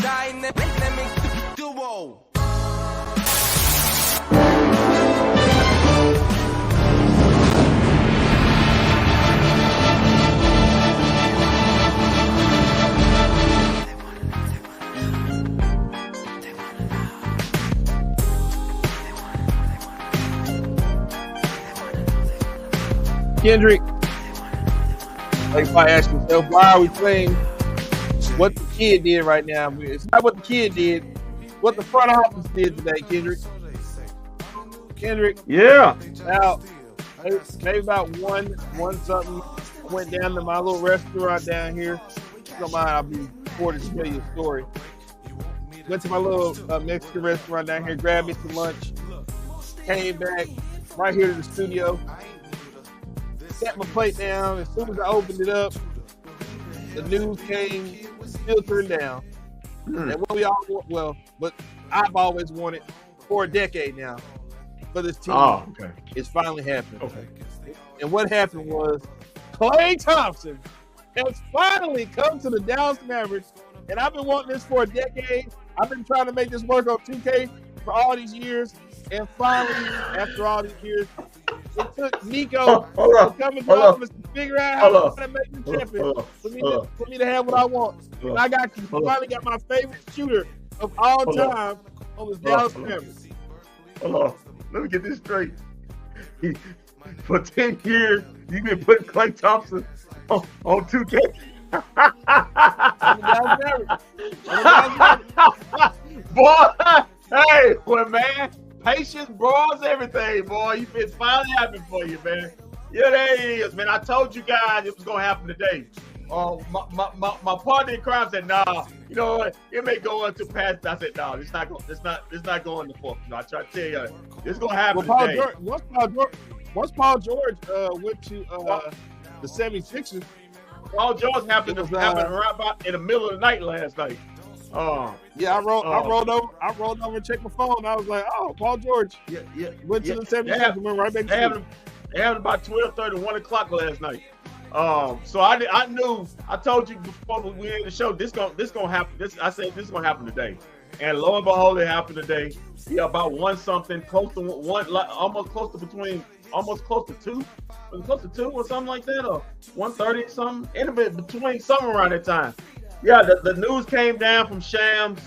Dynamic duo. Kendrick, like if I ask yourself, why are we playing what the kid did right now? It's not what the kid did, what the front office did today, Kendrick. Yeah. Now, maybe about one something. I went down to my little restaurant down here. Don't mind, I'll be forward to tell you a story. Went to my little Mexican restaurant down here, grabbed me some lunch, came back right here to the studio. Set my plate down. As soon as I opened it up, the news came filtering down. And what we all want, well, but I've always wanted for a decade now for this team. Oh, okay. It's finally happened. Okay. And what happened was Klay Thompson has finally come to the Dallas Mavericks. And I've been wanting this for a decade. I've been trying to make this work on 2K for all these years. And finally, after all these years, it took Nico to come into office to figure out how to make this happen for me to have what I want. And I finally got my favorite shooter of all time on the Dallas Mavericks. Hold on. Let me get this straight. For 10 years, you've been putting Klay Thompson on 2K. Boy, hey, well, man, patience bros everything, boy. You've been finally happening for you, man. Yeah, there it is, man. I told you guys it was gonna happen today. My partner in crime said, "Nah, you know what? It may go until past." I said, "No, it's not going to the fourth." You know, I try to tell you, it's gonna happen today. Once Paul George went to the 76ers, Paul George happened right about in the middle of the night last night. Yeah, I rolled over and checked my phone. I was like, "Oh, Paul George." Went to the 76ers and went right back to They happened about 12:30, 1 o'clock last night. So I knew. I told you before we ended the show. This gonna happen. I said this is gonna happen today, and lo and behold, it happened today. Yeah, about one something, close to one, like almost close to two, close to 2 or something like that, or 1:30 something, in a bit between somewhere around that time. Yeah, the news came down from Shams,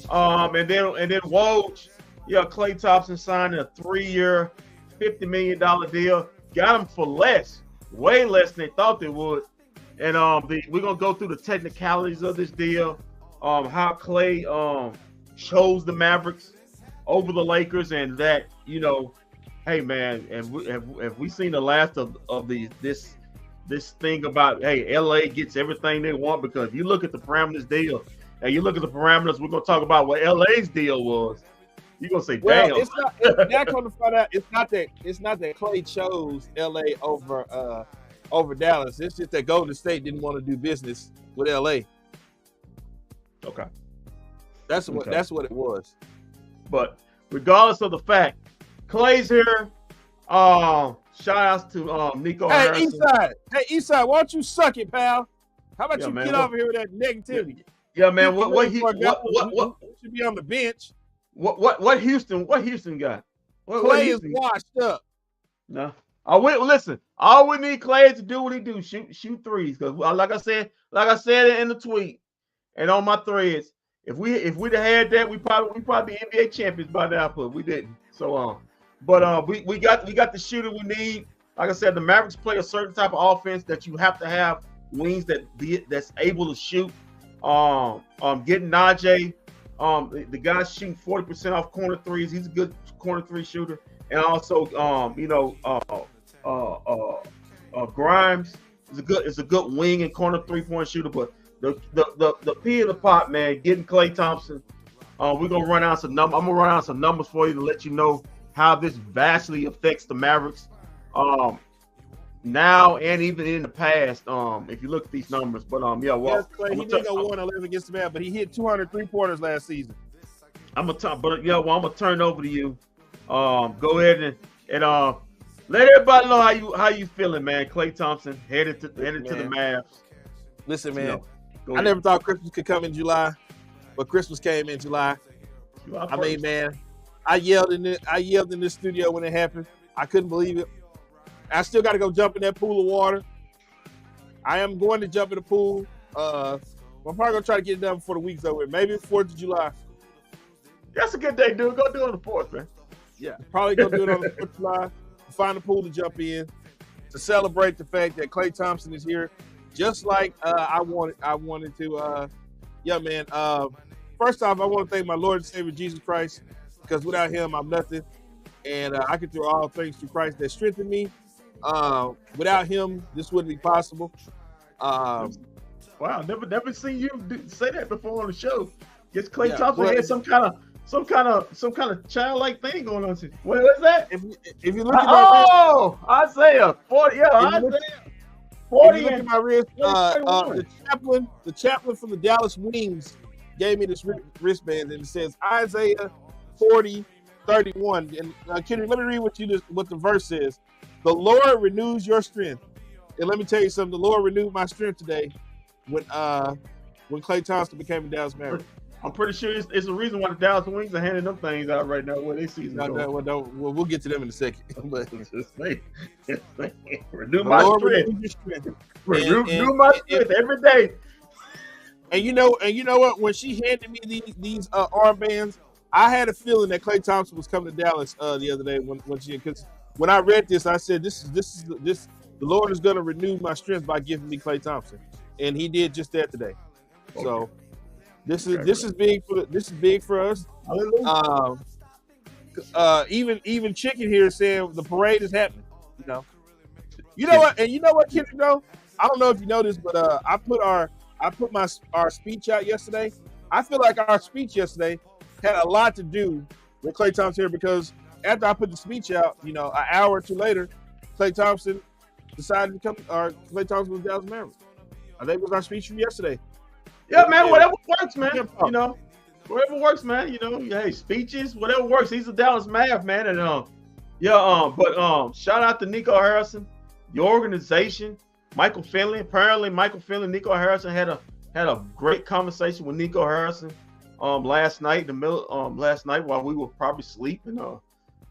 and then Woj. Yeah, Klay Thompson signed a 3-year, $50 million deal. Got him for less. Way less than they thought they would. And we're gonna go through the technicalities of this deal, how Klay chose the Mavericks over the Lakers, and that, you know, hey man, and have we seen the last of this thing about, hey, LA gets everything they want? Because if you look at the parameters deal, and you look at the parameters, we're gonna talk about what LA's deal was. You're gonna say, damn. Well, it's not going to find out. It's not that Klay chose LA over Dallas. It's just that Golden State didn't want to do business with LA. Okay. That's what it was. But regardless of the fact, Klay's here. Shout outs to Nico Harrison. Eastside, why don't you suck it, pal? How about you get over here with that negativity? Yeah, man. What should be on the bench? What Houston got? Klay is washed up. No. Listen, all we need Klay to do what he do, shoot threes. Because like I said in the tweet and on my threads, if we'd have had that, we probably be NBA champions by now, but we didn't. So but we got the shooter we need. Like I said, the Mavericks play a certain type of offense that you have to have wings that's able to shoot. Getting Najee. The guy's shooting 40% off corner threes. He's a good corner three shooter, and also, Grimes is a good wing and corner 3-point shooter. But the pea of the pot, man, getting Klay Thompson. We're gonna run out some numbers. I'm gonna run out some numbers for you to let you know how this vastly affects the Mavericks. Now and even in the past, if you look at these numbers, but yeah, well, yes, Klay, he did go 1-11 against the Mavs, but he hit 203 pointers last season. I'm gonna turn it over to you. Go ahead and let everybody know how you feeling, man. Klay Thompson headed to the Mavs. Listen, man, I never thought Christmas could come in July, but Christmas came in July. I mean, man, I yelled in this studio when it happened. I couldn't believe it. I still got to go jump in that pool of water. I am going to jump in the pool. I'm probably going to try to get it done before the week's over. Maybe it's 4th of July. That's a good day, dude. Go do it on the 4th, man. Yeah, probably go do it on the 4th of July. Find a pool to jump in to celebrate the fact that Klay Thompson is here. Just like I wanted to. Yeah, man. First off, I want to thank my Lord and Savior, Jesus Christ, because without him, I'm nothing. And I can do all things through Christ that strengthen me. Without him, this wouldn't be possible. Wow, never seen you say that before on the show. Guess Klay Thompson had some kind of childlike thing going on. What is that? If you look at my Isaiah 40, Isaiah 40. If you look at my wrist, the chaplain from the Dallas Wings gave me this wristband, and it says Isaiah 40:31. And Kendrick, let me read what the verse says. The Lord renews your strength. And let me tell you something. The Lord renewed my strength today when Klay Thompson became a Dallas Maverick. I'm pretty sure it's the reason why the Dallas Wings are handing them things out right now where they season going. We'll get to them in a second. But renew my strength. Renew my strength every day. And you know what? When she handed me these armbands, I had a feeling that Klay Thompson was coming to Dallas the other day because when I read this, I said this the Lord is going to renew my strength by giving me Klay Thompson, and He did just that today. Okay. So this is big for us. Even Chicken here is saying the parade is happening. You know what? And you know what, Kendrick? Though I don't know if you know this, but I put our speech out yesterday. I feel like our speech yesterday had a lot to do with Klay Thompson here because after I put the speech out, an hour or two later, Klay Thompson decided to come. Klay Thompson was Dallas Maverick. I think it was our speech from yesterday. Yeah, man. Whatever works, man. Whatever works, man. Hey, speeches, whatever works. He's a Dallas Mav, man. And but shout out to Nico Harrison, the organization, Michael Finley. Apparently, Michael Finley, Nico Harrison had a great conversation with Nico Harrison last night while we were probably sleeping.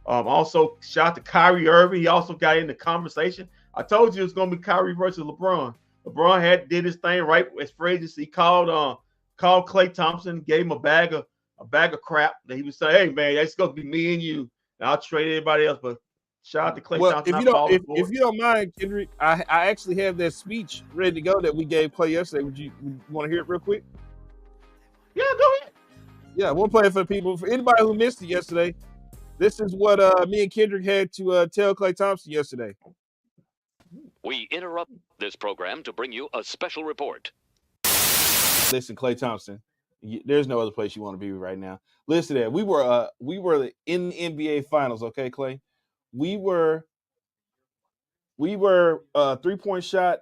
Also shout out to Kyrie Irving. He also got in the conversation. I told you it was gonna be Kyrie versus LeBron. LeBron did his thing right as free agency. He called Klay Thompson, gave him a bag of crap that he was saying, hey man, that's gonna be me and you. And I'll trade everybody else, but shout out to Klay Thompson. If you don't mind, Kendrick, I actually have that speech ready to go that we gave Klay yesterday. Would you want to hear it real quick? Yeah, go ahead. Yeah, we'll play it for people. For anybody who missed it yesterday, this is what me and Kendrick had to tell Klay Thompson yesterday. We interrupt this program to bring you a special report. Listen, Klay Thompson, there's no other place you want to be right now. Listen to that. We were in the NBA Finals, okay, Klay? We were 3-point shot,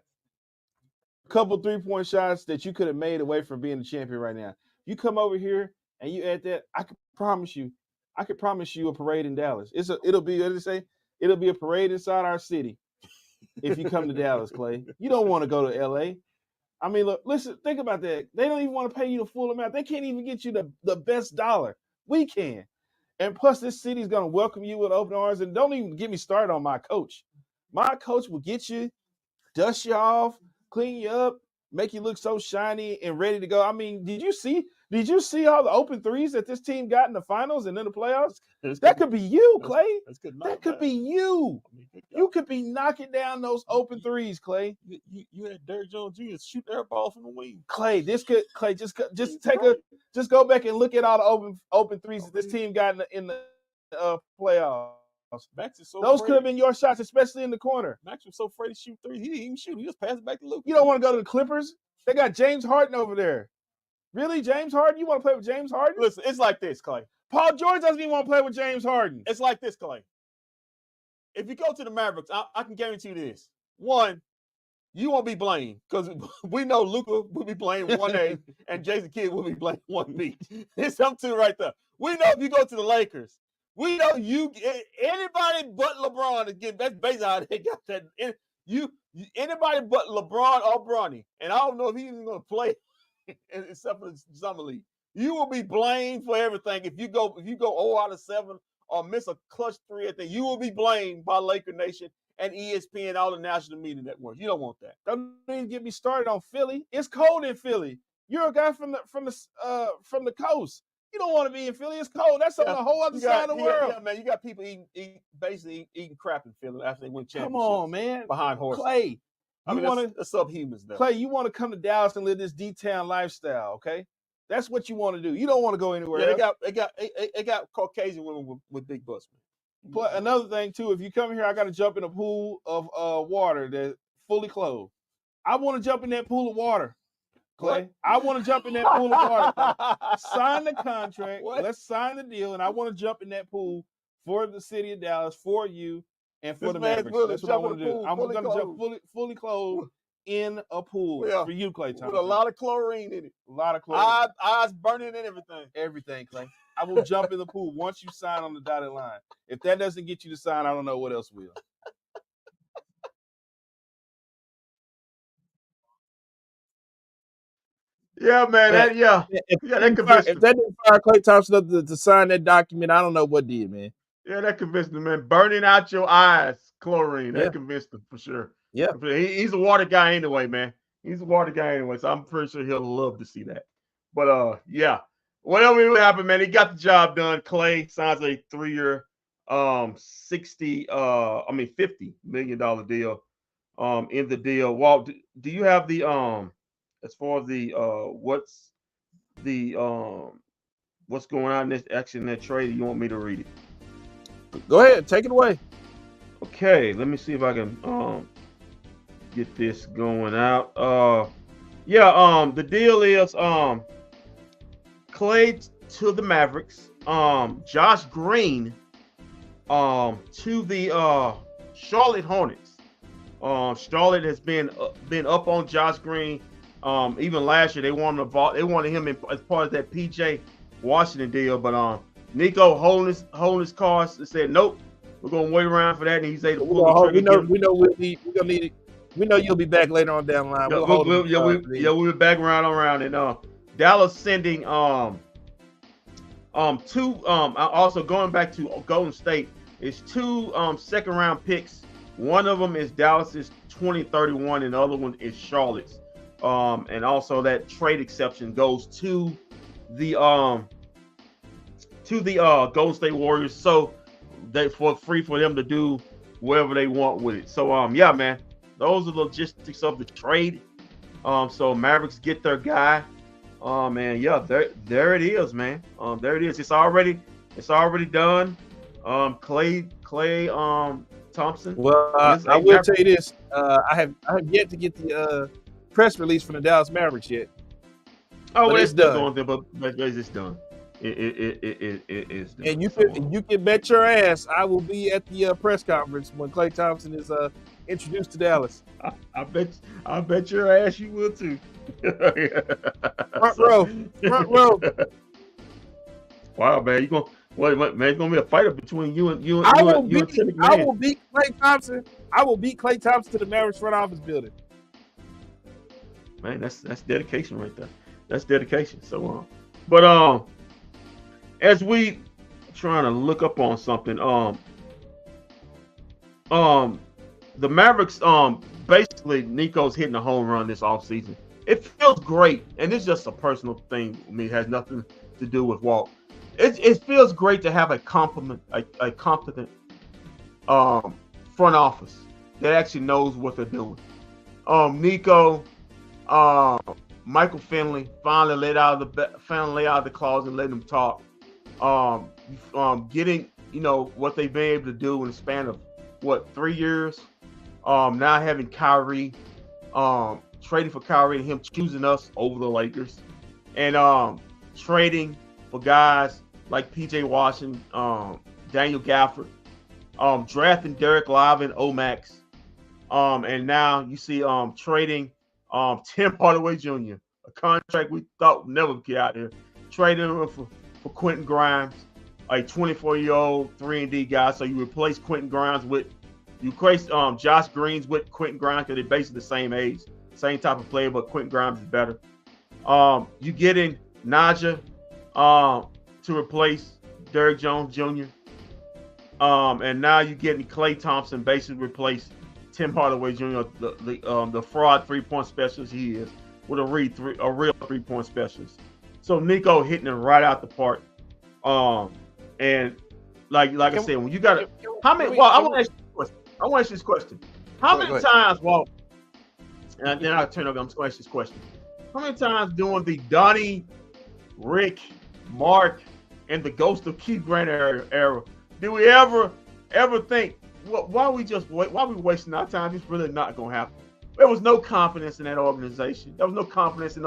couple 3-point shots that you could have made away from being the champion right now. You come over here and you add that, I could promise you a parade in Dallas. It'll be a parade inside our city if you come to Dallas, Klay. You don't want to go to LA. I mean, look, listen, think about that. They don't even want to pay you the full amount. They can't even get you the best dollar. We can. And plus, this city's going to welcome you with open arms. And don't even get me started on my coach. My coach will get you, dust you off, clean you up, make you look so shiny and ready to go. I mean, did you see all the open threes that this team got in the finals and in the playoffs? That could be you, Klay. That could be you. You could be knocking down those open threes, Klay. You had Derrick Jones Jr. shoot air ball from the wing. Klay, just go back and look at all the open threes that this team got in the playoffs. Max is so those could have been your shots, especially in the corner. Max was so afraid to shoot three. He didn't even shoot. He just passed it back to Luke. You don't want to go to the Clippers? They got James Harden over there. Really, James Harden? You want to play with James Harden? Listen, it's like this, Klay. Paul George doesn't even want to play with James Harden. It's like this, Klay. If you go to the Mavericks, I can guarantee you this. One, you won't be blamed because we know Luka will be blamed 1A and Jason Kidd will be blamed 1B. It's something right there. We know if you go to the Lakers, we know anybody but LeBron is getting. That's basically how they got that. Anybody but LeBron or Bronny, and I don't know if he's even going to play except for the summer league. You will be blamed for everything if you go 0 out of 7 or miss a clutch 3 at the. You will be blamed by Laker Nation and ESPN, all the national media networks. You don't want that. Don't even get me started on Philly. It's cold in Philly. You're a guy from the coast. You don't want to be in Philly. It's cold. That's on the whole other side of the world. Yeah, man. You got people basically eating crap in Philly after they win championships. Come on, man. Behind horses. Clay, that's subhumans, though. Clay, you want to come to Dallas and live this D-town lifestyle, okay? That's what you want to do. You don't want to go anywhere else. They got Caucasian women with big butts, man. But another thing too, if you come here, I got to jump in a pool of water that's fully clothed. I want to jump in that pool of water, Clay. What? I want to jump in that pool of water. Clay. Sign the contract. What? Let's sign the deal, and I want to jump in that pool for the city of Dallas, for you, and for the Mavericks. That's what I want to do. I'm going to jump fully clothed in a pool for you, Clay Thompson. With a lot of chlorine in it. A lot of chlorine. Eyes burning and everything. Everything, Clay. I will jump in the pool once you sign on the dotted line. If that doesn't get you to sign, I don't know what else will. Yeah, man. If that didn't fire Klay Thompson up to sign that document, I don't know what did, man. Yeah, that convinced him, man. Burning out your eyes, chlorine. That convinced him for sure. Yeah. He's a water guy anyway, man. He's a water guy anyway, so I'm pretty sure he'll love to see that. But yeah. Whatever will happen, man. He got the job done. Clay signs a 3-year, $50 million deal. In the deal. Walt, do you have the as far as the what's going on in this action in that trade? You want me to read it? Go ahead, take it away. Okay, let me see if I can get this going out. The deal is Clay to the Mavericks, Josh Green to the Charlotte Hornets. Charlotte has been up on Josh Green. Even last year they wanted him as part of that PJ Washington deal, but Nico holding his cards and said nope, we're gonna wait around for that, and he's able to pull the trigger. We know we're gonna need it. We know you'll be back later on down the line. We'll be back around, and Dallas sending also going back to Golden State is 2 second round picks. One of them is Dallas's 2031, and the other one is Charlotte's. And also that trade exception goes to the Golden State Warriors, so they for free for them to do whatever they want with it. So yeah, man, those are the logistics of the trade. So Mavericks get their guy. Man, yeah, there it is, man. There it is. It's already done. Clay Thompson. Well, I will tell you this. I have yet to get the press release from the Dallas Mavericks yet. Oh, well, it's done. But it's done. It is done. And you can bet your ass I will be at the press conference when Klay Thompson is introduced to Dallas. I bet your ass you will too. Front row. Wow, man, you gonna man? It's gonna be a fight between you and I will beat Klay Thompson. I will beat Klay Thompson to the Mavericks front office building. Man, that's dedication right there. That's dedication. So but as we trying to look up on something, the Mavericks basically Nico's hitting a home run this offseason. It feels great, and it's just a personal thing. I mean, it has nothing to do with Walt. It feels great to have a competent front office that actually knows what they're doing. Nico, Michael Finley finally let out of the closet and letting them talk. Getting what they've been able to do in the span of 3 years. Now having Kyrie, trading for Kyrie and him choosing us over the Lakers, and trading for guys like PJ Washington, Daniel Gafford, drafting Derek Lively, Omax, and now you see trading Tim Hardaway Jr., a contract we thought would never get out there, trading him for Quentin Grimes, a 24-year-old 3-and-D guy. So you replace Quentin Grimes Josh Green with Quentin Grimes because they're basically the same age, same type of player, but Quentin Grimes is better. You getting Naja to replace Derrick Jones Jr. And now you're getting Klay Thompson basically replace Tim Hardaway Jr. the fraud 3-point specialist he is with a real 3-point specialist. So Nico hitting it right out the park. And like I said, when you got it, how many? Well, I want to ask you this question. How many times, Walt? And then I'll turn over. I'm just going to ask this question. How many times during the Donnie, Rick, Mark, and the Ghost of Keith Grant era do we ever think, why we wasting our time? It's really not going to happen. There was no confidence in that organization. There was no confidence in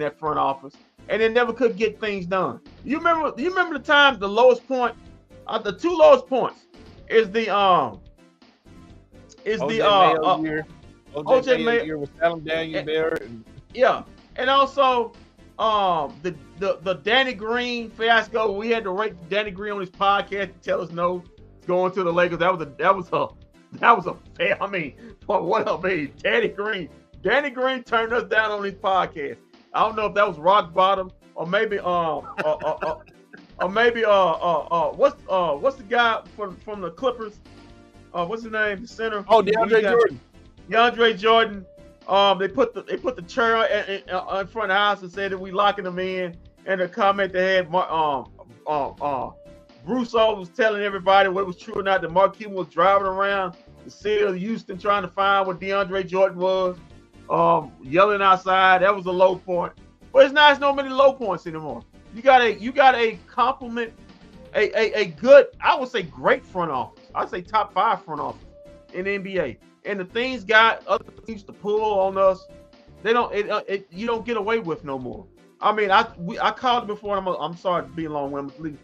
that front office, and they never could get things done. You remember the time, the lowest point, the two lowest points is the OJ Mayo year with Salem Daniels there. And also the Danny Green fiasco. We had to rate Danny Green on his podcast to tell us no, it's going to the Lakers. That was a fair. I mean, Danny Green turned us down on his podcast. I don't know if that was rock bottom or maybe what's the guy from the Clippers? What's his name? The center. Oh, DeAndre Jordan. DeAndre Jordan. They put the chair in front of the house and said that we locking them in. And the comment they had, Bruce was telling everybody what was true or not. That Mark Cuban was driving around the city of Houston trying to find what DeAndre Jordan was, yelling outside. That was a low point. But it's no many low points anymore. You got a compliment, a good, I would say great front office. I'd say top 5 front office in the NBA. And the things other teams to pull on us, you don't get away with no more. I mean, I called it before. And I'm sorry to be long-winded.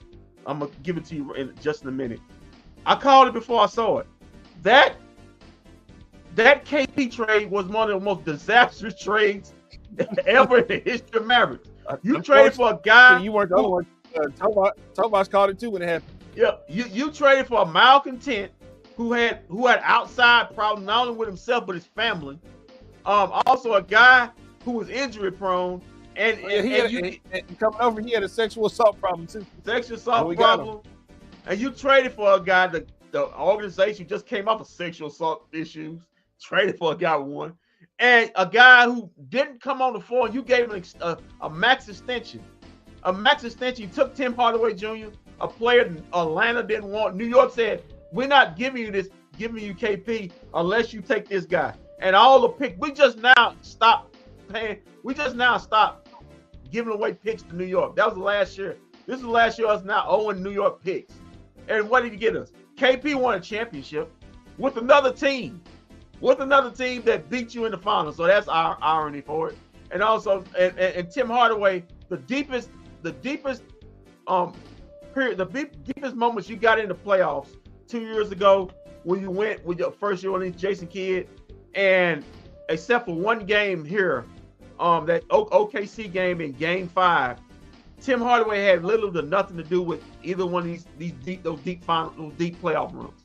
I'm gonna give it to you in just a minute. I called it before I saw it. That KP trade was one of the most disastrous trades ever in the history of Mavericks. You traded for a guy. You weren't the only one. Tomas called it too when it happened. Yeah, you traded for a malcontent who had outside problems not only with himself but his family. Also a guy who was injury prone, and coming over, he had a sexual assault problem too. Sexual assault problem, and you traded for a guy that the organization just came off of sexual assault issues. Traded for a guy one, and a guy who didn't come on the floor. And you gave him a max extension. A max extension. You took Tim Hardaway Jr., a player Atlanta didn't want. New York said, we're not giving you KP unless you take this guy. And all the picks, we just now stopped paying. We just now stopped giving away picks to New York. That was the last year. This is the last year us now owing New York picks. And what did he get us? KP won a championship with another team. That beat you in the finals. So that's our irony for it. And also, and Tim Hardaway, the deepest moments you got in the playoffs 2 years ago when you went with your first year on Jason Kidd, and except for one game here, that OKC game in Game 5, Tim Hardaway had little to nothing to do with either one of those deep playoff runs.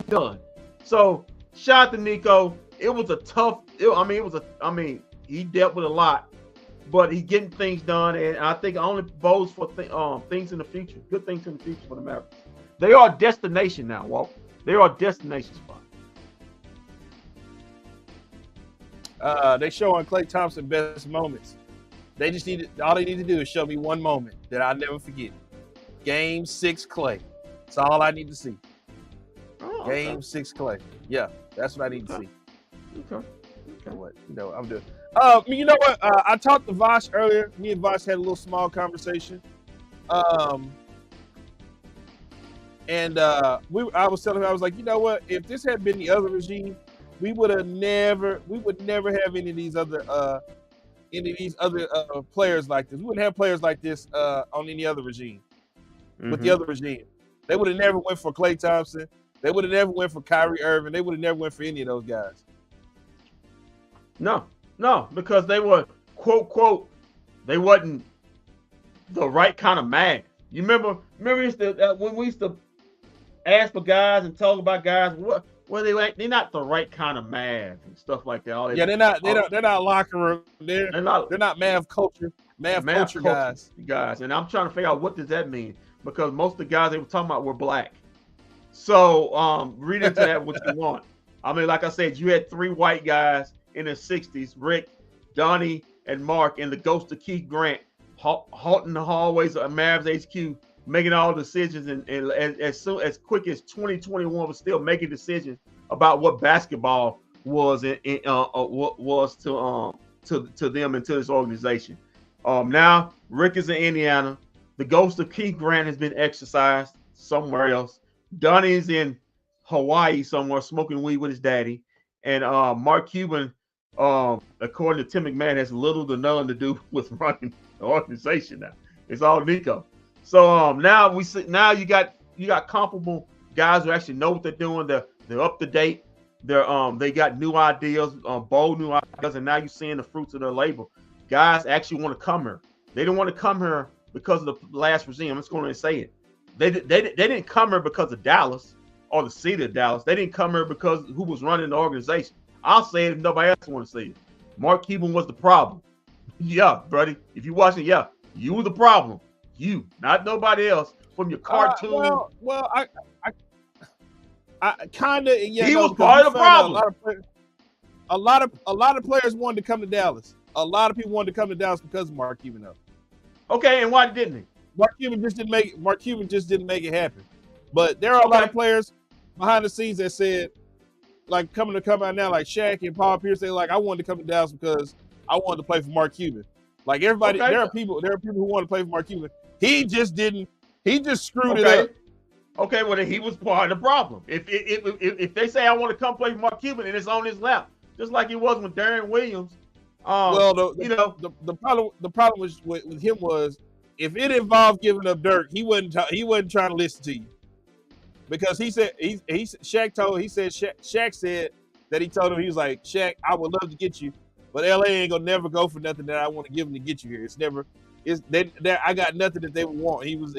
None. So shout out to Nico. It was a tough. He dealt with a lot, but he's getting things done, and I think it only bodes for things in the future. Good things in the future for the Mavericks. They are a destination now, Walt. They are a destination spot. They show on Klay Thompson best moments. All they need to do is show me one moment that I'll never forget. Game 6 Klay. That's all I need to see. Game 6 Klay. Yeah, that's what I need to see. Okay. What I'm doing. You know what? I talked to Vosh earlier. Me and Vosh had a little small conversation. And I was telling him, I was like, you know what? If this had been the other regime, we would never have any of these other players like this. We wouldn't have players like this on any other regime. With the other regime, they would have never went for Klay Thompson. They would have never went for Kyrie Irving. They would have never went for any of those guys. No, because they were quote, they wasn't the right kind of man. You remember when we used to ask for guys and talk about guys, Well, they're not the right kind of math and stuff like that. Yeah, they're not locker room. They're not math culture guys. And I'm trying to figure out what does that mean, because most of the guys they were talking about were black. So read into that what you want. I mean, like I said, you had 3 white guys in the 60s, Rick, Donnie, and Mark, and the ghost of Keith Grant, halting the hallways of Mavs HQ, making all decisions, and as quick as 2021 was still making decisions about what basketball was was to them and to this organization. Now Rick is in Indiana. The ghost of Keith Grant has been exorcised somewhere else. Donnie's in Hawaii somewhere smoking weed with his daddy, and Mark Cuban, according to Tim McMahon, has little to none to do with running the organization now. It's all Nico. So now you got comparable guys who actually know what they're doing. They're up to date. They got new ideas, bold new ideas, and now you're seeing the fruits of their labor. Guys actually want to come here. They don't want to come here because of the last regime. I'm just going to say it. They didn't come here because of Dallas or the city of Dallas. They didn't come here because who was running the organization. I'll say it if nobody else wants to say it. Mark Cuban was the problem. Yeah, buddy. If you're watching, yeah, you were the problem. You, not nobody else. From your cartoon. Well, I kind of, yeah. He was part of the problem. A lot of players wanted to come to Dallas. A lot of people wanted to come to Dallas because of Mark Cuban. Okay, and why didn't he? Mark Cuban just didn't make it happen. But there are a lot of players behind the scenes that said, like, come out now, like Shaq and Paul Pierce. They like, I wanted to come to Dallas because I wanted to play for Mark Cuban. Like everybody, there are people who want to play for Mark Cuban. He just didn't. He just screwed it up. Okay, well then he was part of the problem. If they say I want to come play for Mark Cuban and it's on his lap, just like it was with Darren Williams. The problem was with him was if it involved giving up Dirk, he wasn't trying to listen to you, because he said Shaq said that he told him, he was like, Shaq, I would love to get you, but LA ain't gonna never go for nothing that I want to give them to get you here. I got nothing that they would want. He was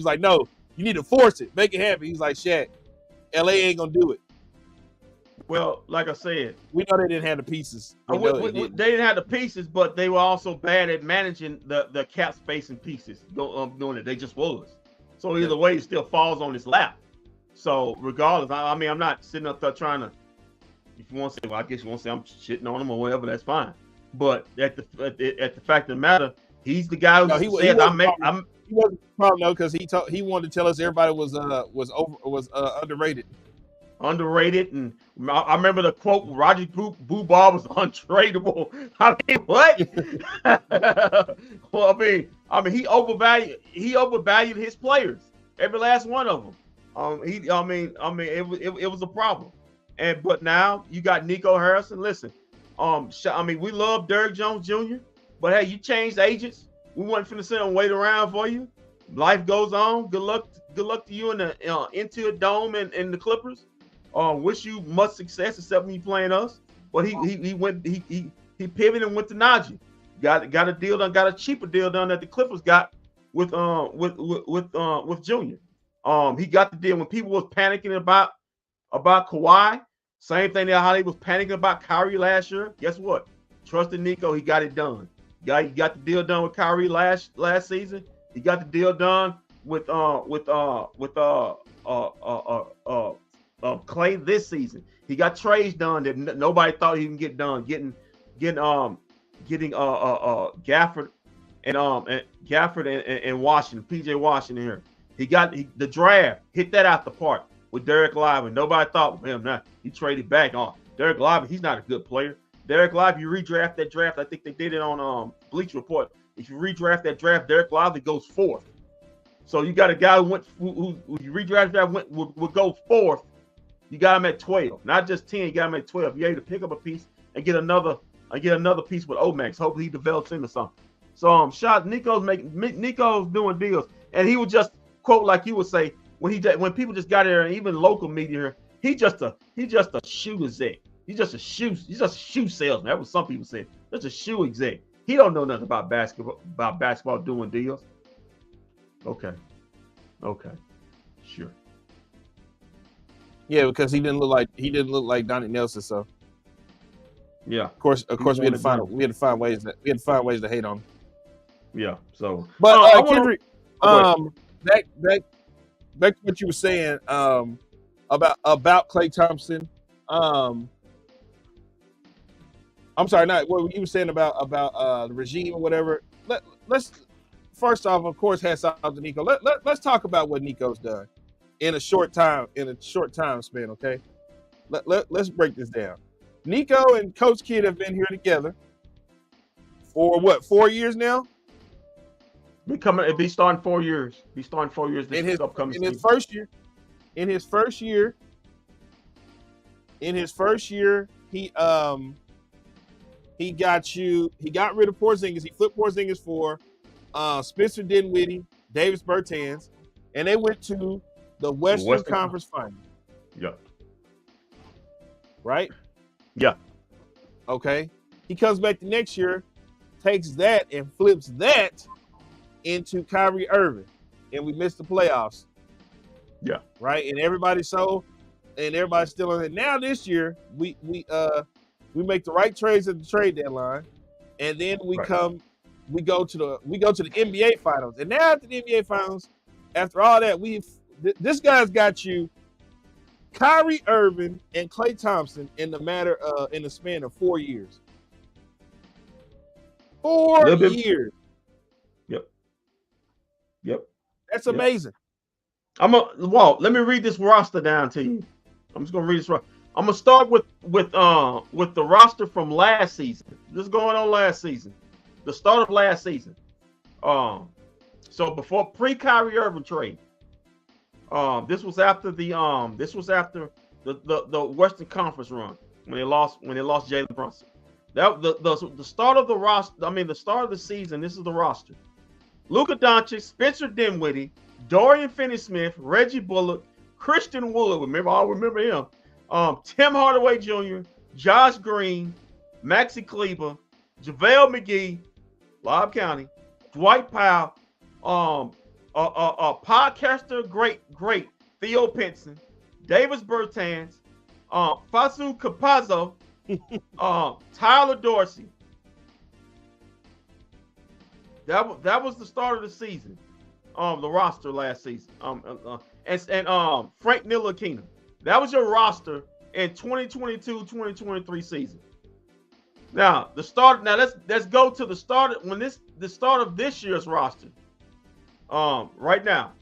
like, no, you need to force it, make it happen. He's like, Shaq, LA ain't gonna do it. Well, like I said, we know they didn't have the pieces. They didn't have the pieces, but they were also bad at managing the cap space and pieces. Doing it, they just was. So either way, it still falls on his lap. So regardless, I mean, I'm not sitting up there trying to. If you want to say, well, I guess you want to say I'm shitting on him or whatever, that's fine. But at the fact of the matter, he's the guy who said, he wasn't the problem though, because he wanted to tell us everybody was underrated. Underrated, and I remember the quote: Roger Boo-Ball was untradeable. I mean, what? Well, I mean, he overvalued his players, every last one of them. It was a problem. But now you got Nico Harrison. Listen, we love Derrick Jones Jr., but hey, you changed agents. We weren't finna sit and wait around for you. Life goes on. Good luck to you in the Intuit Dome and the Clippers. Wish you much success, except when you playing us. But he pivoted and went to Najee. Got a deal done. Got a cheaper deal done that the Clippers got with Junior. He got the deal when people was panicking about Kawhi. Same thing that how they was panicking about Kyrie last year. Guess what? Trusted Nico, he got it done. He got the deal done with Kyrie last season. He got the deal done with Clay this season. He got trades done that nobody thought he can get done. Getting Gafford and Washington, PJ Washington here. He got the draft, hit that out the park with Derek Lively. Nobody thought, man, he traded back on Derek Lively. He's not a good player. Derek Lively, you redraft that draft. I think they did it on Bleach Report. If you redraft that draft, Derek Lively goes fourth. So you got a guy who you redraft that would go fourth. You got him at 12, not just 10. You got him at 12. You're able to pick up a piece and get another piece with Omax. Hopefully he develops into something. So Nico's doing deals, and he would just quote like you would say when people just got here, and even local media here, he's just a shoe exec. He's just a shoe salesman. That's what some people say. Just a shoe exec. He don't know nothing about basketball doing deals. Okay, sure. Yeah, because he didn't look like Donnie Nelson. So Yeah, of course, we had to find ways to hate on him. Yeah. So, but Kendrick, back to what you were saying about Klay Thompson. I'm sorry, not what you were saying about the regime or whatever. Let's first off, of course, hats off to Nico. Let's talk about what Nico's done in a short time span. Okay, let's break this down. Nico and Coach Kidd have been here together for what, 4 years now? It'll be starting 4 years. Be starting 4 years this upcoming season. In his first year, he got rid of Porzingis. He flipped Porzingis for Spencer Dinwiddie, Davis Bertans, and they went to the Western Conference Finals. Yeah. Right? Yeah. Okay. He comes back the next year, takes that and flips that into Kyrie Irving, and we missed the playoffs. Yeah. Right? And everybody's still on it. Now this year, we make the right trades at the trade deadline, and then we go to the NBA Finals. And now after the NBA Finals, after all that, this guy's got you Kyrie Irving and Klay Thompson in the span of 4 years. 4 years. Yep. That's amazing. Walt, let me read this roster down to you. I'm just gonna read this roster. I'm gonna start with the roster from last season. This is going on last season, the start of last season. So before pre-Kyrie Irving trade, this was after the Western Conference run when they lost Jalen Brunson. That the start of the roster. I mean, the start of the season. This is the roster: Luka Doncic, Spencer Dinwiddie, Dorian Finney-Smith, Reggie Bullock, Christian Wood. Remember him. Tim Hardaway Jr., Josh Green, Maxi Kleber, JaVale McGee, Lob County, Dwight Powell, podcaster great Theo Pinson, Davis Bertans, Fasu Campazzo, Tyler Dorsey. That was the start of the season. The roster last season. And Frank Ntilikina. That was your roster in 2022-2023 season. Now let's go to the start of this year's roster. Right now,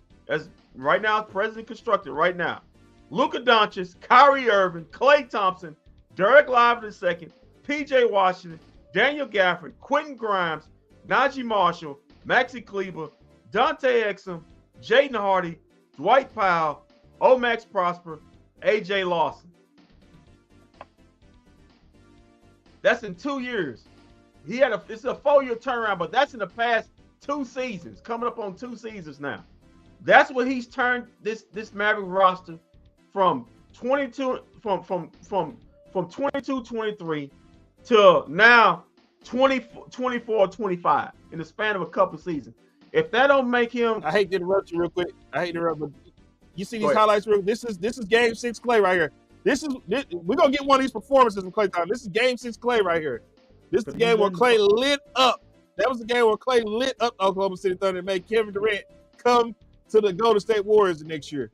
presently constructed right now. Luka Doncic, Kyrie Irving, Klay Thompson, Derek Lively II, PJ Washington, Daniel Gafford, Quentin Grimes, Najee Marshall, Maxi Kleber, Dante Exum, Jaden Hardy, Dwight Powell, Omax Prosper, AJ Lawson. That's in 2 years. It's a 4-year turnaround, but that's in the past 2 seasons, coming up on 2 seasons now. That's what he's turned this Maverick roster from 22-23 to now 24-25 in the span of a couple seasons. If that don't make him, I hate to interrupt you real quick. But you see these highlights real. This is Game 6 Klay right here. We're gonna get one of these performances from Klay Thompson. This is Game 6 Klay right here. This is the game where Klay lit up. That was the game where Klay lit up Oklahoma City Thunder and made Kevin Durant come to the Golden State Warriors the next year.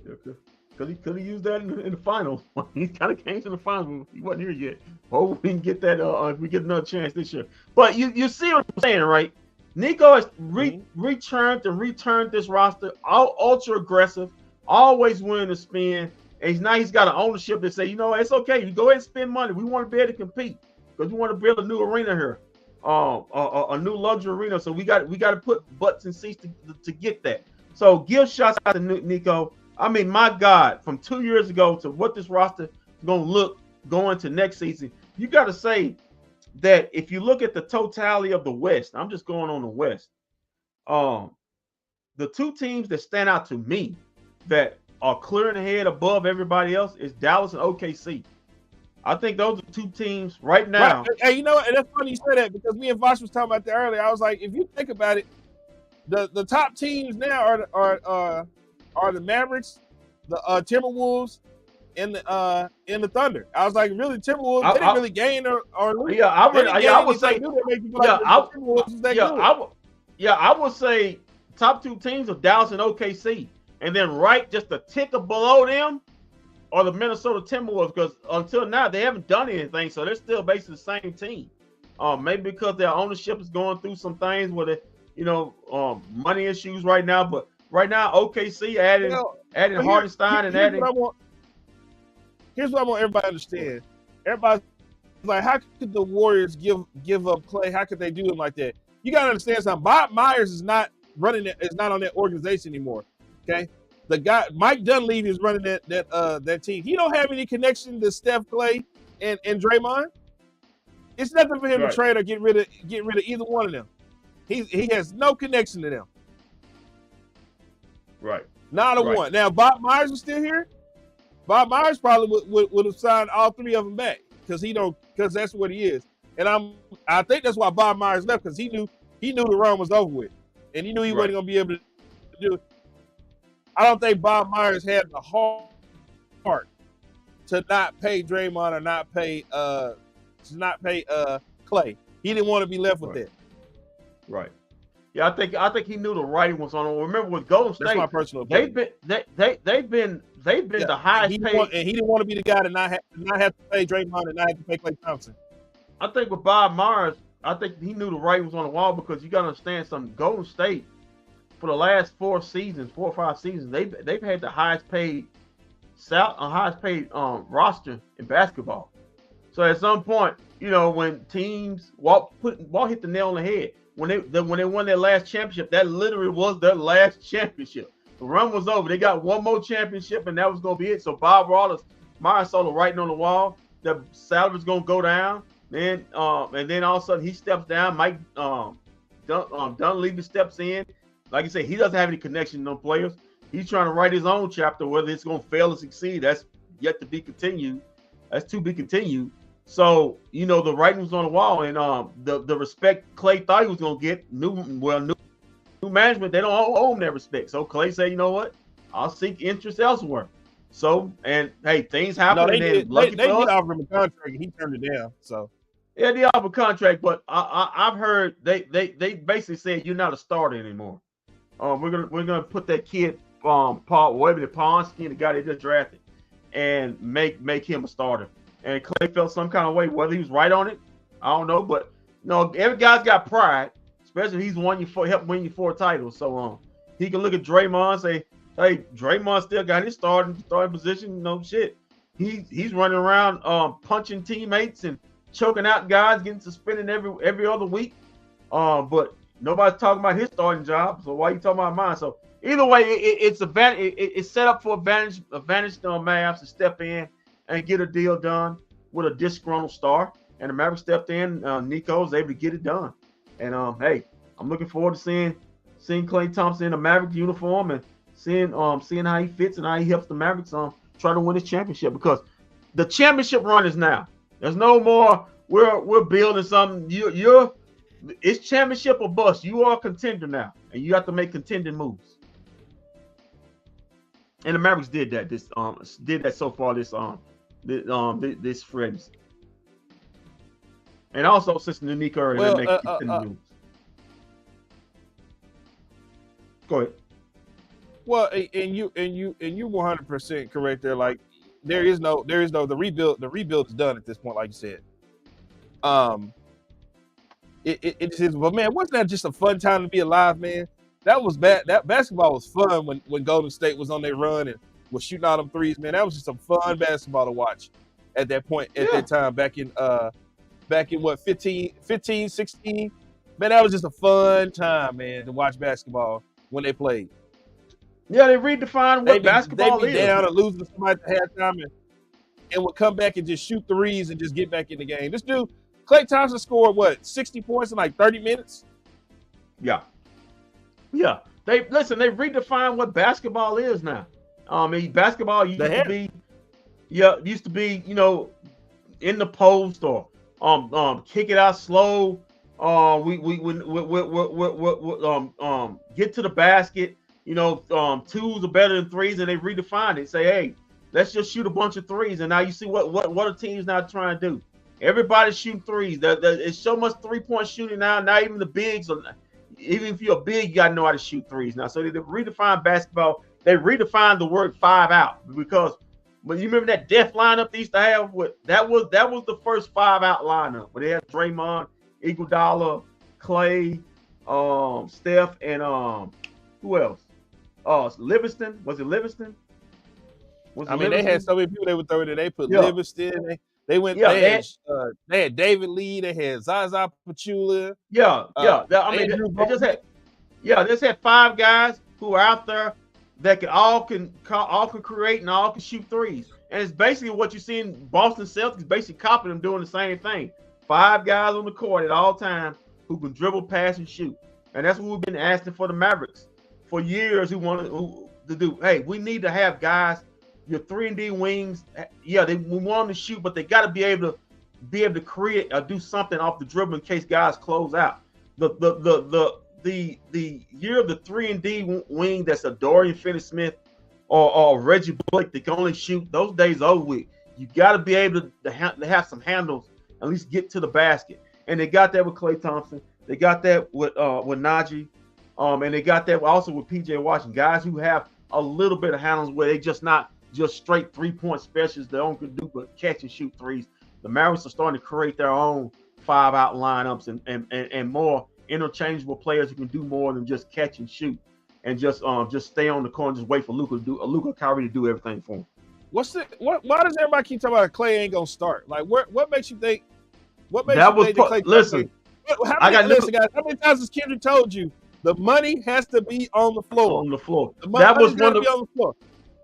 Because he could have used that in the finals. He kind of came to the finals, but he wasn't here yet. Hopefully we can get that if we get another chance this year. But you see what I'm saying, right? Nico has returned this roster, ultra aggressive, always willing to spend. And now he's got an ownership that say, it's okay. You go ahead and spend money. We want to be able to compete because we want to build a new arena here, a new luxury arena. So we got to put butts in seats to get that. So give shots out to Nico. I mean, my God, from 2 years ago to what this roster is going to look going to next season, you got to say that if you look at the totality of the West, I'm just going on the West. The 2 teams that stand out to me that are clearing ahead above everybody else is Dallas and OKC. I think those are 2 teams right now. Right. Hey, you know what? And that's funny you say that because me and Vosh was talking about that earlier. I was like, if you think about it, the top teams now are the Mavericks, the Timberwolves, in the Thunder. I was like, really, Timberwolves, they didn't really gain or lose. Yeah, I would say, I would say top two teams are Dallas and OKC, and then right just a tick below them are the Minnesota Timberwolves, because until now they haven't done anything, so they're still basically the same team. Maybe because their ownership is going through some things with it, money issues right now. But right now, OKC adding Hartenstein and adding. Here's what I want everybody to understand. Everybody's like, how could the Warriors give up Clay? How could they do him like that? You gotta understand something. Bob Myers is not running it, is not on that organization anymore. Okay. The guy Mike Dunleavy is running that team. He don't have any connection to Steph, Clay, and Draymond. It's nothing for him to trade or get rid of either one of them. He has no connection to them. Right. Not a one. Now, if Bob Myers was still here, Bob Myers probably would have signed all three of them back because that's what he is. And I think that's why Bob Myers left, because he knew the run was over with, and he knew he wasn't going to be able to do it. I don't think Bob Myers had the heart to not pay Draymond or not pay Clay. He didn't want to be left with that. Right. Yeah, I think he knew the writing was on him. Remember with Golden State, that's my personal opinion. They've been the highest paid. And he didn't want to be the guy to not have to pay Draymond and not have to pay Klay Thompson. I think with Bob Myers, I think he knew the writing was on the wall, because you got to understand something. Golden State, for the last 4 or 5 seasons, they've had the highest paid roster in basketball. So at some point, when teams Walt hit the nail on the head. When they won their last championship, that literally was their last championship. The run was over. They got one more championship, and that was going to be it. So Bob Myers saw the writing on the wall. The salary's going to go down. And then all of a sudden he steps down. Mike Dunleavy steps in. Like I said, he doesn't have any connection to no players. He's trying to write his own chapter. Whether it's going to fail or succeed, that's yet to be continued. That's to be continued. So, the writing was on the wall, and the respect Clay thought he was going to get, new management, they don't owe him that respect. So Clay said, you know what? I'll seek interest elsewhere. So, and hey, things happen. No, they did offer him a contract, and he turned it down. So, yeah, they offered a contract, but I've heard they basically said you're not a starter anymore. We're gonna put that kid Pawnski, the guy they just drafted, and make him a starter. And Clay felt some kind of way. Whether he was right on it, I don't know. But every guy's got pride, especially if he's helped win you 4 titles. So he can look at Draymond and say, "Hey, Draymond still got his starting position. No shit. He's running around punching teammates and choking out guys, getting suspended every other week. But nobody's talking about his starting job. So why are you talking about mine?" So either way, it's set up for advantage Mavs to step in and get a deal done with a disgruntled star. And the Mavericks stepped in. Nico was able to get it done. And hey, I'm looking forward to seeing Klay Thompson in a Mavericks uniform and seeing how he fits and how he helps the Mavericks try to win this championship, because the championship run is now. There's no more we're building something. It's championship or bust. You are a contender now, and you have to make contending moves. And the Mavericks did that. Did that so far this free agency. And also since Nico already make contending moves. Go ahead. Well, and you 100% correct there. Like the rebuild is done at this point, like you said. It is, but man, wasn't that just a fun time to be alive, man? That was bad. That basketball was fun when Golden State was on their run and was shooting all them threes, man. That was just some fun basketball to watch at that point, at that time, back in what, 15, 16? Man, that was just a fun time, man, to watch basketball when they played. Yeah, they redefined what basketball is. They'd be down and losing to somebody at halftime and would come back and just shoot threes and just get back in the game. This dude, Klay Thompson, scored, 60 points in like 30 minutes? Yeah. Yeah. They redefined what basketball is now. Basketball used to be, in the post or kick it out slow. We get to the basket. Twos are better than threes, and they redefined it. Say, hey, let's just shoot a bunch of threes. And now you see what a team's now trying to do. Everybody's shooting threes. It's so much 3-point shooting now. Now even the bigs, even if you're a big, you gotta know how to shoot threes now. So they redefined basketball. They redefined the word 5 out because when you remember that death lineup they used to have, that was the first 5 out lineup where they had Draymond, Iguodala, Clay, Steph, and who else? Livingston. Was it Livingston? They had so many people they would throw in there. They put Yeah. Livingston. They went. Yeah, they had David Lee. They had Zaza Pachulia. They just had 5 guys who are out there that all can create and all can shoot threes. And it's basically what you see in Boston Celtics, basically copying them doing the same thing. 5 guys on the court at all times who can dribble, pass, and shoot. And that's what we've been asking for the Mavericks for years. Who to do? Hey, we need to have guys. Your 3-and-D wings, we want them to shoot, but they got to be able to create or do something off the dribble in case guys close out. The year of the 3-and-D wing that's a Dorian Finney-Smith or Reggie Blake that can only shoot, those days over with. You got to be able to have some handles, at least get to the basket. And they got that with Klay Thompson. They got that with Najee, and they got that also with PJ Washington. Guys who have a little bit of handles where they just not just straight 3-point specialists that don't do but catch and shoot threes. The Mavericks are starting to create their own 5-out lineups and more interchangeable players who can do more than just catch and shoot and just stay on the court and just wait for Luka Kyrie to do everything for them. Why does everybody keep talking about Klay ain't gonna start? Like what makes you think? What makes that you think that Klay? Listen, listen, guys. How many times has Kendrick told you the money has to be on the floor? On the floor. That was one of the floor.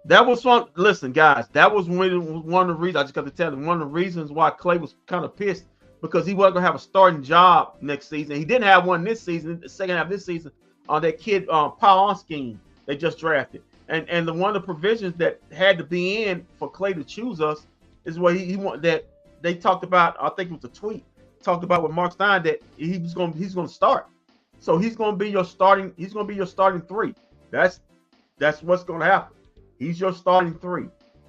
That was fun. Listen, guys, that was one of the reasons. I just got to tell you, one of the reasons why Klay was kind of pissed because he wasn't gonna have a starting job next season. He didn't have one this season. The second half of this season, on that kid Paul Onskin they just drafted, and one of the provisions that had to be in for Klay to choose us is what he wanted. That they talked about. I think it was a tweet talked about with Mark Stein that he's going to start. So he's going to be your starting. He's going to be your starting 3. That's what's going to happen. He's your starting 3.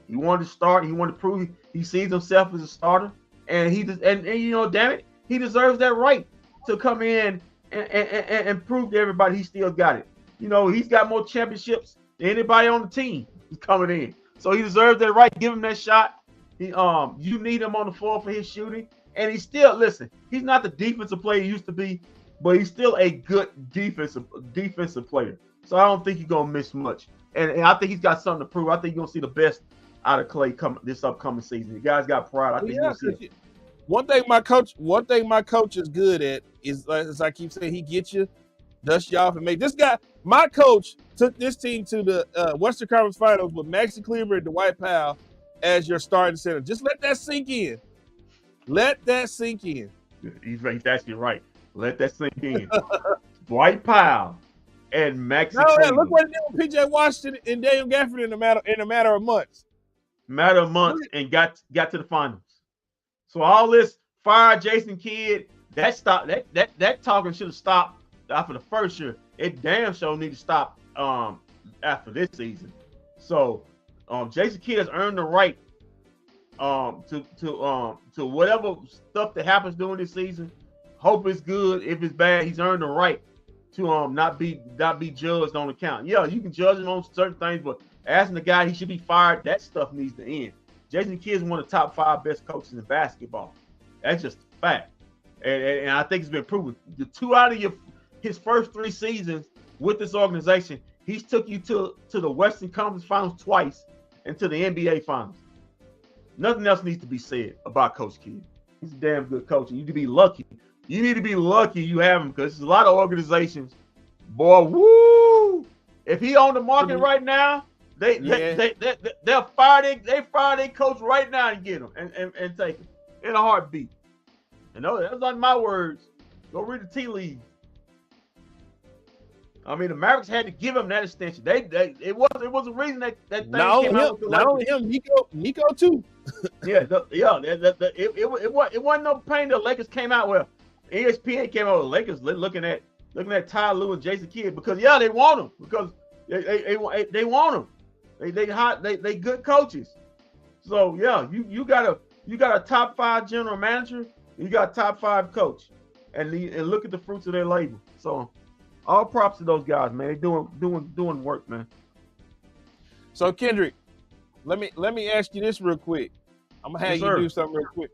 He wanted to start. He wanted to prove he sees himself as a starter, and damn it, he deserves that right to come in and prove to everybody he still got it. He's got more championships than anybody on the team coming in, so he deserves that right. Give him that shot. You need him on the floor for his shooting, and he's not the defensive player he used to be, but he's still a good defensive player. So I don't think he's gonna miss much. And I think he's got something to prove. I think you're gonna see the best out of Klay this upcoming season. The guy's got pride. I think you'll see it. One thing my coach is good at is, as I keep saying, he gets you, dust you off, and make this guy. My coach took this team to the Western Conference Finals with Maxi Kleber and Dwight Powell as your starting center. Just let that sink in. Let that sink in. He's actually right. Let that sink in. Dwight Powell and Maxi Kleber. Look what he did with PJ Washington and Daniel Gafford in a matter of months. And got to the finals. So all this fire Jason Kidd, that talking should have stopped after the first year. It damn sure need to stop after this season. So Jason Kidd has earned the right to whatever stuff that happens during this season. Hope it's good. If it's bad, he's earned the right to not be judged on account. Yeah, you can judge him on certain things, but asking the guy he should be fired, that stuff needs to end. Jason Kidd is one of the top 5 best coaches in basketball. That's just a fact. And I think it's been proven. The 2 out of his first 3 seasons with this organization, he's took you to the Western Conference Finals twice and to the NBA Finals. Nothing else needs to be said about Coach Kidd. He's a damn good coach. And you need to be lucky. You need to be lucky you have him, because there's a lot of organizations. Boy, woo! If he on the market right now, they'll fire their coach right now and get him and take him in a heartbeat. And that's not my words. Go read the tea leaves. I mean, the Mavericks had to give him that extension. It was a reason that thing came out. Not only him, Nico too. It wasn't no pain. The Lakers came out with. ESPN came out with the Lakers looking at Ty Lue and Jason Kidd because they want him because they want him. They good coaches. So yeah, you got a top 5 general manager, you got a top 5 coach, and look at the fruits of their labor. So all props to those guys, man. They doing work, man. So Kendrick, let me ask you this real quick. I'm gonna have Yes, you sir. do something real quick.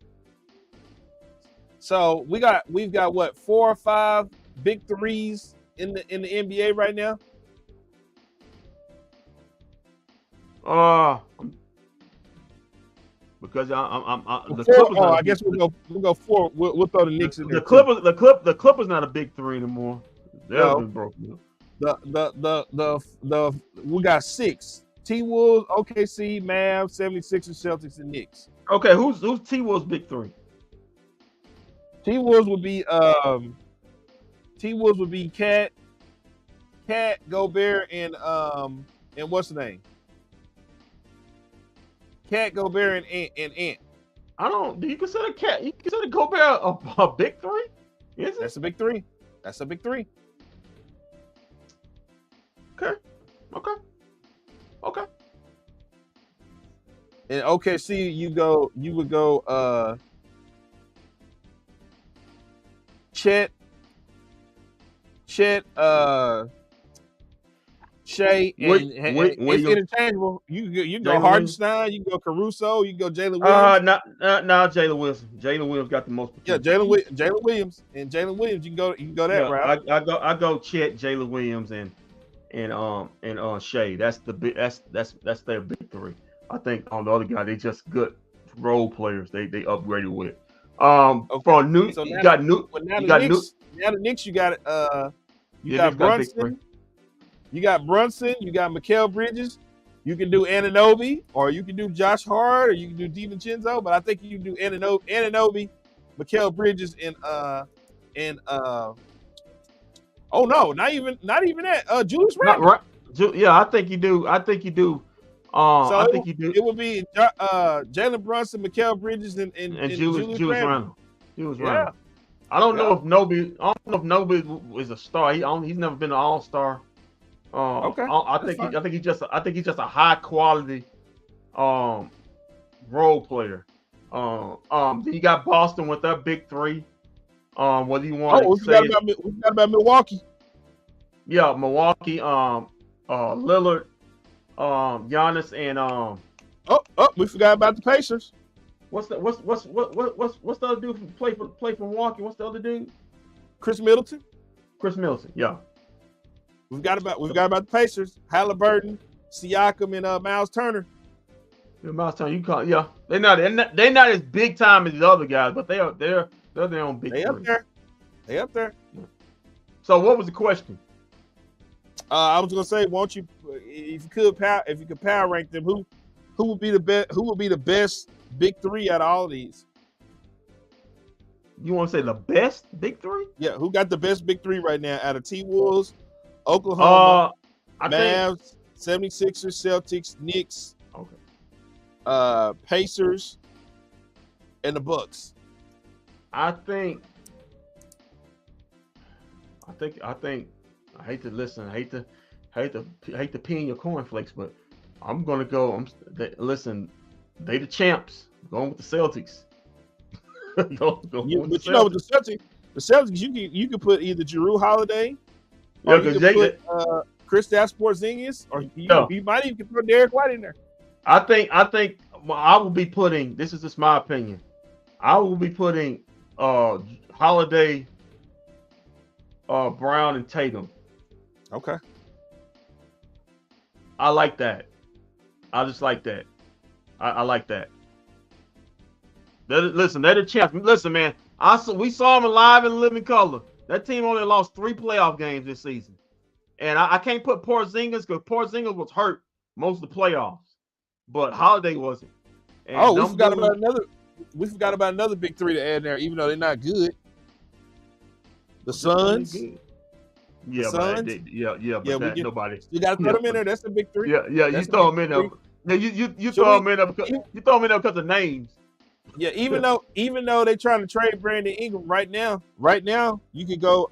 So we've got what, 4 or 5 big threes in the NBA right now? Because I'm the Four, Clippers. I guess we'll go 4. We'll throw the Knicks in there. The Clippers not a big 3 anymore. They've No. been broken. The we got 6. T-Wolves, OKC, Mavs, 76ers, Celtics, and Knicks. Okay, who's T-Wolves' big 3? T-Wolves would be Cat, Gobert, and what's the name? Cat, Gobert, and Ant. Do you consider Cat? You consider Gobert a big 3? Is it? That's a big 3. That's a big 3. Okay. In OKC, you would go Chet, Shea, and it's interchangeable. You can go Hardenstein, you can go Caruso, you can go Jalen Williams. Not Jalen Wilson. Jalen Williams got the most potential. Yeah, Jalen Williams, and Jalen Williams, you can go that route. I go Chet, Jalen Williams, and Shea. That's their big 3. I think on the other guy, they just good role players. They upgraded with. For new, so you got new. Now you got the Knicks, new. now the Knicks, you got Yeah, Brunson. You got Brunson. You got Mikal Bridges. You can do Anunoby, or you can do Josh Hart, or you can do DiVincenzo. But I think you can do Anunoby, Mikal Bridges, and oh no, not even that. Julius Randle. Right. Yeah, I think you do. It would be Jalen Brunson, Mikal Bridges, and Julius Randle. Julius Yeah. Randle. I don't know if Nobi is a star. He's never been an all-star. Okay. I think he's just a high quality role player. You got Boston with their big 3. What do you want? We forgot about Milwaukee. Yeah, Milwaukee. Lillard, Giannis, and we forgot about the Pacers. what's the other dude who play for Milwaukee? What's the other dude? Chris Middleton. Yeah. We've got about the Pacers. Halliburton, Siakam, and Miles Turner. Yeah, Miles Turner, you call they're not as big time as the other guys, but they're their own big. They up there. They up there. So what was the question? I was gonna say, won't you, if you could power rank them, who would be the best? Who would be the best big 3 out of all of these? You want to say the best big 3? Yeah, who got the best big 3 right now out of T-Wolves, Oklahoma, Mavs, 76ers, Celtics, Knicks, Pacers, and the Bucks? I hate to listen. I hate to pee in your cornflakes, but I'm gonna go. Listen, they the champs. I'm going with the Celtics. With the Celtics, you can put either Jrue Holiday, or you can put Kristaps Porzingis, or you might even put Derek White in there. I think I will be putting. This is just my opinion. I will be putting Holiday, Brown, and Tatum. Okay. I like that. I just like that. I like that. They're the champs. Listen, man. We saw them live in living color. That team only lost 3 playoff games this season, and I can't put Porzingis because Porzingis was hurt most of the playoffs, but Holiday wasn't. And we forgot about another big 3 to add there, even though they're not good. The Suns. Yeah, Suns? Nobody. You got to throw them in there. That's the big 3. Yeah, you throw them in there. Yeah, you throw them in there because of names. Yeah, even though they're trying to trade Brandon Ingram right now, you could go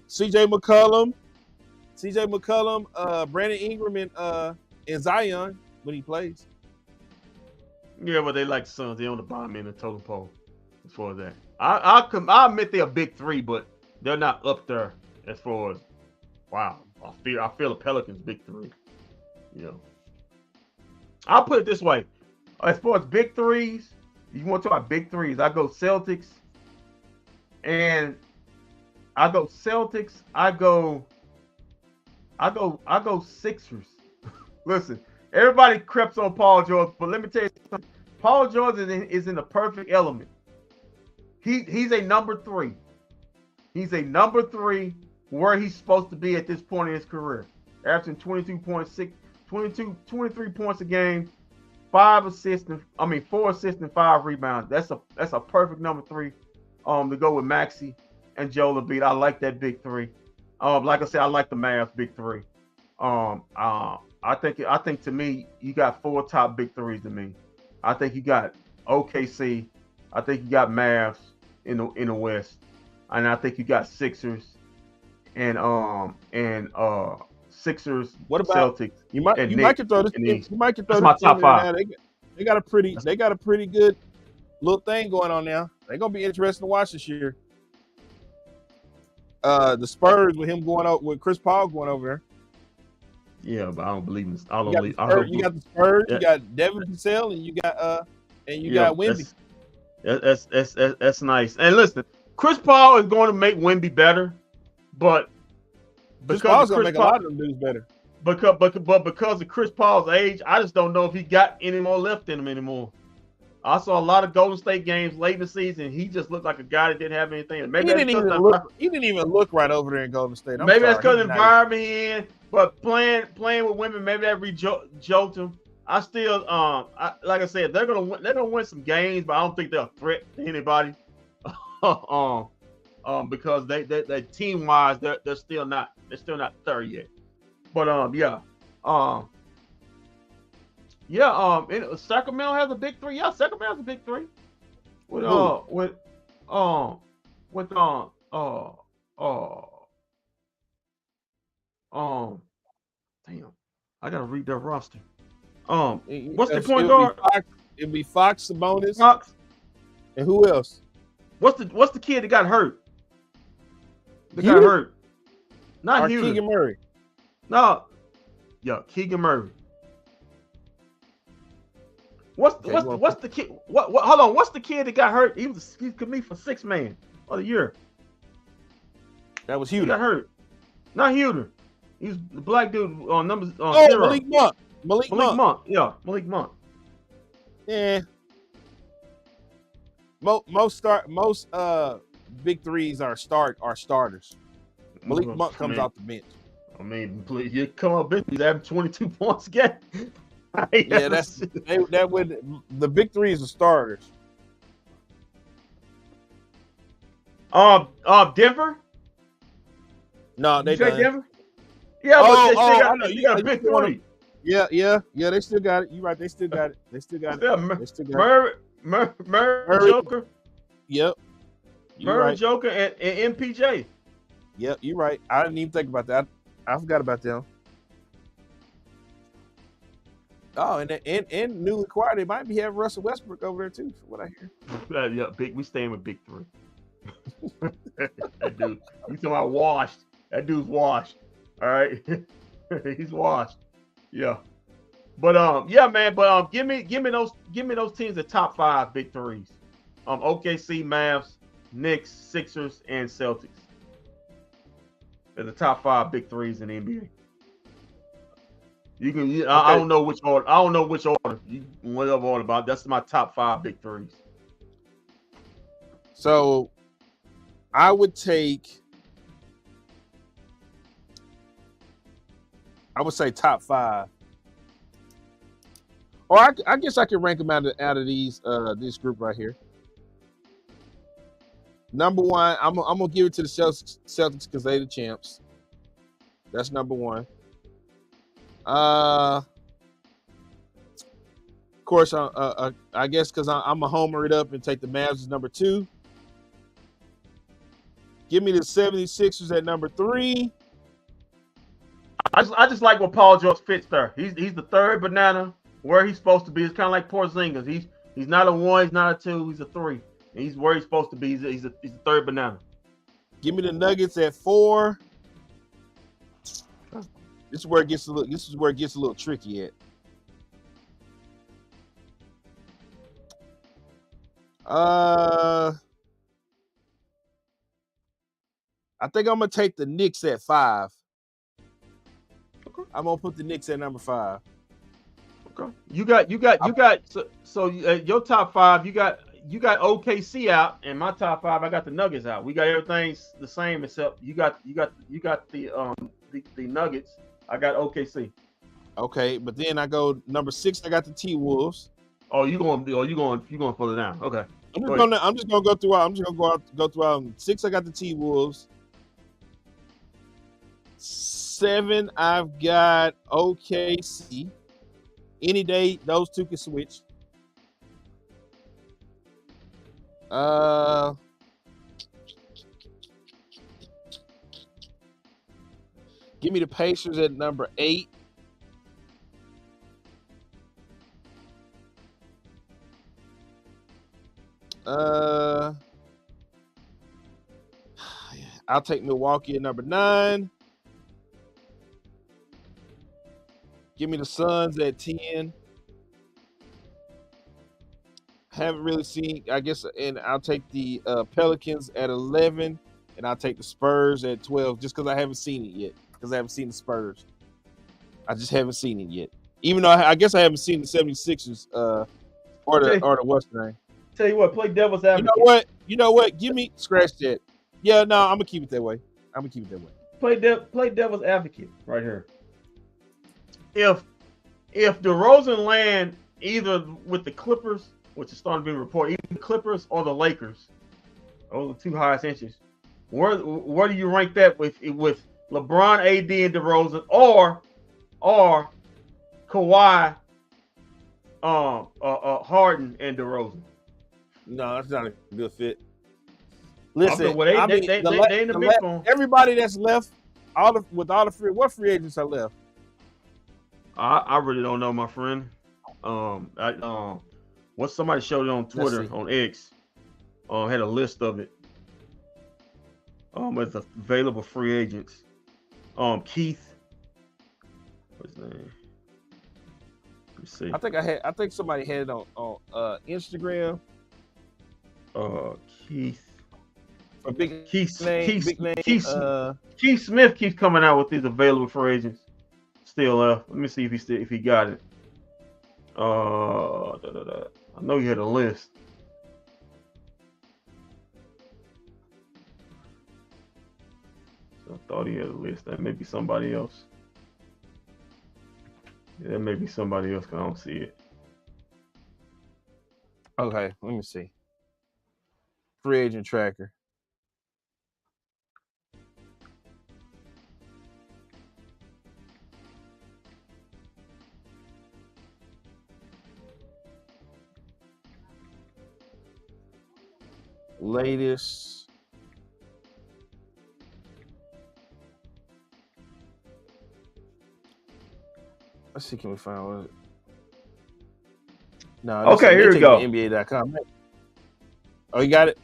CJ McCollum, Brandon Ingram, and Zion when he plays. Yeah, but they like the Suns. They on the bottom end of the totem pole as far as that. I admit they're a big three, but they're not up there as far as wow. I feel the Pelicans big three. You know. I'll put it this way. As far as big threes, you want to talk about big threes, I go Celtics. And I go Celtics. I go Sixers. Listen, everybody creeps on Paul George, but let me tell you something. Paul George is in the perfect element. He's a number 3. He's a number 3 where he's supposed to be at this point in his career. Averaging 23 points a game, 4 assists and 5 rebounds. That's a perfect number 3 to go with Maxey and Joel Embiid. I like that big 3. Like I said, I like the Mavs big 3. I think to me, you got 4 top big 3s to me. I think you got OKC. I think you got Mavs in the West, and I think you got Sixers and Sixers. What about Celtics? You might could throw this. You might could throw That's this my top 5. They got a pretty good little thing going on now. They're gonna be interesting to watch this year. The Spurs with him going out with Chris Paul going over there. Yeah, but I don't believe in this. You got the Spurs. Yeah. You got Devin Vassell, and you got Wemby. That's nice. And listen, Chris Paul is going to make Wemby better, but Chris Paul's going to make a lot of them dudes better. Because of Chris Paul's age, I just don't know if he got any more left in him anymore. I saw a lot of Golden State games late in the season. He just looked like a guy that didn't have anything. Maybe he didn't even look right over there in Golden State. Maybe that's because of the environment he in. But playing with women, maybe that joked him. I still, like I said, they're gonna win some games, but I don't think they're a threat to anybody. Because they team wise, they're still not there yet. But Sacramento has a big 3. Yeah, Sacramento has a big 3. Damn, I gotta read their roster. What's the point guard? It'd be Fox, Sabonis, and who else? What's the kid that got hurt? Got hurt. Not Hughes. Keegan Murray. No. Yeah, Keegan Murray. What's the kid? Hold on. What's the kid that got hurt? He could be for 6 man of the year. That was He Huter. got hurt. Not Huter. He's the black dude on numbers. 0. Malik Monk. Malik Monk. Yeah, Malik Monk. Yeah. Most big 3s are starters. Malik Monk comes off the bench. I mean, you come up bench, he's having 22 points a game. Yeah, that would the big 3s are starters. Denver. No, they done. Denver. Yeah, but they got a big 3. Yeah. They still got it. You're right. They still got it. Murray, Joker. Yep. Murray, Joker, and MPJ. Yep, you're right. I didn't even think about that. I forgot about them. Oh, and newly acquired, they might be having Russell Westbrook over there too, from what I hear. Yeah, big. We staying with big 3. That dude, you talking about washed? That dude's washed. All right, he's washed. Yeah, but yeah, man. But give me those teams, the top 5 big 3s. OKC, Mavs, Knicks, Sixers, and Celtics. They're the top 5 big 3s in the NBA. You can. Okay. I don't know which order. Whatever order about. That's my top 5 big 3s. So, I would say top 5. Or I guess I can rank them out of these this group right here. Number 1, I'm gonna give it to the Celtics because they're the champs. That's number 1. Of course, I guess because I'm a homer it up and take the Mavs as number 2. Give me the 76ers at number 3. I just like what Paul George fits there. He's the third banana. where he's supposed to be. It's kind of like Porzingis. He's not a 1, he's not a 2, he's a 3. And he's where he's supposed to be. He's a third banana. Give me the Nuggets at 4. This is where it gets a little tricky at. I think I'm gonna take the Knicks at 5. Okay. I'm gonna put the Knicks at number 5. Okay. You got so your top 5. You got OKC out, and my top 5. I got the Nuggets out. We got everything the same except you got the Nuggets. I got OKC. Okay, but then I go number 6. I got the T-Wolves. Oh, you going pull it down? Okay. I'm just gonna go throughout. Go throughout. 6. I got the T-Wolves. 7. I've got OKC. Any day, those two can switch. Give me the Pacers at number 8. I'll take Milwaukee at number 9. Give me the Suns at 10. Haven't really seen, I guess, and I'll take the Pelicans at 11, and I'll take the Spurs at 12, just because I haven't seen it yet. Because I haven't seen the Spurs. I just haven't seen it yet. Even though I guess I haven't seen the 76ers or the Western. Tell you what, play devil's advocate. You know what? Give me scratch that. Yeah, no, I'm gonna keep it that way. Play devil's advocate right here. If DeRozan land either with the Clippers, which is starting to be reported, either the Clippers or the Lakers, those are the 2 highest entries. Where do you rank that with LeBron, AD, and DeRozan, or Kawhi, Harden, and DeRozan? No, that's not a good fit. Listen, Okay, well, they in the mix on. Everybody that's left, what free agents are left? I really don't know, my friend. What somebody showed it on Twitter, on X, had a list of it. With available free agents. Keith, what's his name? Let me see. I think somebody had it on Instagram. Keith. A big Keith name. Keith Smith keeps coming out with these available free agents. Still left. Let me see if he got it. I know you had a list. I thought he had a list. That may be somebody else. Yeah, that may be somebody else because I don't see it. Okay, let me see. Free agent tracker. Latest. Let's see, can we find what? No. Okay, here we go. NBA.com. Oh, you got it.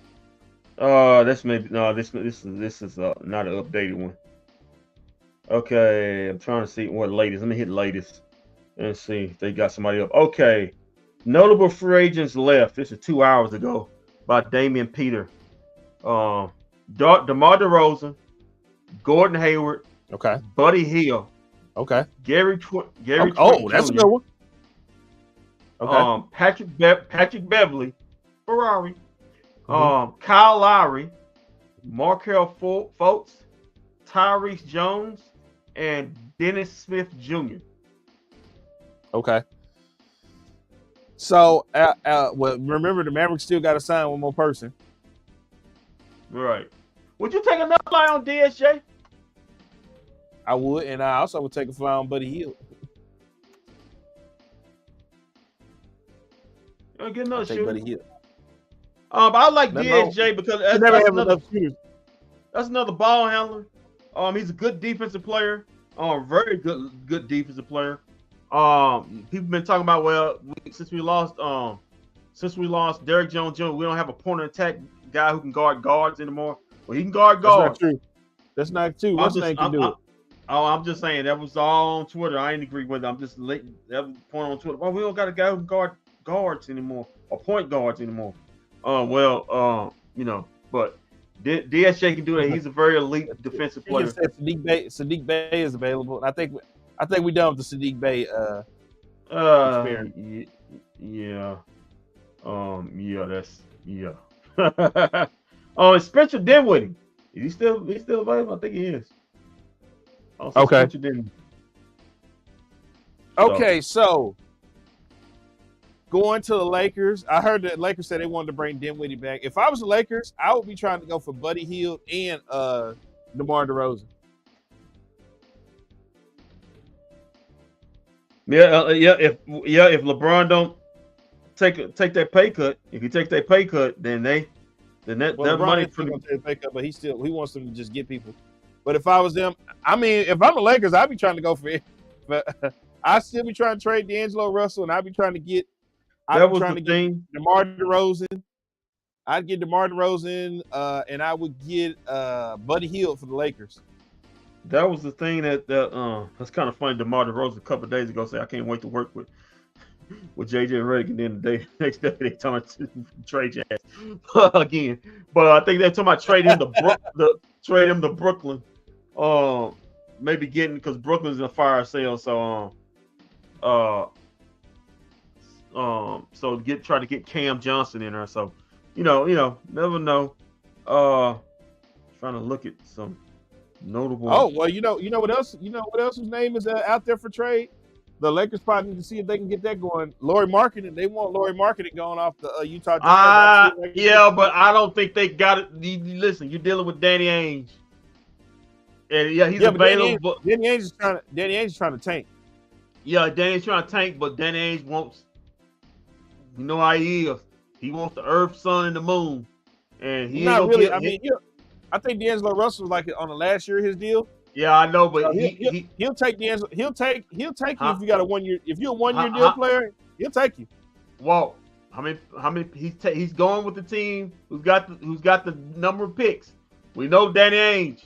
This maybe no. This is not an updated one. Okay, I'm trying to see what latest. Let me hit latest and see if they got somebody up. Okay, notable free agents left. This is 2 hours ago by Damian Peter. DeMar DeRozan, Gordon Hayward. Okay. Buddy Hield. Okay. Gary Trent that's a good one. Okay. Patrick Beverly, Ferrari. Kyle Lowry, Markelle Fultz, Tyrese Jones, and Dennis Smith Jr. Okay. So, well, remember the Mavericks still got to sign one more person. Right. Would you take another fly on DSJ? I would, and I also would take a fly on Buddy Hield. Get another shooter. Buddy Hield. But I like DSJ because that's another ball handler. He's a good defensive player. Very good defensive player. People been talking about, well, since we lost Derrick Jones Jr., we don't have a point of attack guy who can guard guards anymore. Well, he can guard guards. That's not true. That's not true. What's his name can do it? I'm just saying that was all on Twitter. I ain't agree with it. I'm just letting that was the point on Twitter. Well, we don't got a guy who can guard guards anymore or point guards anymore. But DSJ can do that. He's a very elite defensive player. Sadiq Bey is available. I think we done with the Sadiq Bey experiment. Yeah. Is Spencer Dinwiddie? Is he still available? I think he is. Also, okay. Spencer Dinwiddie. Okay, so going to the Lakers. I heard that Lakers said they wanted to bring Dinwiddie back. If I was the Lakers, I would be trying to go for Buddy Hield and DeMar DeRozan. If LeBron don't take that pay cut, if he takes that pay cut, then that money is going to take a pay cut, but he wants them to just get people. But if I was them, I mean, if I'm the Lakers, I'd be trying to go for it. But I'd still be trying to trade D'Angelo Russell, and I'd be trying to get. Get DeMar DeRozan. I'd get DeMar DeRozan, and I would get Buddy Hield for the Lakers. That was the thing that's kind of funny. DeMar DeRozan a couple of days ago said, "I can't wait to work with JJ Redick," and then the next day they talking about trade Jazz again. But I think they're talking about trade him to Brooklyn. Maybe getting because Brooklyn's in a fire sale, so try to get Cam Johnson in there. So, never know. Trying to look at some notable. Oh well, you know what else? You know what else's name is out there for trade? The Lakers probably need to see if they can get that going. Lauri Markkanen. They want Lauri Markkanen going off the Utah Jazz. Yeah, but I don't think they got it. Listen, you're dealing with Danny Ainge. And he's available. Danny Ainge is trying to tank. Yeah, Danny's trying to tank, but Danny Ainge wants. You know how he is. He wants the earth, sun, and the moon. And he not really. I think D'Angelo Russell was like on the last year of his deal. Yeah, I know, but he'll take D'Angelo. He'll take you if you got a 1 year. If you're a 1 year deal player, he'll take you. Well, how many? He's going with the team who's got the number of picks. We know Danny Ainge.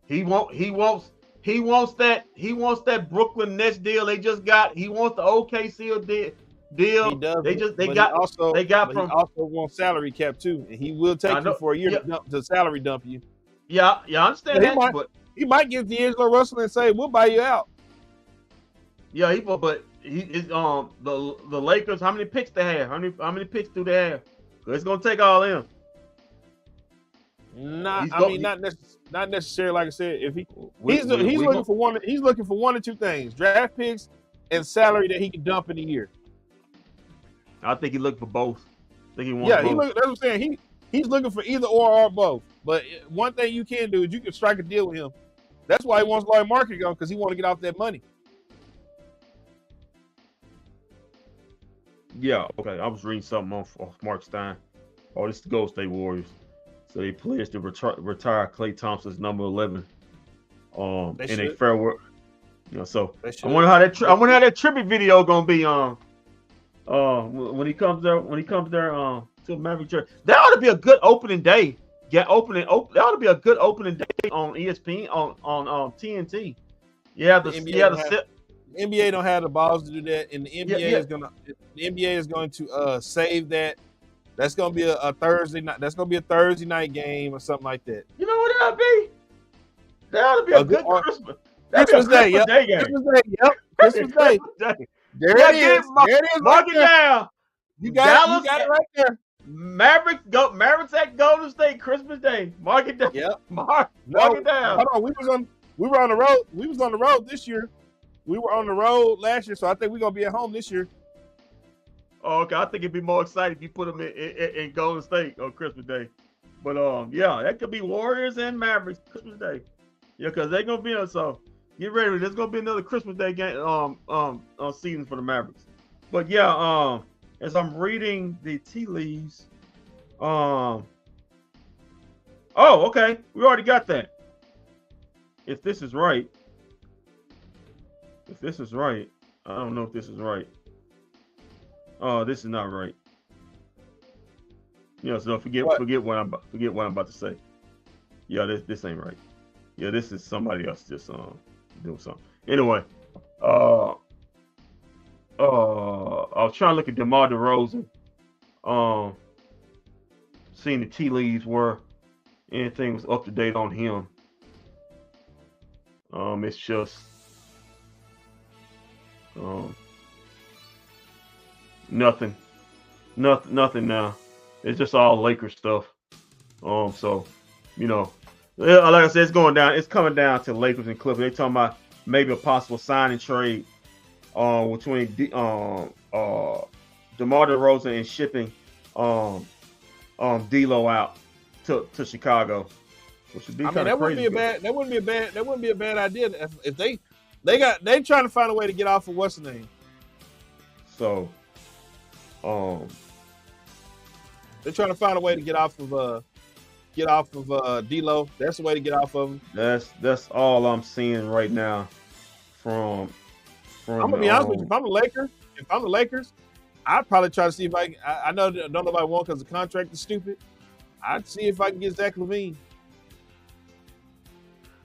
He wants that Brooklyn Nets deal they just got. He wants the OKC deal. He does. He also wants salary cap too, and he will take you for a year to salary dump you. Yeah, I understand that. But he might get D'Angelo Russell and say, "We'll buy you out." Yeah, the Lakers. How many picks they have? How many picks do they have? It's gonna take all them. Not necessarily. Like I said, if he's looking for one or two things: draft picks and salary that he can dump in a year. I think he looked for both. I think he wants both. That's what I'm saying. He's looking for either or both. But one thing you can do is you can strike a deal with him. That's why he wants Lauri Markkanen to go, because he wants to get off that money. Yeah, okay. I was reading something off Mark Stein. Oh, this is the Golden State Warriors. So they pledged to retire Klay Thompson's number 11 in a farewell. So I wonder how that tribute video gonna be when he comes there to Maverick Church. That ought to be a good opening day. That ought to be a good opening day on ESPN on TNT. The NBA don't have the balls to do that, and the NBA is going to save that. That's gonna be a Thursday night. That's gonna be a Thursday night game or something like that. You know what that'll be? That ought to be a good Christmas. Christmas Day, yep. Day game. Christmas Day, yep. Christmas Day. There it is. Mark it down. You got it right there. Mavericks at Golden State Christmas Day. Mark it down. Yep. Mark it down. Hold on. We were on the road. We was on the road this year. We were on the road last year, so I think we're gonna be at home this year. Oh, okay. I think it'd be more exciting if you put them in Golden State on Christmas Day. But that could be Warriors and Mavericks Christmas Day. Yeah, because they're gonna be on. So get ready. There's gonna be another Christmas Day game season for the Mavericks. But yeah, as I'm reading the tea leaves, okay, we already got that. If this is right, I don't know if this is right. Oh, this is not right. So forget what I'm about to say. Yeah, this ain't right. Yeah, this is somebody else just doing something. Anyway, I was trying to look at DeMar DeRozan. Seeing the tea leaves were anything was up to date on him. It's just nothing now. It's just all Lakers stuff. So like I said, it's going down. It's coming down to Lakers and Clippers. They're talking about maybe a possible sign and trade between DeMar DeRozan and shipping D'Lo out to Chicago, which would be kind of crazy. That wouldn't be a bad idea if they trying to find a way to get off of what's the name. So, they're trying to find a way to get off of D'Lo. That's the way to get off of him. That's all I'm seeing right now. From I'm gonna be honest with you. If I'm the Lakers, I'd probably try to see if I know don't nobody want because the contract is stupid. I'd see if I can get Zach LaVine.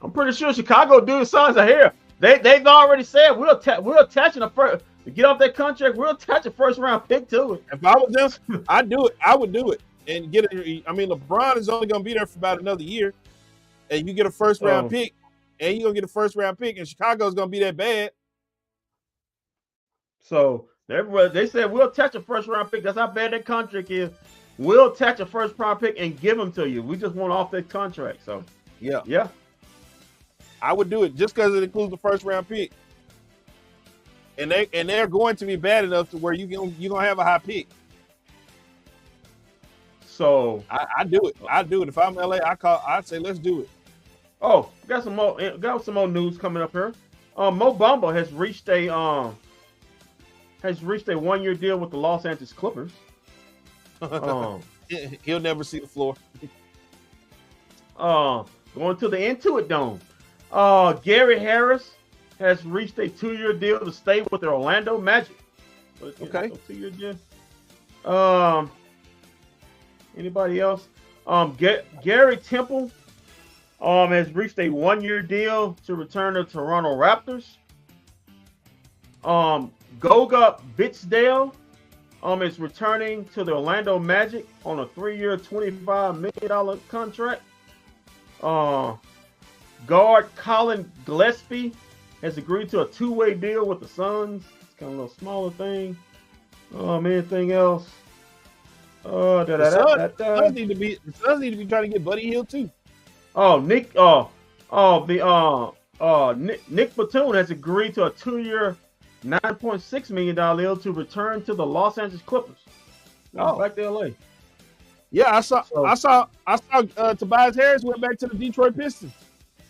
I'm pretty sure Chicago dudes' sons are here. They've already said we're attaching a first to get off that contract. We'll attach a first round pick to it. If I was them, I'd do it. I would do it and get it. I mean, LeBron is only gonna be there for about another year, and you get a first round pick, and you're gonna get a first round pick, and Chicago's gonna be that bad. So they said we'll attach a first round pick. That's how bad that contract is. We'll attach a first round pick and give them to you. We just want off that contract. So yeah. I would do it just because it includes the first round pick, and they're going to be bad enough to where you're gonna have a high pick. So I do it. If I'm LA, I'd say let's do it. Oh, got some more news coming up here. Mo Bamba has reached a 1-year deal with the Los Angeles Clippers. He'll never see the floor. Going to the Intuit Dome. Gary Harris has reached a 2-year deal to stay with the Orlando Magic. Okay. 2-year deal. Anybody else? Gary Temple has reached a 1-year deal to return to Toronto Raptors. Goga Bitzdale is returning to the Orlando Magic on a 3-year, $25 million contract. Guard Colin Gillespie has agreed to a 2-way deal with the Suns. It's kind of a little smaller thing. Anything else? The Suns need to be trying to get Buddy Hield too. Nick Batum has agreed to a 2-year, $9.6 million deal to return to the Los Angeles Clippers. Back to LA. Yeah, I saw Tobias Harris went back to the Detroit Pistons.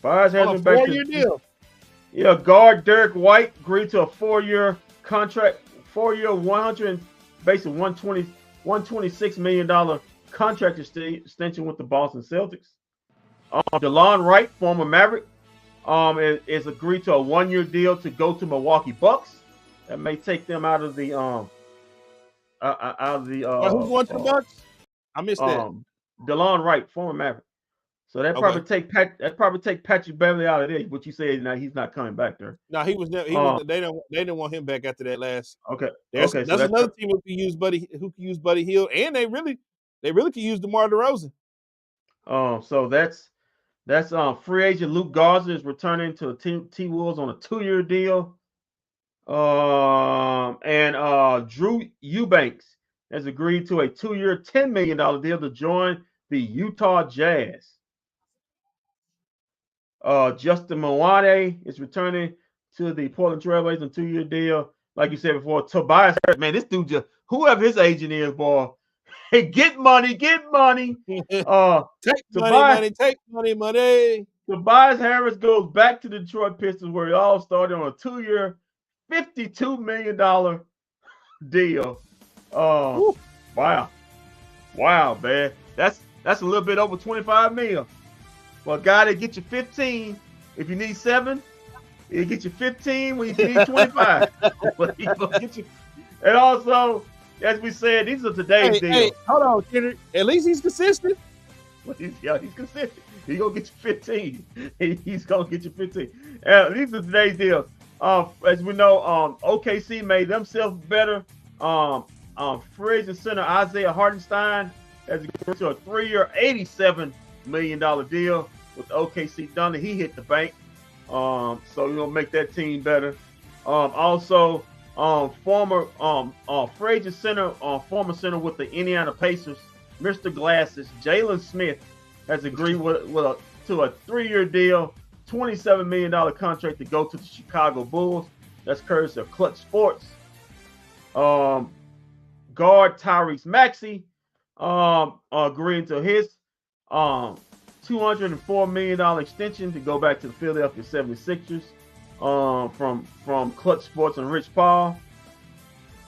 Tobias Harris went back to 4-year deal. Yeah, guard Derek White agreed to a 4-year contract, 4-year, $126 million contract extension with the Boston Celtics. DeLon Wright, former Maverick, is agreed to a 1-year deal to go to Milwaukee Bucks. That may take them out of the who's going to the Bucks? I missed that. DeLon Wright, former Maverick. So that probably take Patrick Beverly out of there. What you say now he's not coming back there. No, he was. They didn't want him back after that last. Okay. That's another team who can use Buddy Hield, and they really can use DeMar DeRozan. So that's free agent Luke Garza is returning to the T-Wolves on a 2-year deal. And Drew Eubanks has agreed to a 2-year, $10 million deal to join the Utah Jazz. Justin Mwane is returning to the Portland Trailblazers on a 2-year deal. Like you said before, Tobias Harris, man, this dude just, whoever his agent is, boy, hey, get money. Take money. Tobias Harris goes back to the Detroit Pistons where he all started on a 2-year, $52 million deal. Wow, man. That's a little bit over $25 million. Well, a guy that get you 15, if you need 7, He'll get you 15 when you need 25. But he gonna get you. And also, as we said, these are today's deals. Hey, hold on, Kendrick. At least he's consistent. He's consistent. He's gonna get you 15. He's gonna get you 15. These are today's deals. As we know, OKC made themselves better. Free agent center Isaiah Hartenstein has agreed to a 3-year, $87 million deal with OKC Thunder. He hit the bank. So you're gonna make that team better. Also, former free agent center, former center with the Indiana Pacers, Mr. Glasses, Jalen Smith has agreed to a 3-year deal, $27 million contract to go to the Chicago Bulls. That's courtesy of Clutch Sports. Guard Tyrese Maxey agreeing to his $204 million extension to go back to the Philadelphia 76ers from Clutch Sports and Rich Paul.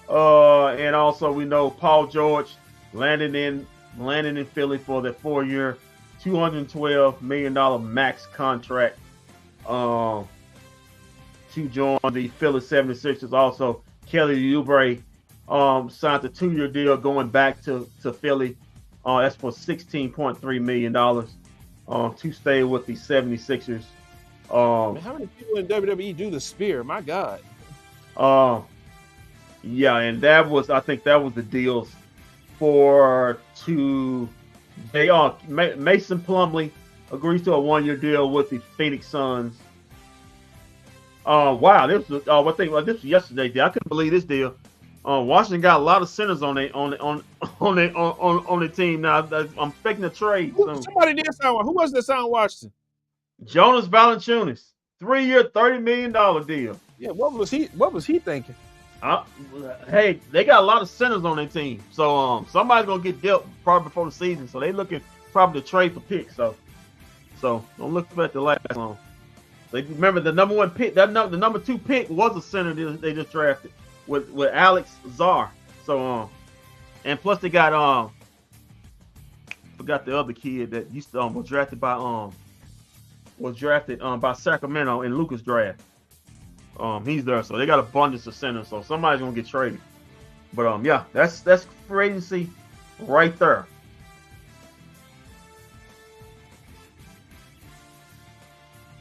And also we know Paul George landed in Philly for the 4-year, $212 million max contract to join the Philly 76ers. Also, Kelly Oubre signed a 2-year deal going back to Philly. That's for $16.3 million to stay with the 76ers. How many people in WWE do the spear? My God. Yeah, and I think that was the deals for Mason Plumlee agrees to a 1-year deal with the Phoenix Suns. Wow, this was this was yesterday. I couldn't believe this deal. Washington got a lot of centers on the team now. I'm expecting a trade. Somebody did sign one. Who was that sign Washington? Jonas Valanciunas, 3-year, $30 million deal. Yeah, what was he thinking? Hey, they got a lot of centers on their team, so somebody's gonna get dealt probably before the season. So they looking probably to trade for picks. So don't look at the last one. They remember the number 1 pick. The number 2 pick was a center they just drafted with Alex Zar. So and plus they got forgot the other kid that used to was drafted by Sacramento in Lucas draft. He's there, so they got abundance of centers. So somebody's gonna get traded. But yeah, that's free agency right there.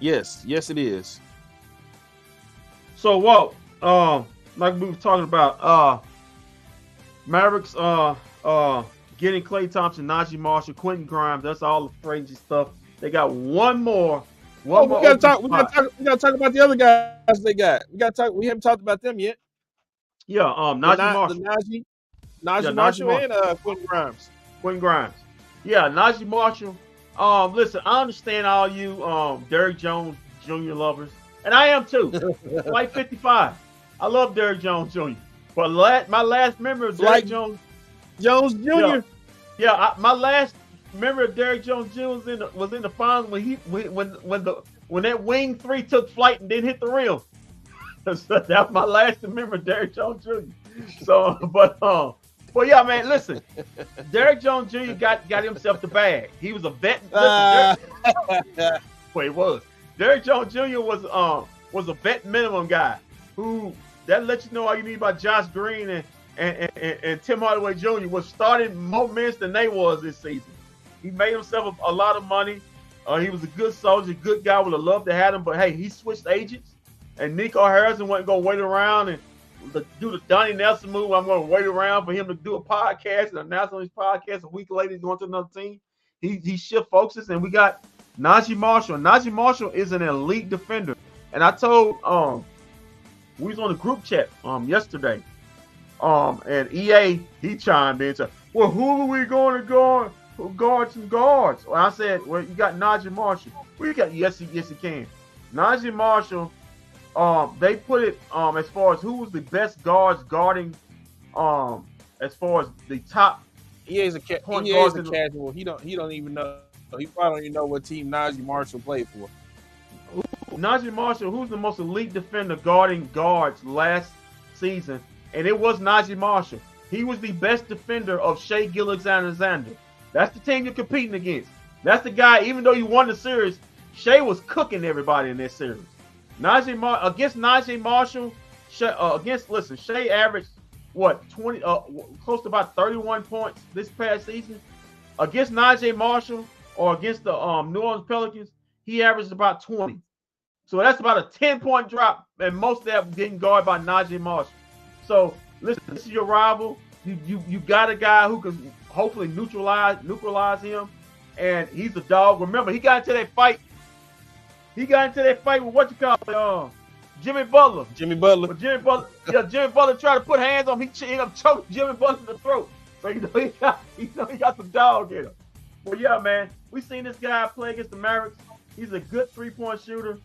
Yes, it is. So what? Like we were talking about, Mavericks getting Klay Thompson, Najee Marshall, Quentin Grimes. That's all the free agency stuff. They got one more. We gotta talk about the other guys they got. We haven't talked about them yet. Yeah, Najee Marshall. Najee Marshall and Quentin Grimes. Quentin Grimes. Yeah, Najee Marshall. Listen, I understand all you Derrick Jones Jr. lovers, and I am too. Like 55. I love Derrick Jones Jr. But my last memory of Derrick Jones Jr. Yeah, my last memory of Derrick Jones Jr. was in the finals when that wing 3 took flight and didn't hit the rim. That was my last memory of Derrick Jones Jr. So, but yeah, man, listen, Derrick Jones Jr. got himself the bag. He was a vet. He was. Derrick Jones Jr. was a vet minimum guy who that lets you know all you need about Josh Green and Tim Hardaway Jr. was starting more minutes than they was this season. He made himself a lot of money. He was a good soldier, good guy. Would have loved to have him, but hey, he switched agents, and Nico Harrison wasn't gonna wait around and do the Donnie Nelson move. I'm gonna wait around for him to do a podcast and announce on his podcast a week later he's going to another team. He shift focuses, and we got Najee Marshall. Najee Marshall is an elite defender, and I told we was on the group chat yesterday, and EA he chimed in and said, "Well, who are we going to guard? Guards and guards." Well, I said, "Well, you got Najee Marshall." Well, you got yes, he can. Najee Marshall. They put it as far as who was the best guards guarding, as far as the top. He is a casual. He don't even know. He probably don't even know what team Najee Marshall played for. Najee Marshall, who's the most elite defender guarding guards last season, and it was Najee Marshall. He was the best defender of Shai Gilgeous-Alexander. That's the team you're competing against. That's the guy. Even though you won the series, Shai was cooking everybody in that series. Against Najee Marshall, Shea averaged what 20, close to about 31 points this past season. Against Najee Marshall or against the New Orleans Pelicans, he averaged about 20. So that's about a 10-point drop, and most of that getting guarded by Najee Marshall. So listen, this is your rival. You got a guy who can hopefully neutralize him, and he's a dog. Remember, he got into that fight. He got into that fight with what you call it, Jimmy Butler. Jimmy Butler. But Jimmy Butler tried to put hands on him. He ended up choking Jimmy Butler in the throat. So he got some dog in him. Well, yeah, man, we seen this guy play against the Mavericks. He's a good 3-point shooter.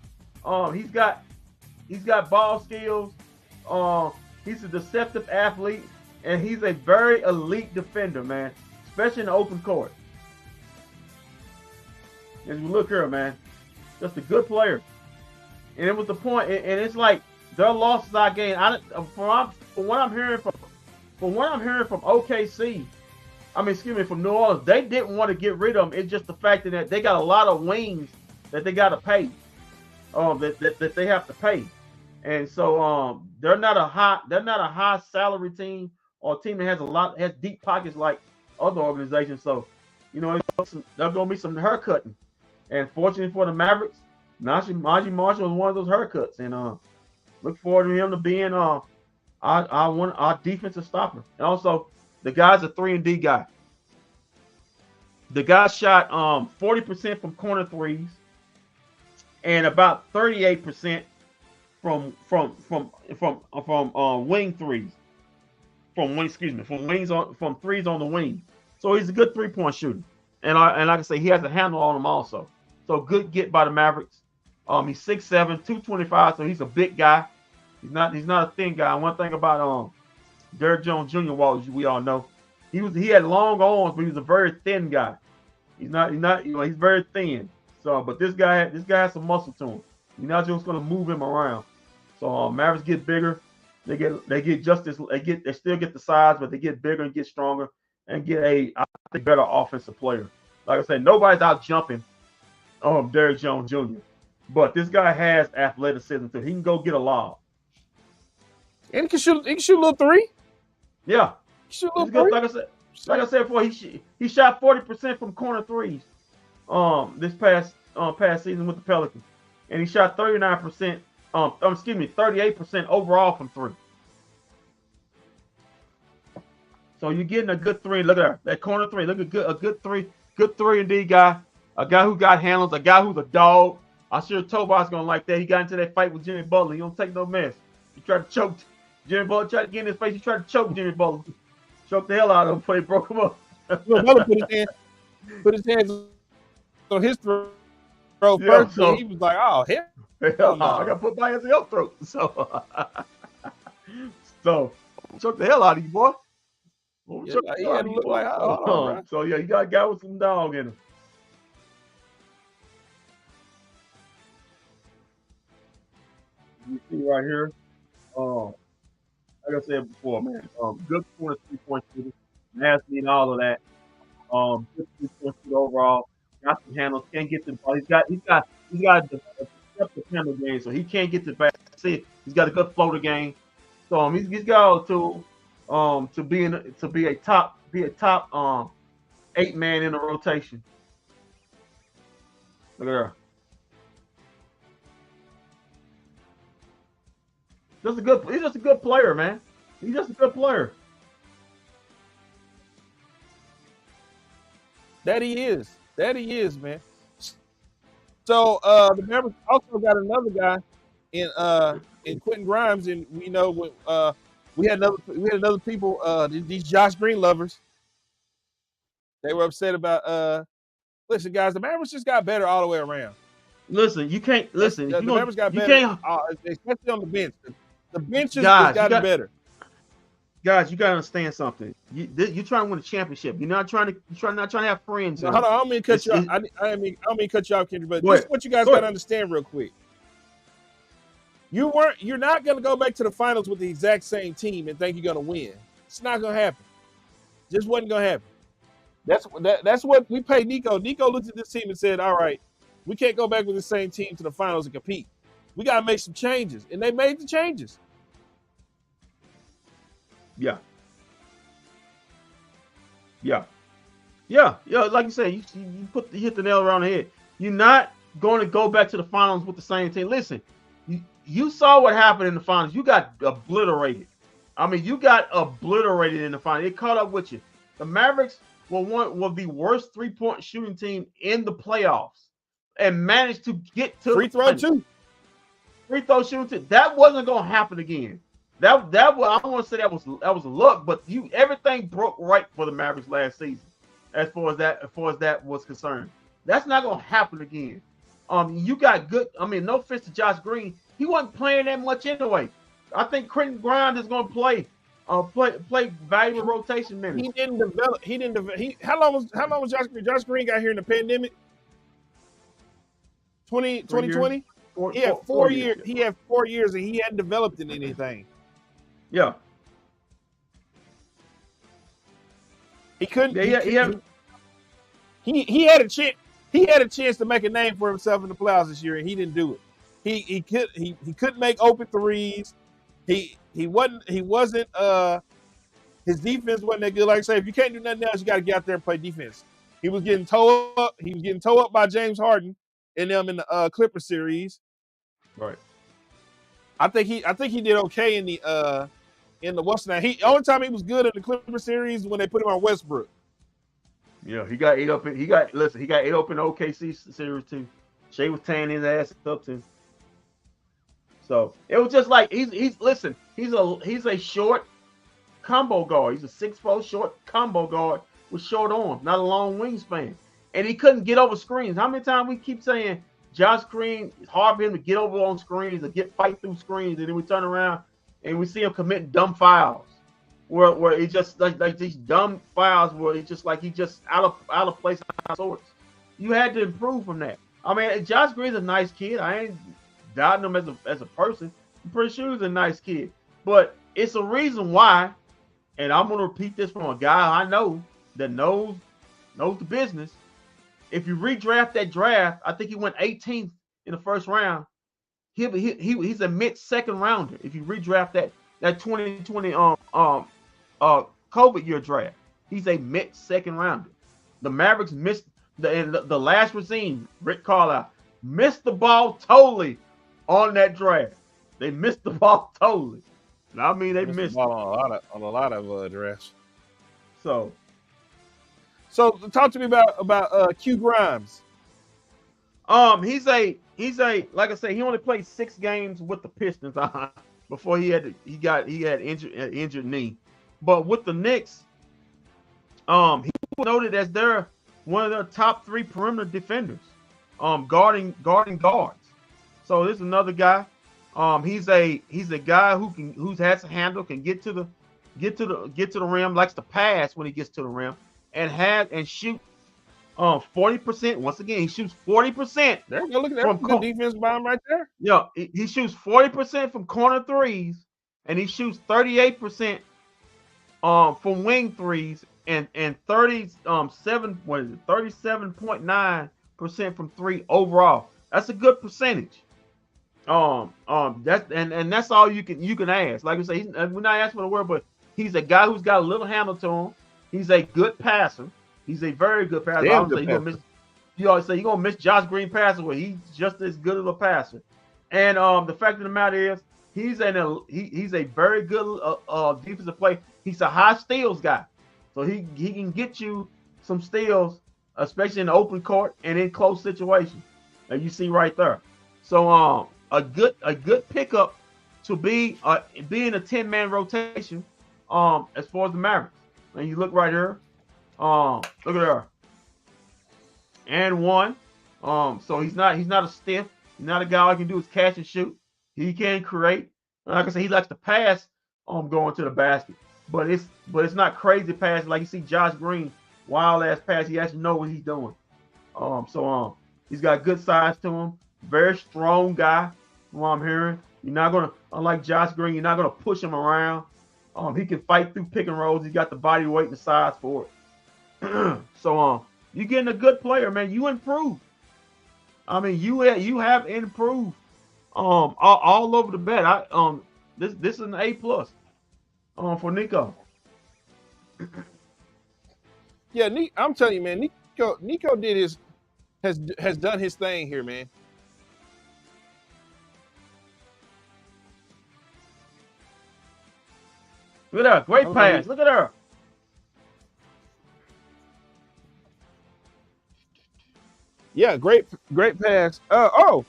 He's got ball skills. He's a deceptive athlete, and he's a very elite defender, man, especially in the open court. As we look here, man, just a good player. And it was the point, and it's like their losses I gained. From what I'm hearing from OKC, from New Orleans, they didn't want to get rid of him. It's just the fact that they got a lot of wings that they got to pay, that they have to pay, and so they're not a high salary team or a team that has deep pockets like other organizations. So, there's gonna be some haircutting, and fortunately for the Mavericks, Najee Marshall was one of those haircuts, and look forward to him to being our defensive stopper. And also, the guy's a 3-and-D guy. The guy shot 40% from corner threes and about 38% from wing threes. From threes on the wing. So he's a good 3-point shooter. And like I say, he has a handle on him also. So good get by the Mavericks. He's 6'7", 225, so he's a big guy. He's not a thin guy. One thing about Derrick Jones Jr. we all know, he had long arms, but he was a very thin guy. He's very thin. So, but this guy has some muscle to him. You're not just going to move him around. So Mavericks get bigger. They still get the size, but they get bigger and get stronger and get I think better offensive player. Like I said, nobody's out jumping Derrick Jones Jr. But this guy has athleticism too. He can go get a lob. And he can shoot a little three. Yeah. Shoot a little three. Like I said before, he shot 40% from corner threes this past season with the Pelicans. And he shot 38% overall from three. So you're getting a good three. Look at that corner three. Look at a good 3-and-D guy, a guy who got handles, a guy who's a dog. I'm sure Tobias gonna like that. He got into that fight with Jimmy Butler. He don't take no mess. He tried to choke Jimmy Butler, tried to get in his face. He tried to choke Jimmy Butler. Choked the hell out of him before he broke him up. Butler put his hands on his throat first. So he was like, "Oh hell no. I got put my hands in your throat." So choke the hell out of you, boy. He had to look like, so yeah, you got a guy with some dog in him. You see right here, like I said before, man, good 3-point shooter, nasty and all of that. Good 3-point shooter overall. Got some handles, can't get to the ball. He's got a deceptive handle game, so he can't get to the basket. He's got a good floater game. So he's got all the tools to be a top 8-man in the rotation. Look at her. He's just a good player, man. He's just a good player. That he is, man. So the Mavericks also got another guy in Quentin Grimes, and we know we had another people, these Josh Green lovers. They were upset about listen, guys, the Mavericks just got better all the way around. Listen, you can't listen. The Mavericks got better, especially on the bench. The bench has gotten better. Guys, you gotta understand something. You're trying to win a championship. You're not trying to have friends. Hold on, I don't mean to cut you off. I don't mean to cut you off, Kendrick, but this is what you guys gotta understand real quick. You're not gonna go back to the finals with the exact same team and think you're gonna win. It's not gonna happen. Just wasn't gonna happen. That's what we paid Nico. Nico looked at this team and said, "All right, we can't go back with the same team to the finals and compete. we got to make some changes. And they made the changes. Yeah. Like you said, you hit the nail around the head. You're not going to go back to the finals with the same team. Listen, you saw what happened in the finals. You got obliterated. I mean, you got obliterated in the finals. It caught up with you. The Mavericks were the worst 3-point shooting team in the playoffs and managed to get to free throw too. Free throw shooting. That wasn't going to happen again. That was, I don't want to say that was luck, but everything broke right for the Mavericks last season, as far as that was concerned. That's not going to happen again. You got good. I mean, no offense to Josh Green, he wasn't playing that much anyway. I think Quentin Grimes is going to play valuable rotation minutes. He didn't develop. How long was Josh Green? Josh Green got here in the pandemic. 2020. He had 4 years. He had 4 years, and he hadn't developed in anything. Yeah. He couldn't. Yeah. He had a chance. He had a chance to make a name for himself in the playoffs this year, and he didn't do it. He couldn't make open threes. He wasn't. His defense wasn't that good. Like I say, if you can't do nothing else, you got to get out there and play defense. He was getting towed up. He was getting towed up by James Harden and them in the Clipper series. Right. I think he did okay in the what's that? Only time he was good in the Clipper series when they put him on Westbrook. Yeah, he got ate up in OKC series too. Shea was tearing his ass up too. So it was just like he's a short combo guard. He's a 6'4" short combo guard with short arms, not a long wingspan. And he couldn't get over screens. How many times we keep saying Josh Green, it's hard for him to get over on screens or fight through screens, and then we turn around and we see him committing dumb fouls. Where he just like these dumb fouls where it's just like he just out of place, out of sorts. You had to improve from that. I mean, Josh Green's a nice kid. I ain't doubting him as a person. I'm pretty sure he's a nice kid. But it's a reason why, and I'm gonna repeat this from a guy I know that knows the business. If you redraft that draft, I think he went 18th in the first round. He's a mid-second rounder if you redraft that 2020 COVID year draft. He's a mid-second rounder. The Mavericks missed the last regime, Rick Carlisle, missed the ball totally on that draft. They missed the ball totally. And I mean, they missed the ball on a lot of drafts. So talk to me about Q Grimes. He's a like I say, he only played 6 games with the Pistons before he had injured knee. But with the Knicks, he was noted as one of their top 3 perimeter defenders, guarding guards. So this is another guy. He's a guy who has a handle, can get to the rim, likes to pass when he gets to the rim, and shoot 40%. Once again, he shoots 40%. There you go. Look at that good defense by him right there. Yeah, he shoots 40% from corner threes, and he shoots 38% from wing threes, and 37.9% from 3 overall. That's a good percentage. That's all you can ask. Like I say, we're not asking for the word, but he's a guy who's got a little handle to him. He's a good passer. He's a very good passer. You always say you're gonna miss Josh Green passer, where he's just as good of a passer. And the fact of the matter is, he's a very good defensive player. He's a high steals guy, so he can get you some steals, especially in the open court and in close situations. That you see right there. So a good pickup to be in a 10-man rotation. As far as the Mavericks, and you look right here. Look at her. And one. So he's not a stiff. He's not a guy all he can do is catch and shoot. He can create. Like I said, he likes to pass going to the basket. But it's not crazy pass like you see Josh Green, wild ass pass. He actually know what he's doing. So he's got good size to him. Very strong guy, from what I'm hearing. You're not gonna, unlike Josh Green, you're not gonna push him around. He can fight through pick and rolls. He's got the body weight and the size for it. So you're getting a good player, man. You improved. I mean, you have improved all over the bet. This is an A+ for Nico. Yeah, I'm telling you, man, Nico did has done his thing here, man. Look at her, great pass. Look at her. Yeah, great pass. 1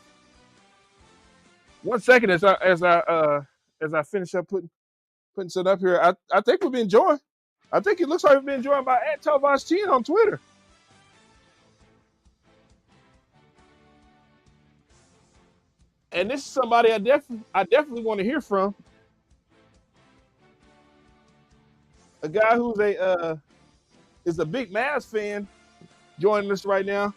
second as I finish up putting stuff up here. I think we've been enjoying. I think it looks like we've been enjoying by @Tovash10 on Twitter. And this is somebody I definitely want to hear from. A guy who's is a big Mavs fan joining us right now.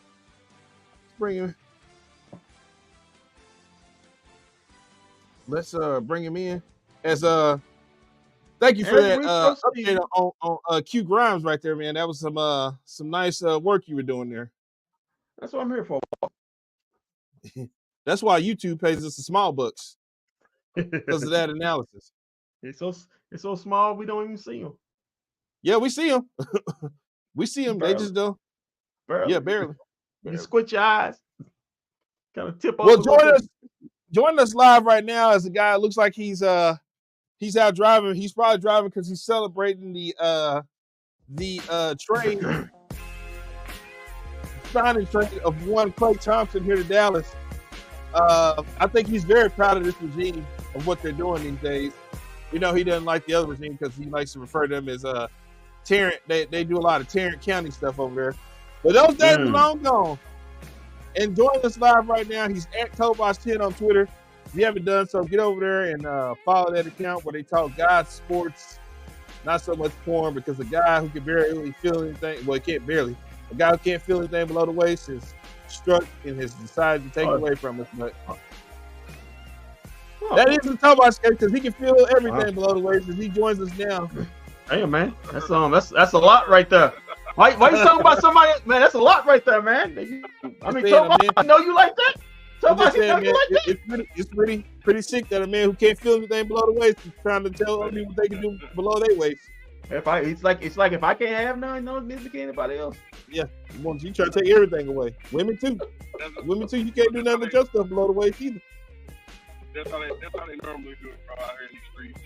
Let's bring him in. As thank you for that update on Q Grimes right there, man. That was some nice work you were doing there. That's what I'm here for. That's why YouTube pays us the small bucks because of that analysis. It's so small we don't even see them. Yeah, we see them. We see them. Barely. They just don't. Barely. Yeah, barely. You squint your eyes. Kind of tip over. Well, join us live right now as a guy. It looks like he's out driving. He's probably driving because he's celebrating the trade signing trade of one Klay Thompson here to Dallas. I think he's very proud of this regime of what they're doing these days. You know, he doesn't like the other regime because he likes to refer to them as Tarrant. They do a lot of Tarrant County stuff over there. But those days are long gone. And joining us live right now, he's @Tovash10 on Twitter. If you haven't done so, get over there and follow that account where they talk God, sports, not so much porn, because a guy who can barely feel anything, well, he can't barely. A guy who can't feel anything below the waist is struck and has decided to take it away from us. But that isn't Tovash because he can feel everything below the waist as he joins us now. Hey man, that's a lot right there. Why you talking about somebody? Man, that's a lot right there, man. I mean, Tovash, I know you like that. Tovash, know you like that. It's pretty sick that a man who can't feel anything below the waist is trying to tell other people what they can do below their waist. It's like if I can't have none, no, neither can anybody else. Yeah, you try to take everything away. Women too. You can't do nothing with your stuff below the waist either. That's how they normally do it, bro, out here in the streets.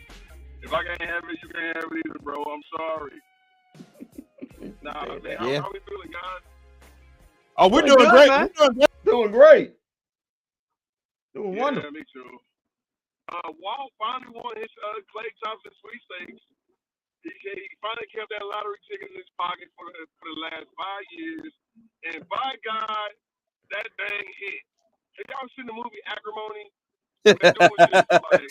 If I can't have it, you can't have it either, bro. I'm sorry. Nah, man, how we feeling, guys? Oh, we're doing great. Man. Doing great. Doing wonderful. Yeah, me too. Walt finally won his Klay Thompson sweepstakes. He finally kept that lottery ticket in his pocket for the last 5 years. And by God, that thing hit. Have y'all seen the movie Acrimony? They're doing this, like,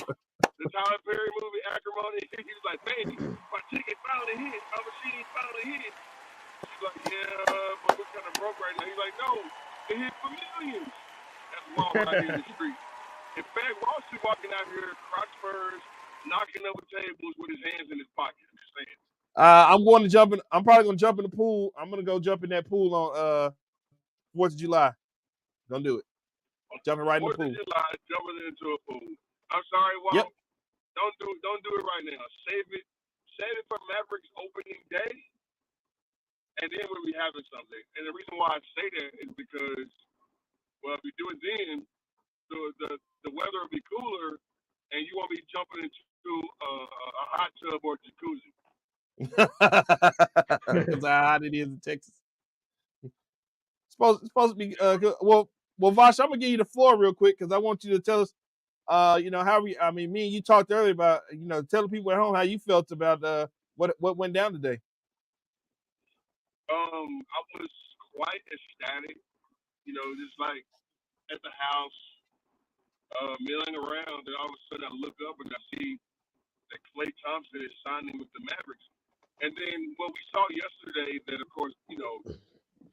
the Tyler Perry movie Acrimony. He was like, baby, my ticket finally hit. My machine finally hit. She's like, yeah, but we're kind of broke right now. He's like, no, it hit for millions. That's Walt out here in the street. In fact, Walt's walking out here, crotch spurs, knocking over tables with his hands in his pocket. I'm just saying. I'm probably going to jump in the pool. I'm going to go jump in that pool on 4th of July. Don't do it. Jumping right in the pool. 4th of July, jumping into a pool. I'm sorry, Walt. Yep. Don't do it right now. Save it for Mavericks opening day, and then we'll be having something. And the reason why I say that is because, well, if we do it then, the weather will be cooler, and you won't be jumping into a hot tub or jacuzzi. Because how hot it is in Texas. It's supposed to be good. Well, Vash, I'm gonna give you the floor real quick because I want you to tell us, me and you talked earlier about, telling people at home how you felt about what went down today. I was quite ecstatic, just like at the house, milling around, and all of a sudden I look up and I see that Klay Thompson is signing with the Mavericks. And then what we saw yesterday, that of course,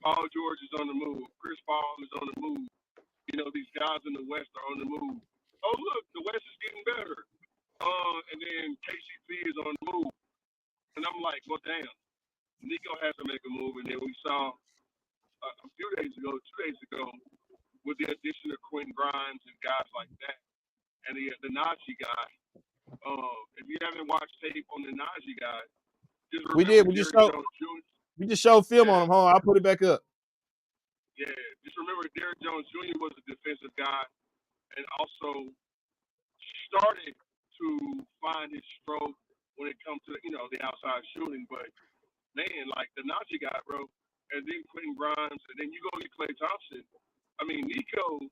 Paul George is on the move, Chris Paul is on the move. These guys in the West are on the move. Oh, look, the West is getting better. And then KCP is on the move. And I'm like, well, damn, Nico has to make a move. And then we saw a few days ago, 2 days ago, with the addition of Quentin Grimes and guys like that, and the Najee guy. If you haven't watched tape on the Najee guy, just We remember did. We Derrick Jones Jr. just showed film on Yeah. him. Hold on, I'll put it back up. Yeah, just remember Derrick Jones Jr. was a defensive guy, and also started to find his stroke when it comes to the outside shooting. But man, like the Najee guy, bro, and then Quentin Grimes, and then you go get Klay Thompson. I mean, Nico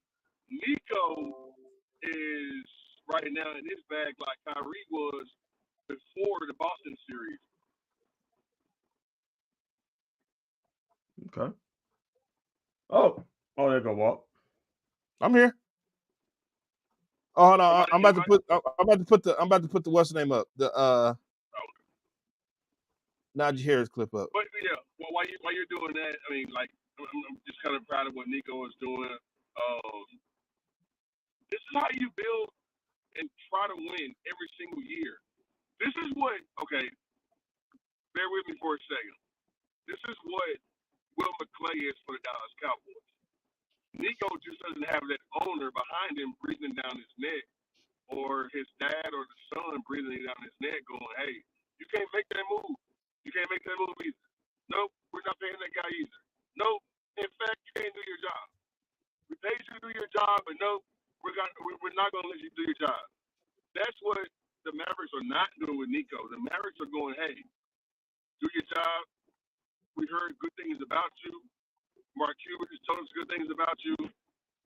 is right now in his bag like Kyrie was before the Boston series. Okay. Oh, there go Walt. I'm here. Oh, hold on. I'm about to put the what's the name up? The Najee Harris clip up. But yeah, well, while you're doing that, I mean, like I'm just kind of proud of what Nico is doing. This is how you build and try to win every single year. This is what, okay, bear with me for a second. This is what Will McClay is for the Dallas Cowboys. Nico just doesn't have that owner behind him breathing down his neck, or his dad or the son breathing down his neck going, hey, you can't make that move. You can't make that move either. Nope, we're not paying that guy either. Nope, in fact, you can't do your job. We paid you to do your job, but nope, we're not going to let you do your job. That's what the Mavericks are not doing with Nico. The Mavericks are going, hey, do your job. We heard good things about you. Mark Cuban has told us good things about you.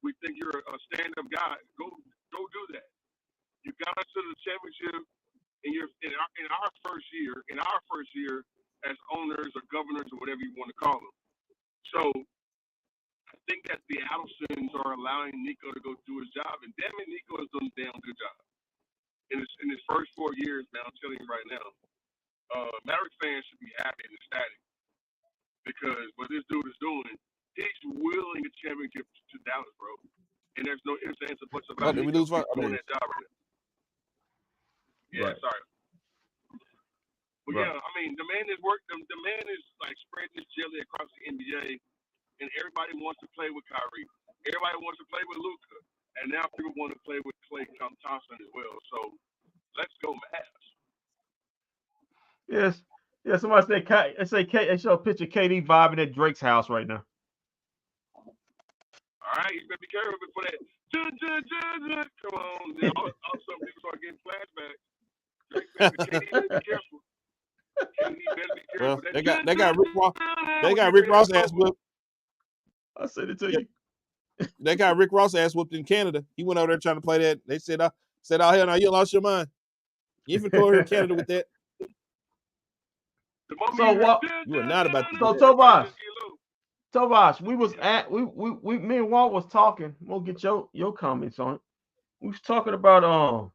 We think you're a stand-up guy. Go do that. You got us to the championship in our first year as owners or governors or whatever you want to call them. So I think that the Adelsons are allowing Nico to go do his job, and damn it, Nico has done a damn good job in his first 4 years. Man, I'm telling you right now, Mavericks fans should be happy and ecstatic because what this dude is doing, he's willing a championship to Dallas, bro. And there's no ifs, ands, or buts about it. He's doing that job right now. Yeah, Right. sorry. But Right. yeah, I mean, the man is like spreading his jelly across the NBA, and everybody wants to play with Kyrie. Everybody wants to play with Luka, and now people want to play with Klay Thompson as well. So let's go, Mavs. Yes. Yeah, somebody said they show a picture of KD vibing at Drake's house right now. All right, you better be careful before that. Come on, all of a sudden people start getting flashbacks. KD better be careful. KD better be careful. Well, they got Rick Ross. They got Rick Ross ass whooped. I said it to you. They got Rick Ross ass whooped in Canada. He went over there trying to play that. They said, "Oh hell no, you lost your mind. You ain't finna go over here in Canada with that." So what? You are not about to. So Tobias, we was at we me and Walt was talking. We'll get your comments on it. We was talking about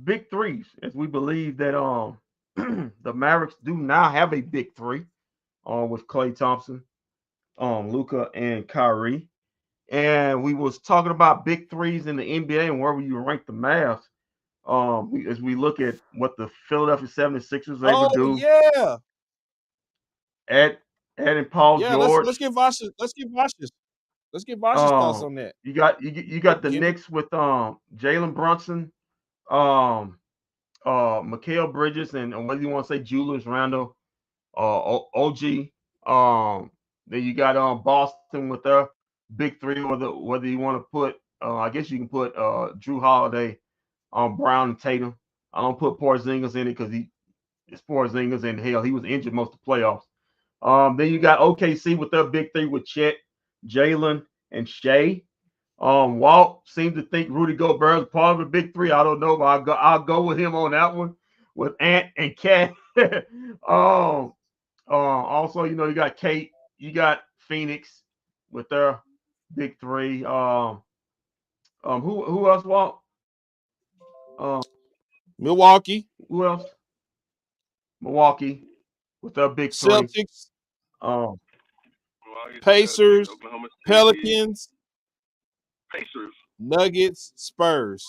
big threes, as we believe that the Mavericks do now have a big three with Klay Thompson, Luka, and Kyrie. And we was talking about big threes in the NBA and where you rank the Mavs. As we look at what the Philadelphia 76ers were able to do. Yeah. Adding Paul George. Let's get Vosh's thoughts on that. You got the Knicks with Jalen Brunson, Mikal Bridges, and whether you want to say Julius Randle, OG. Then you got Boston with their big three, whether you want to put I guess you can put Drew Holiday, Brown, and Tatum. I don't put Porzingis in it because it's Porzingis, and hell, he was injured most of the playoffs. Then you got OKC with their big three with Chet, Jalen, and Shea. Walt seemed to think Rudy Gobert is part of the big three. I don't know, but I'll go with him on that one with Ant and Cat. Also, you got Kate, you got Phoenix with their big three. Who else, Walt? Milwaukee. Who else? Milwaukee with their big Celtics. Three. Pacers. Pelicans. Pacers. Nuggets. Spurs.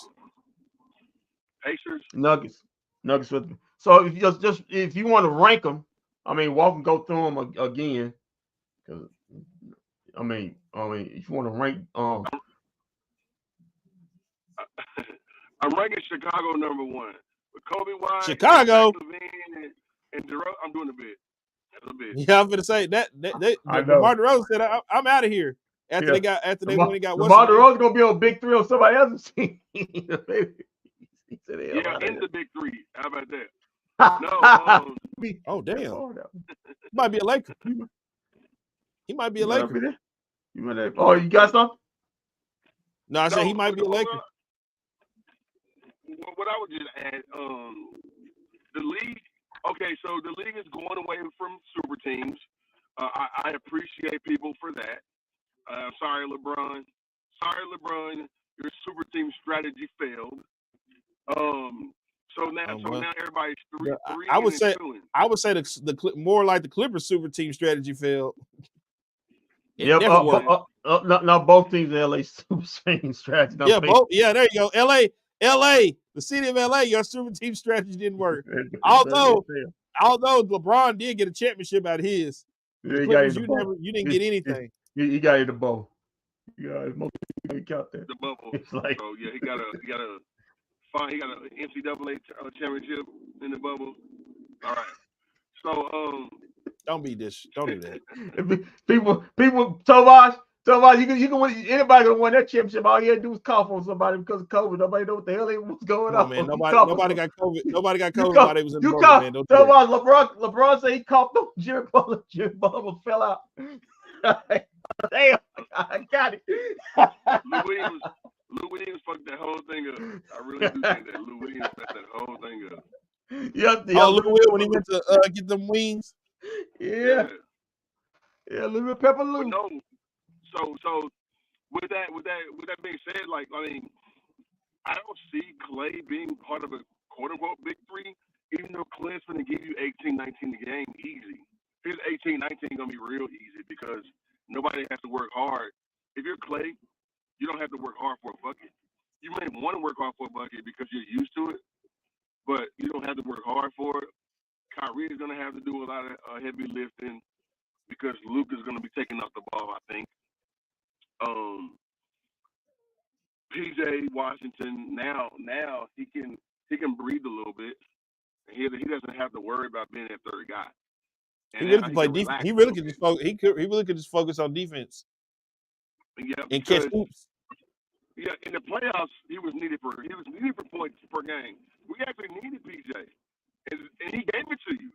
Pacers. Nuggets with them. So if you want to rank them, I mean, Walt can go through them again. I mean, if you want to rank, I'm ranking Chicago number 1 with Kobe White, Chicago. Zach LaVine, and DeRozan. I'm doing a bit. That's a bit. Yeah, I'm gonna say that I know. DeMar DeRozan said I'm out of here after Yeah. they got when he got DeMar DeRozan gonna be on Big 3 on somebody else's team. He said, Yeah, in the Big 3. How about that? No. Oh damn. He might be a Laker. He might be a Laker. Oh, you got something? No, I said he might be a Laker. What I would just add, the league. Okay, so the league is going away from super teams. I appreciate people for that. Sorry, LeBron. Your super team strategy failed. So now everybody's three. I would say the more like the Clippers super team strategy failed. Yeah, no, both teams in LA super team strategy. Yeah, both. Yeah, there you go. LA, the city of LA, your super team strategy didn't work. Although LeBron did get a championship out of his. The Clippers, you didn't get anything. You got it the bowl. Yeah, most people count that. The bubble. It's like, so yeah, he got an NCAA championship in the bubble. All right. So don't do that. people, Tomas, you can win. Anybody gonna win that championship? All you had to do was cough on somebody because of COVID. Nobody know what the hell was going on. Man, nobody got COVID. Nobody got COVID while they was in the bubble, man. Tomas, LeBron said he coughed on Jimmy Butler. Jimmy Butler fell out. Damn, I got it. Lou Williams fucked that whole thing up. I really do think that Lou Williams fucked that whole thing up. Yep. Lou Williams when he went to get them wings. Yeah, little Pepper Lou. No, so with that being said, like I mean, I don't see Clay being part of a quote unquote big 3, even though Clay's gonna give you 18, 19 a game easy. His 18, 19 gonna be real easy because nobody has to work hard. If you're Clay, you don't have to work hard for a bucket. You may want to work hard for a bucket because you're used to it, but you don't have to work hard for it. Kyrie is going to have to do a lot of heavy lifting because Luke is going to be taking up the ball, I think. PJ Washington now he can breathe a little bit. He doesn't have to worry about being that third guy. And he really can play defense. He really could just focus on defense. Yeah, and catch hoops. Yeah, in the playoffs, he was needed for points per game. We actually needed PJ, and he gave it to you.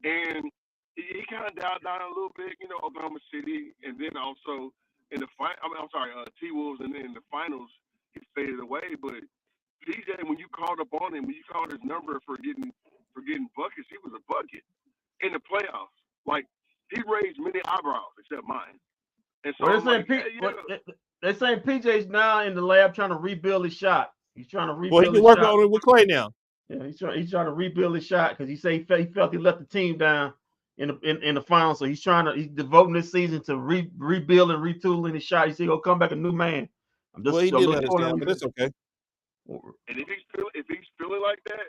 And he kind of dialed down a little bit, Oklahoma City, and then also in the T-Wolves, and then in the finals, he faded away. But PJ, when you called up on him, when you called his number for getting buckets, he was a bucket in the playoffs. Like he raised many eyebrows except mine. And so they're saying PJ's now in the lab trying to rebuild his shot. He's trying to rebuild. Well, he can work on it with Clay now. Yeah, he's trying to rebuild his shot because he felt he let the team down in the finals. So he's devoting this season to rebuild and retooling his shot. He said he'll come back a new man. He did let us down, but it's okay. And if he's feeling like that,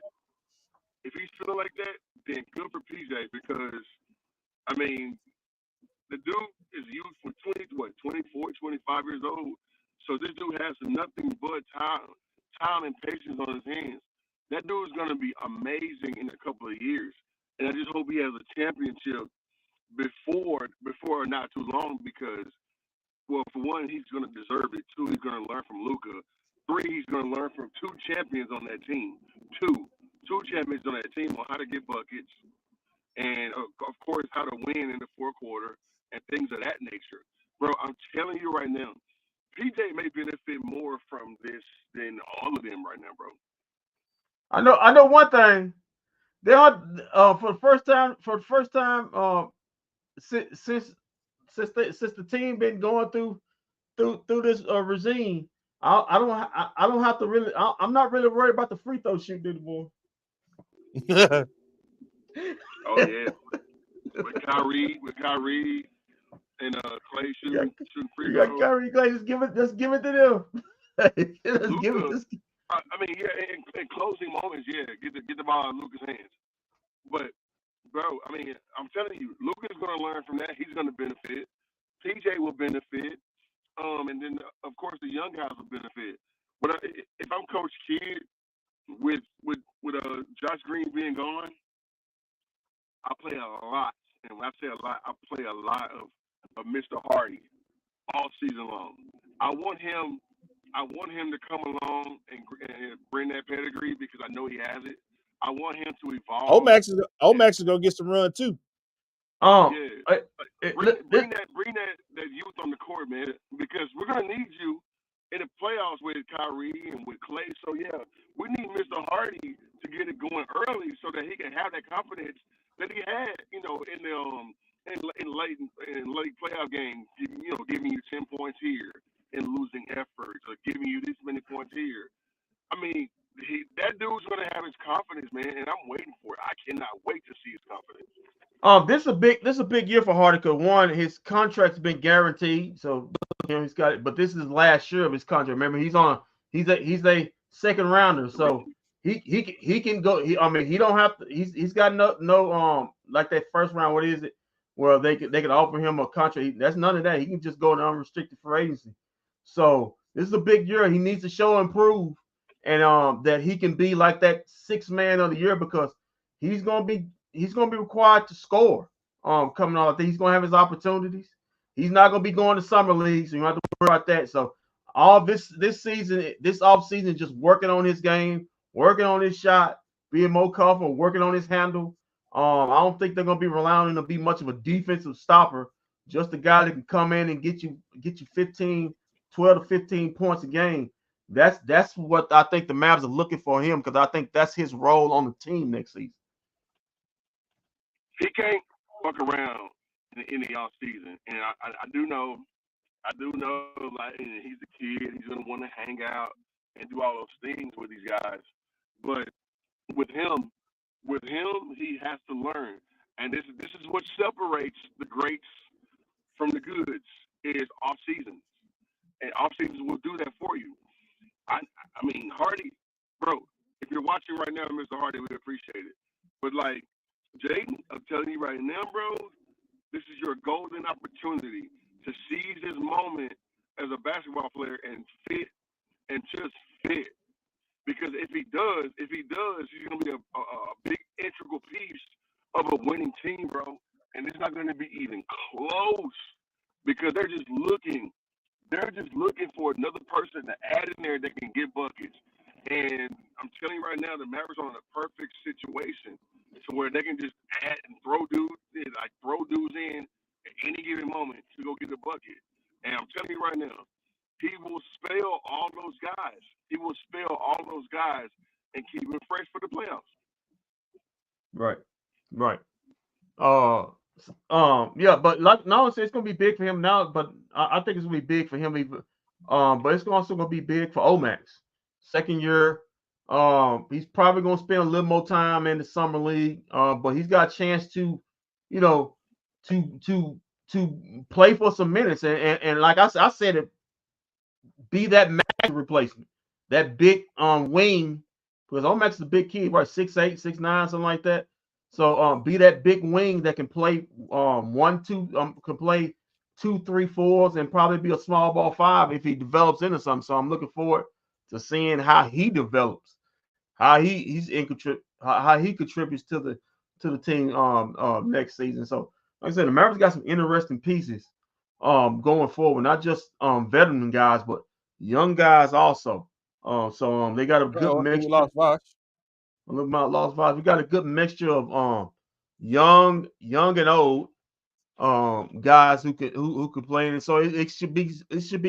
then good for PJ because I mean the dude is used for 24, 25 years old. So this dude has nothing but time and patience on his hands. That dude is going to be amazing in a couple of years. And I just hope he has a championship before not too long because, well, for one, he's going to deserve it. 2, he's going to learn from Luka. 3, he's going to learn from 2 champions on that team. Two champions on that team on how to get buckets and, of course, how to win in the fourth quarter and things of that nature. Bro, I'm telling you right now, PJ may benefit more from this than all of them right now, bro. I know one thing. They are for the first time since the team been going through this regime. I'm not really worried about the free throw shooting anymore. Oh yeah, with Kyrie and Clay shooting free throws. Kyrie, Clay, just give it to them. I mean, yeah, in closing moments, yeah, get the ball in Luka's hands. But, bro, I mean, I'm telling you, Luka's going to learn from that. He's going to benefit. PJ will benefit. And then, of course, the young guys will benefit. But if I'm Coach Kidd with Josh Green being gone, I play a lot, and when I say a lot, I play a lot of Mr. Hardy all season long. I want him. I want him to come along and bring that pedigree because I know he has it. I want him to evolve. Omax is gonna get some run too. Yeah, bring that youth on the court, man, because we're gonna need you in the playoffs with Kyrie and with Clay. So yeah, we need Mr. Hardy to get it going early so that he can have that confidence that he had, in late playoff games, giving you 10 points here and losing efforts, or giving you this many points here. I mean, that dude's gonna have his confidence, man, and I'm waiting for it. I cannot wait to see his confidence. This is a big year for Hardy because one, his contract's been guaranteed, so he's got it. But this is his last year of his contract. Remember, he's a second rounder, so he can go. He don't have to. He's got no like that first round. What is it? Where they could offer him a contract. That's none of that. He can just go to unrestricted free agency. So this is a big year. He needs to show and prove, and that he can be like that sixth man of the year because he's gonna be required to score. Coming on, I think he's gonna have his opportunities. He's not gonna be going to summer league, so you don't have to worry about that. So all this season, this off season, just working on his game, working on his shot, being more comfortable, working on his handle. I don't think they're gonna be relying on him to be much of a defensive stopper. Just a guy that can come in and get you 12 to 15 points a game. That's what I think the Mavs are looking for him because I think that's his role on the team next season. He can't fuck around in the off season, and I do know, like he's a kid, he's gonna want to hang out and do all those things with these guys. But with him, he has to learn, and this is what separates the greats from the goods is off seasons, and off seasons will do that for you. I mean, Hardy, bro, if you're watching right now, Mr. Hardy, we appreciate it. But like Jaden, I'm telling you right now, bro, this is your golden opportunity to seize this moment as a basketball player and fit and just fit. Because if he does, he's gonna be a big integral piece of a winning team, bro. And it's not gonna be even close because they're just looking for another person to add in there that can get buckets. And I'm telling you right now, the Mavericks are in a perfect situation to where they can just add and throw dudes in at any given moment to go get a bucket. And I'm telling you right now, he will spell all those guys. He will spell all those guys and keep them fresh for the playoffs. Right. Yeah, but like now it's gonna be big for him now, but I think it's gonna be big for him even. But it's also gonna be big for Omax. Second year. He's probably gonna spend a little more time in the summer league. But he's got a chance to, to play for some minutes and like I said it, be that match replacement, that big wing, because Omax is a big kid, right? 6'8", 6'9", something like that. So be that big wing that can play 1, 2, can play 2, 3, 4s, and probably be a small ball 5 if he develops into something. So I'm looking forward to seeing how he develops, how he contributes to the team next season. So like I said, the Mavericks got some interesting pieces going forward, not just veteran guys, but young guys also. So they got a good mixture. A little about lost vibes. We got a good mixture of young and old guys who could play. And so it should be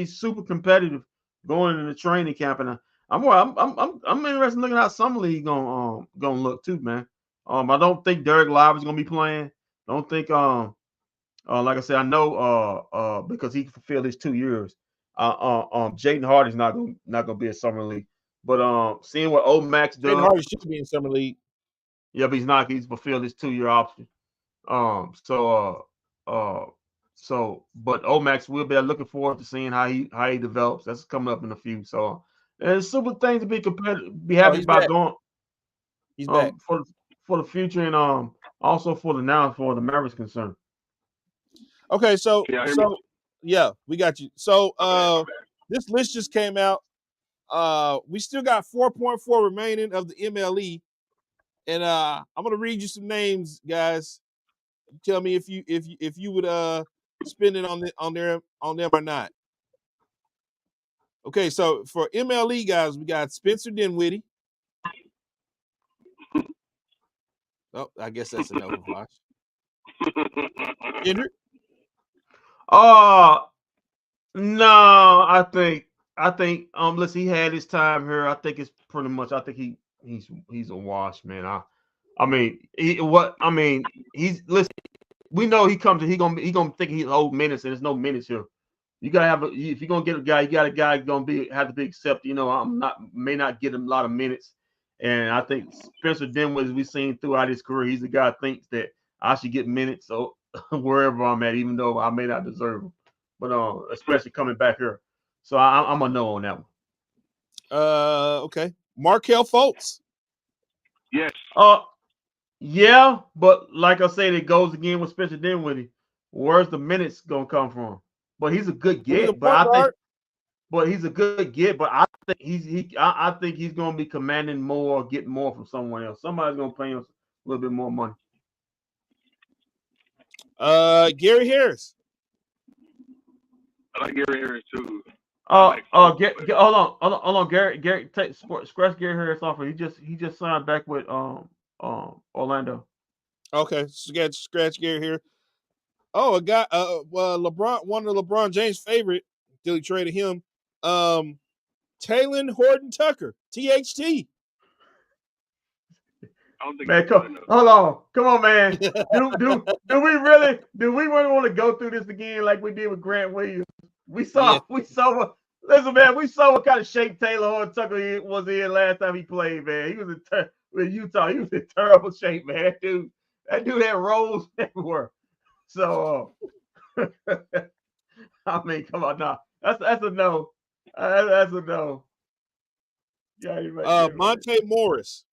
super competitive going into the training camp. And I'm interested in looking how summer league gonna look too, man. I don't think Derek Lively's gonna be playing. I don't think like I said, I know because he fulfilled his 2 years. Jaden Hardy's not gonna be a summer league. But seeing what Omax does, Jaden Hardy should be in summer league. Yeah, but he's not. He's fulfilled his 2-year option. But Omax will be looking forward to seeing how he develops. That's coming up in a few. So there's super things to be competitive, be happy about going. He's back for the future and also for the Mavericks concern. Okay, so yeah, we got you. So this list just came out. We still got 4.4 remaining of the MLE, and I'm gonna read you some names, guys. Tell me if you would spend it on them or not. Okay, so for MLE guys, we got Spencer Dinwiddie. Oh, I guess that's enough of Vosh. Kendrick? No, I think unless he had his time here, I think it's pretty much. I think he's a wash, man. He's listen. We know he comes. He gonna think he's old minutes, and there's no minutes here. You gotta have if you're gonna get a guy, you got a guy gonna have to be accepted. You know, may not get him a lot of minutes, and I think Spencer Dinwiddie, as we've seen throughout his career, he's a guy that thinks that I should get minutes, so wherever I'm at, even though I may not deserve them. But especially coming back here, so I'm a no on that one. Okay, Markelle Fultz. Yes. Yeah, but like I said, it goes again with Spencer Dinwiddie. Where's the minutes gonna come from? But he's a good get. But he's a good get. But I think I think he's gonna be commanding more, getting more from someone else. Somebody's gonna pay him a little bit more money. Gary Harris. I like Gary Harris too. Hold on, Gary, scratch Gary Harris off. He just signed back with Orlando. Okay, scratch Gary here. Oh, a guy. LeBron, one of LeBron James' favorite. Till he traded him. Talen Horton Tucker, THT. I don't think man, come on, man. do we really want to go through this again like we did with Grant Williams? We saw listen, man, we saw what kind of shape Talen Horton Tucker was in last time he played, man. He was with Utah. He was in terrible shape, man. That dude had rolls everywhere. So I mean, come on now. That's a no. That's a no. Yeah, Monte Morris.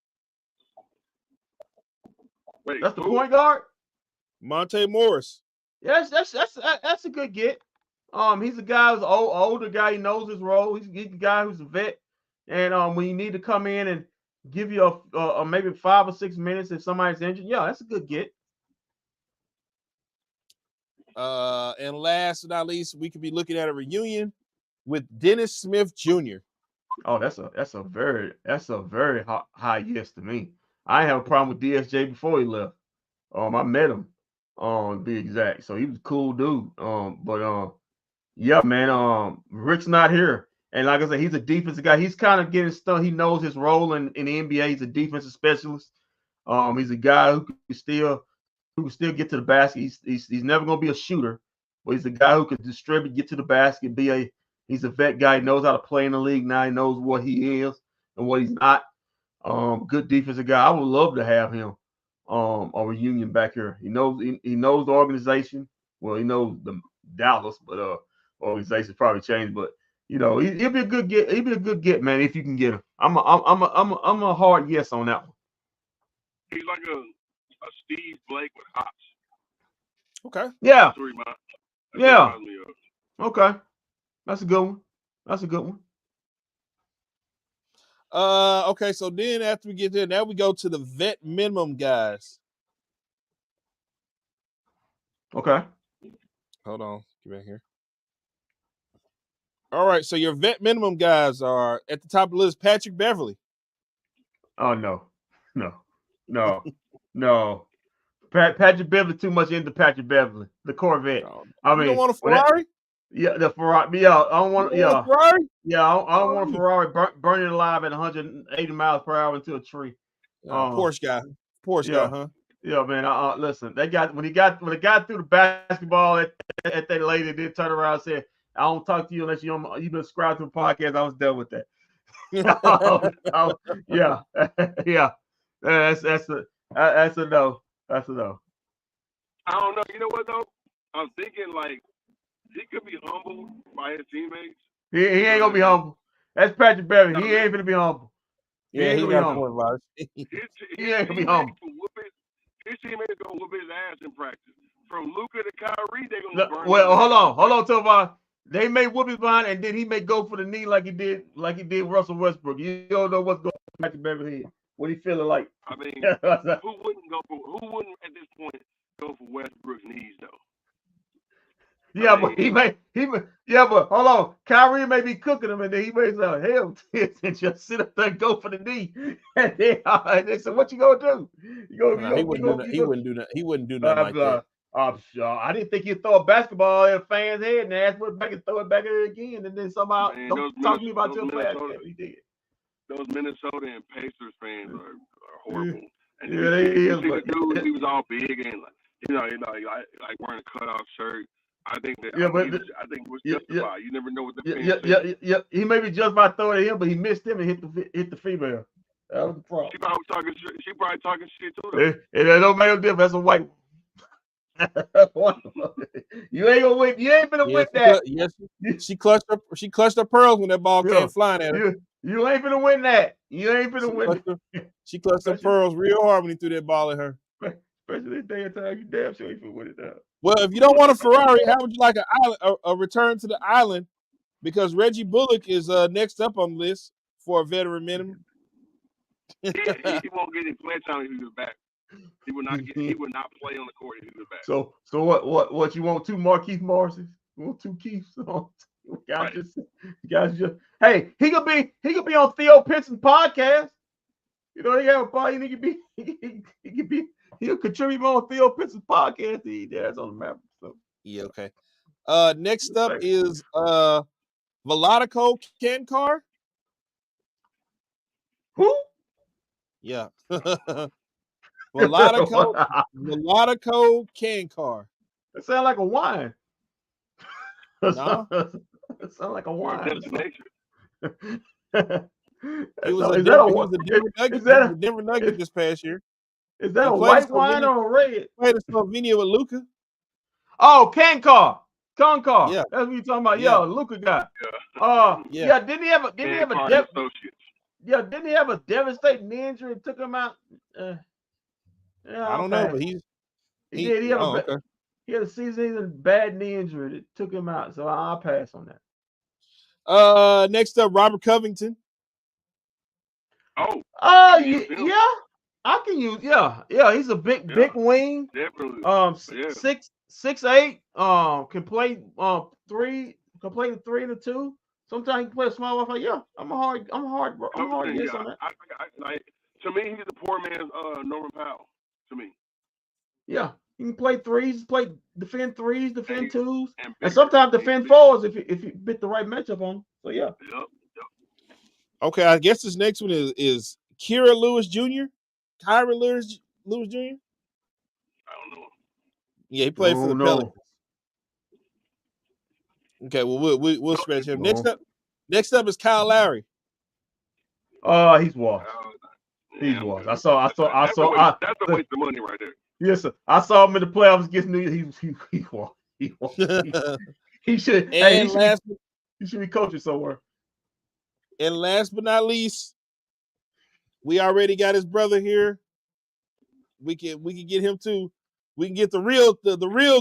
Wait, that's the point guard? Monte Morris. Yes, that's a good get. He's a guy who's older guy. He knows his role. He's a guy who's a vet. And when you need to come in and give you a maybe 5 or 6 minutes if somebody's injured, yeah, that's a good get. And last but not least, we could be looking at a reunion with Dennis Smith Jr. Oh, that's a very high yes to me. I have a problem with DSJ before he left. I met him, to be exact. So he was a cool dude. Yeah, man. Rick's not here, and like I said, he's a defensive guy. He's kind of getting stuck. He knows his role in the NBA. He's a defensive specialist. He's a guy who can still get to the basket. He's never gonna be a shooter, but he's a guy who can distribute, get to the basket. He's a vet guy. He knows how to play in the league now. He knows what he is and what he's not. Good defensive guy. I would love to have him a reunion back here. He knows the organization. Well, he knows the Dallas, but organization probably changed. But he'll be a good get. He'll be a good get, man, if you can get him. I'm a hard yes on that one. He's like a Steve Blake with hops. Okay. Yeah. Yeah. Okay. That's a good one. Okay, so then after we get there, now we go to the vet minimum guys. Okay. Hold on. Get back here. All right, so your vet minimum guys are at the top of the list, Patrick Beverly. Oh, no. Patrick Beverly, too much into Patrick Beverly, the Corvette. I mean, you don't want a Ferrari? Yeah, the Ferrari. Yeah, I don't want. Yeah, Ferrari? Yeah, I don't want a Ferrari burning alive at 180 miles per hour into a tree. Porsche guy, huh? Yeah, man. Listen, when it got through the basketball at that lady, did turn around and said, "I don't talk to you unless you've been subscribed to the podcast." I was done with that. Yeah. That's a no. That's a no. I don't know. You know what though? I'm thinking like he could be humbled by his teammates. He ain't gonna be humble. That's Patrick Beverly. He ain't gonna be humble. Yeah, he got point, Raj. He ain't gonna be humble. His teammates gonna whoop his ass in practice. From Luka to Kyrie, they gonna burn. Well, hold on, Tovar. They may whoop his behind, and then he may go for the knee like he did Russell Westbrook. You don't know what's going on back in Beverly Hills. What he feeling like? I mean, who wouldn't at this point go for Westbrook's knees though? Yeah, but but hold on. Kyrie may be cooking him, and then he may say, hell, and just sit up there and go for the knee. And then they said, what you gonna do? He wouldn't do that. He wouldn't do nothing like that. I'm sure. I didn't think he'd throw a basketball at a fan's head and ask for it back and throw it back at it again. And then somehow, don't talk to me about your fans. He did. Those Minnesota and Pacers fans are horrible. And yeah, they is. He was all big and like wearing a cutoff shirt. I think that I think it was justified. You never know what the fans think. He may be just about throwing at him, but he missed him and hit the female. That was the problem. She probably talking shit to him. It don't make no difference. That's a white. You ain't gonna win. You ain't gonna win that. Yes, she clutched her pearls when that ball came flying at her. You ain't gonna win that. You ain't gonna win. She clutched her pearls real hard when he threw that ball at her. Especially this day and time, you damn sure ain't gonna win it now. Well, if you don't want a Ferrari, how would you like a return to the island? Because Reggie Bullock is next up on the list for a veteran minimum. He won't get any play time if he was back. He would not play on the court if he was back. So what you want? 2 Marquise Morrises? You want 2 Keiths? Guys just hey, he could be on Theo Pinson's podcast. You know, he have a podcast. He'll contribute more on Theo Pinson's podcast. That's on the map. So yeah, okay. Next up is Vladico Kankar. Who? Yeah. Vladico Kankar. That sounds like a wine. No? It sounds like a wine. He was a Denver Nugget this past year. Is that a white wine or a red? Played in Slovenia with Luka. Oh, Kankar. Yeah. That's what you're talking about. Yeah, Luka guy. Yeah. Didn't he have a devastating injury and took him out? I don't know, but he had a season bad knee injury that took him out. So I'll pass on that. Next up, Robert Covington. Oh. Yeah. I can use he's a big wing. Definitely. 6'8", can play 3, can play the 3 and the 2. Sometimes he can play a small off. Like, I'm hard yes on that. To me, he's a poor man's Norman Powell. To me. Yeah, he can play 3s, defend 3s, defend 2s, and sometimes defend 4s if you bit the right matchup on him. So yeah. Yep. Okay, I guess this next one is Kyra Lewis Jr. Kyra Lewis Jr. I don't know. Yeah, he played for the Pelicans. Okay, well we'll scratch him. Next up is Kyle Lowry. He's washed. He's washed. I saw. That's a waste of money right there. Yes, sir. I saw him in the playoffs against New York. He washed. He should. He should be coaching somewhere. And last but not least, we already got his brother here. We can get him too. We can get the real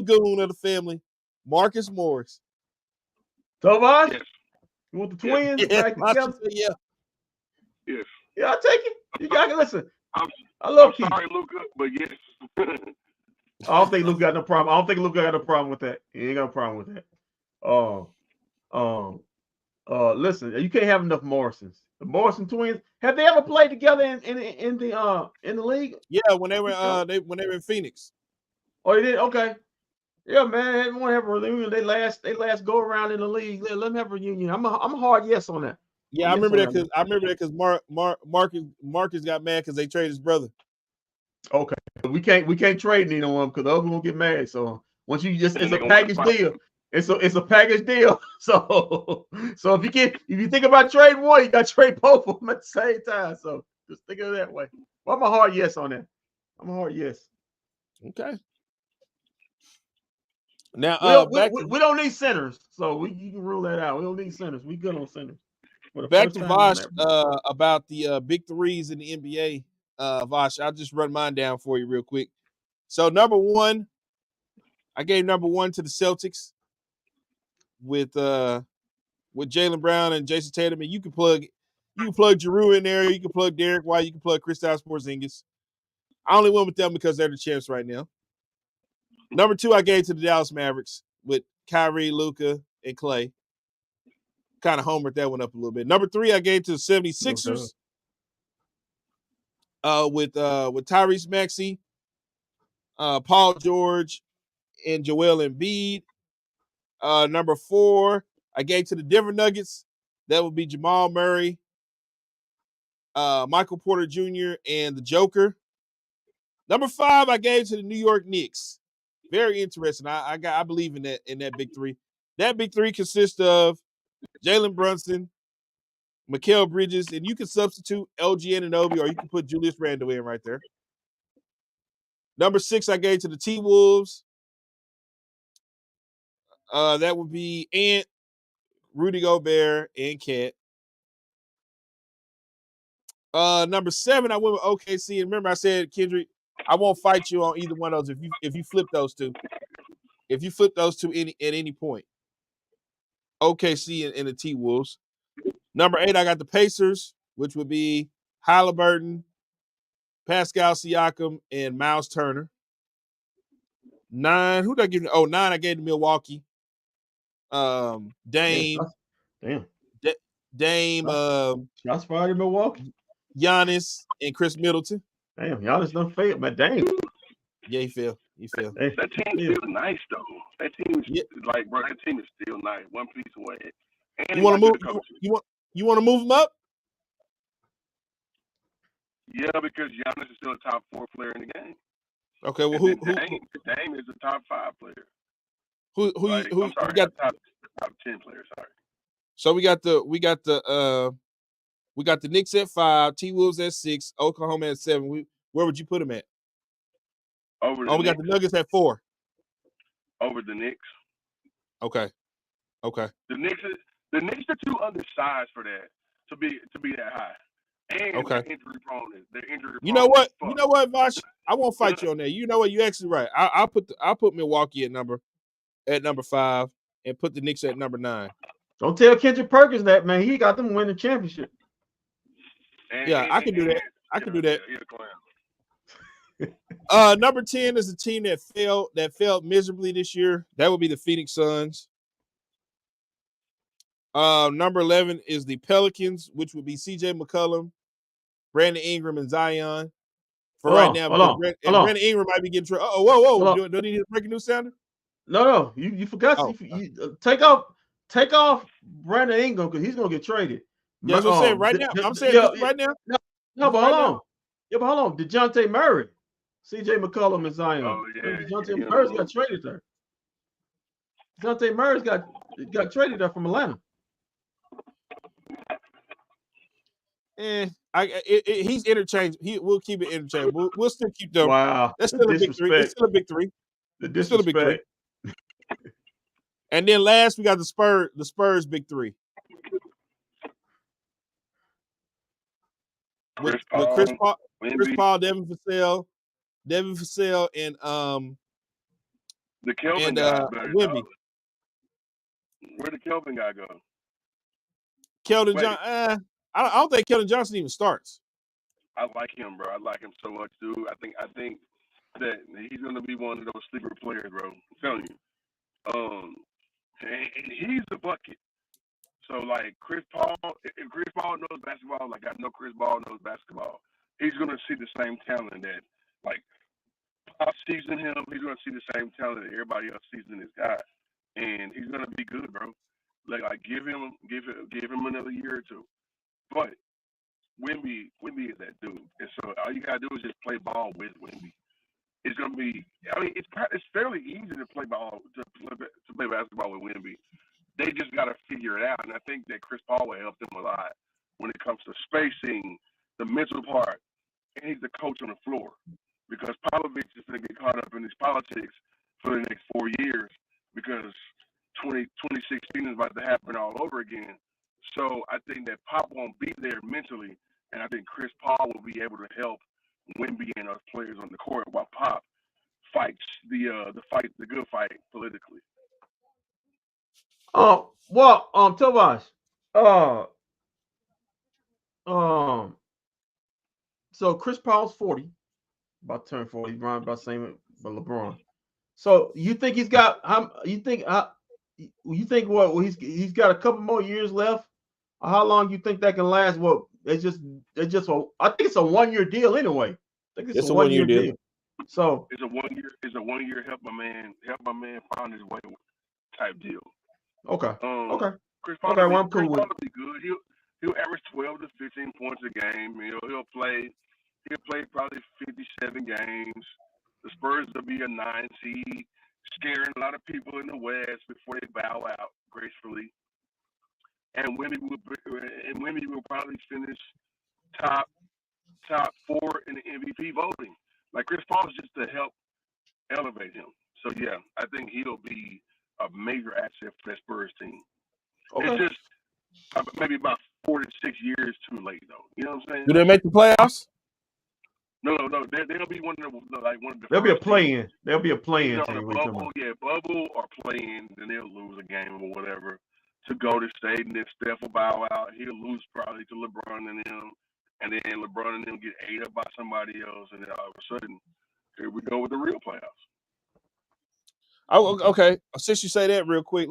goon of the family, Marcus Morris. Tobias? Yes. You want the twins? Yeah, Yes. Yeah, I'll take it. You gotta listen. I love Keith. Sorry, Luka, but yes. I don't think Luka got no problem. I don't think Luka got no problem with that. He ain't got no problem with that. Listen, you can't have enough Morrisons. The Morrison twins, have they ever played together in the league? Yeah, when they were in Phoenix. Oh, they did? Okay. Yeah, man, everyone have a reunion. They last go around in the league. Let them have a reunion. I'm a hard yes on that. Yeah, I remember that because Marcus got mad because they traded his brother. Okay, we can't trade neither one because the other one will get mad. So once you it's a package deal. It's a package deal. So if you think about trading one, you got to trade both of them at the same time. So just think of it that way. Well, I'm a hard yes on that. I'm a hard yes. Okay. Now we don't need centers, so you can rule that out. We don't need centers. We good on centers. Back to Vosh about the big threes in the NBA. Vosh, I'll just run mine down for you real quick. So number one, I gave number one to the Celtics. with Jaylen Brown and Jason Tatum, and you can plug Giroux in there. You can plug Derek White. You can plug Kristaps Porzingis. I only went with them because they're the champs right now. Number 2, I gave to the Dallas Mavericks with Kyrie, Luka, and Clay. Kind of homered that one up a little bit. Number 3, I gave to the 76ers with Tyrese Maxey, Paul George, and Joel Embiid. Number 4, I gave to the Denver Nuggets. That would be Jamal Murray, Michael Porter Jr., and the Joker. Number 5, I gave to the New York Knicks. Very interesting. I believe in that big three. That big three consists of Jalen Brunson, Mikal Bridges, and you can substitute LG Anunoby, or you can put Julius Randle in right there. Number 6, I gave to the T-Wolves. That would be Ant, Rudy Gobert, and Cat. Number 7, I went with OKC. And remember, I said, Kendrick, I won't fight you on either one of those if you flip those two. If you flip those two at any point. OKC and the T-Wolves. Number 8, I got the Pacers, which would be Halliburton, Pascal Siakam, and Miles Turner. 9, who did I give? 9, I gave to Milwaukee. Dame. Damn. Dame. Shots fired in Milwaukee. Giannis and Chris Middleton. Damn, Giannis done failed, but damn. Yeah, he fell. That team's still nice though. That team is bro. That team is still nice. One piece away. And you want to move? You want to move them up? Yeah, because Giannis is still a top 4 player in the game. Okay, well, Dame is a top 5 player. Who got top 10 player? Sorry. So we got the Knicks at 5, T-Wolves at 6, Oklahoma at 7. Where would you put them at? We got the Nuggets at 4. Over the Knicks. Okay. The Knicks are too undersized for that to be that high. And they're injury prone. You know what, Vosh? I won't fight you on that. You know what? You're actually right. I'll put Milwaukee at number 5 and put the Knicks at number 9. Don't tell Kendrick Perkins that, man. He got them win the championship. I can do that. I can do that. Number 10 is a team that failed miserably this year. That would be the Phoenix Suns. Number 11 is the Pelicans, which would be CJ McCollum, Brandon Ingram, and Zion. Brandon Ingram might be getting trouble. Whoa. Do you need a breaking news sounder? No. You forgot. You take off Brandon Ingram because he's gonna get traded. Yeah, that's what I'm saying right now. I'm saying right now. No, but hold on. Yeah, but hold on. DeJounte Murray, CJ McCollum, and Zion. Oh, yeah. DeJounte Murray's got traded there. DeJounte Murray's got traded there from Atlanta. He's interchangeable. We'll keep it interchangeable. We'll still keep them. Wow, that's still a big three. It's still a big three. It's still a big three. And then last we got the Spurs big three. With Chris Paul, Devin Vassell, and the Kelvin guy. Wemby. Where did Kelvin guy go? Keldon Johnson. I don't think Keldon Johnson even starts. I like him, bro. I like him so much, dude. I think that he's gonna be one of those sleeper players, bro. I'm telling you. And he's the bucket. So like Chris Paul, if Chris Paul knows basketball, like I know Chris Paul knows basketball, he's gonna see the same talent that like Pop sees in him. He's gonna see the same talent that everybody else sees in this guy, and he's gonna be good, bro. Like give him another year or two. But Wemby is that dude, and so all you gotta do is just play ball with Wemby. It's gonna be. I mean, it's fairly easy to play ball to play basketball with Wemby. They just gotta figure it out, and I think that Chris Paul will help them a lot when it comes to spacing, the mental part, and he's the coach on the floor because Popovich is gonna get caught up in his politics for the next 4 years because 2016 is about to happen all over again. So I think that Pop won't be there mentally, and I think Chris Paul will be able to help Wemby and us players on the court while Pop fights the good fight politically. Tobias. Um, so Chris Paul's 40, about to turn 40. He's around about same but LeBron. So you think he's got how you think what he's got a couple more years left? How long you think that can last? Well, it's just I think it's a 1-year deal anyway. I think it's a 1-year deal. So it's a 1-year help my man find his way type deal. okay. Chris Paul will I'm cool with. be good. He'll average 12 to 15 points a game. He'll play probably 57 games. The Spurs will be a 9 seed, scaring a lot of people in the West before they bow out gracefully. And Wemby will probably finish top 4 in the MVP voting. Like Chris Paul's just to help elevate him. So yeah, I think he'll be a major asset for that Spurs team. Okay. It's just maybe about 4 to 6 years too late though. You know what I'm saying? Do they make the playoffs? No. They'll be one of the. There'll be a play-in. There'll be a play-in team. Bubble or play-in, then they'll lose a game or whatever to go to state, and then Steph will bow out. He'll lose probably to LeBron and them, and then LeBron and them get ate up by somebody else, and then all of a sudden, here we go with the real playoffs. Oh, okay. Since you say that real quick,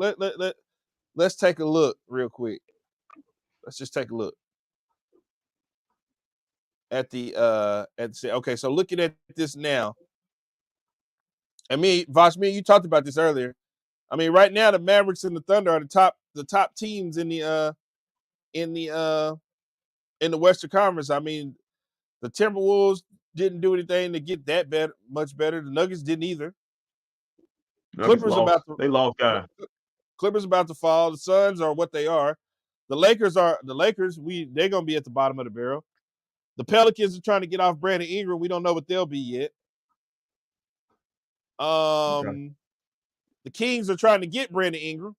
let's take a look real quick. Let's just take a look at the okay. So looking at this now, and Vosh, you talked about this earlier. I mean, right now the Mavericks and the Thunder are the top teams in the Western Conference. I mean, the Timberwolves didn't do anything to get that much better. The Nuggets didn't either. Clippers lost guys. Clippers about to fall. The Suns are what they are. The Lakers. They're gonna be at the bottom of the barrel. The Pelicans are trying to get off Brandon Ingram. We don't know what they'll be yet. The Kings are trying to get Brandon Ingram.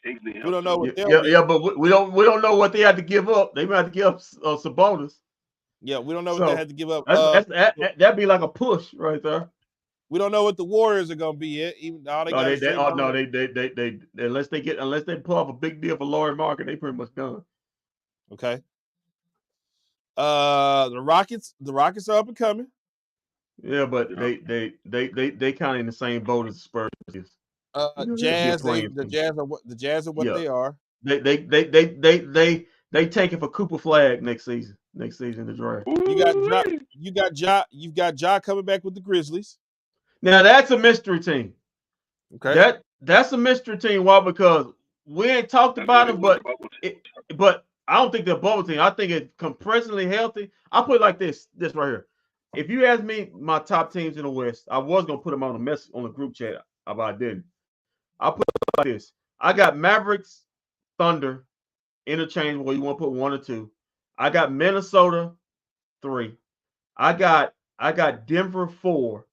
We don't know what they'll be. Yeah, but we don't know what they had to give up. They might have to give up Sabonis. Yeah, we don't know what they had to give up. That'd be like a push right there. We don't know what the Warriors are gonna be yet. Even unless they pull off a big deal for Laurie Market, they pretty much done. Okay. The Rockets are up and coming. Yeah, but they kind of in the same boat as the Spurs is. Jazz are what they are. They taking for Cooper Flag next season in the draft. You've got Ja coming back with the Grizzlies. Now that's a mystery team. Okay. That's a mystery team. Why? Because we ain't talked about them, but I don't think they're a bubble team. I think it's presently healthy. I'll put it like this right here. If you ask me my top teams in the West, I was gonna put them on the group chat, but I didn't. I'll put it like this. I got Mavericks, Thunder, interchangeable. You want to put 1 or 2. I got Minnesota 3. I got Denver 4.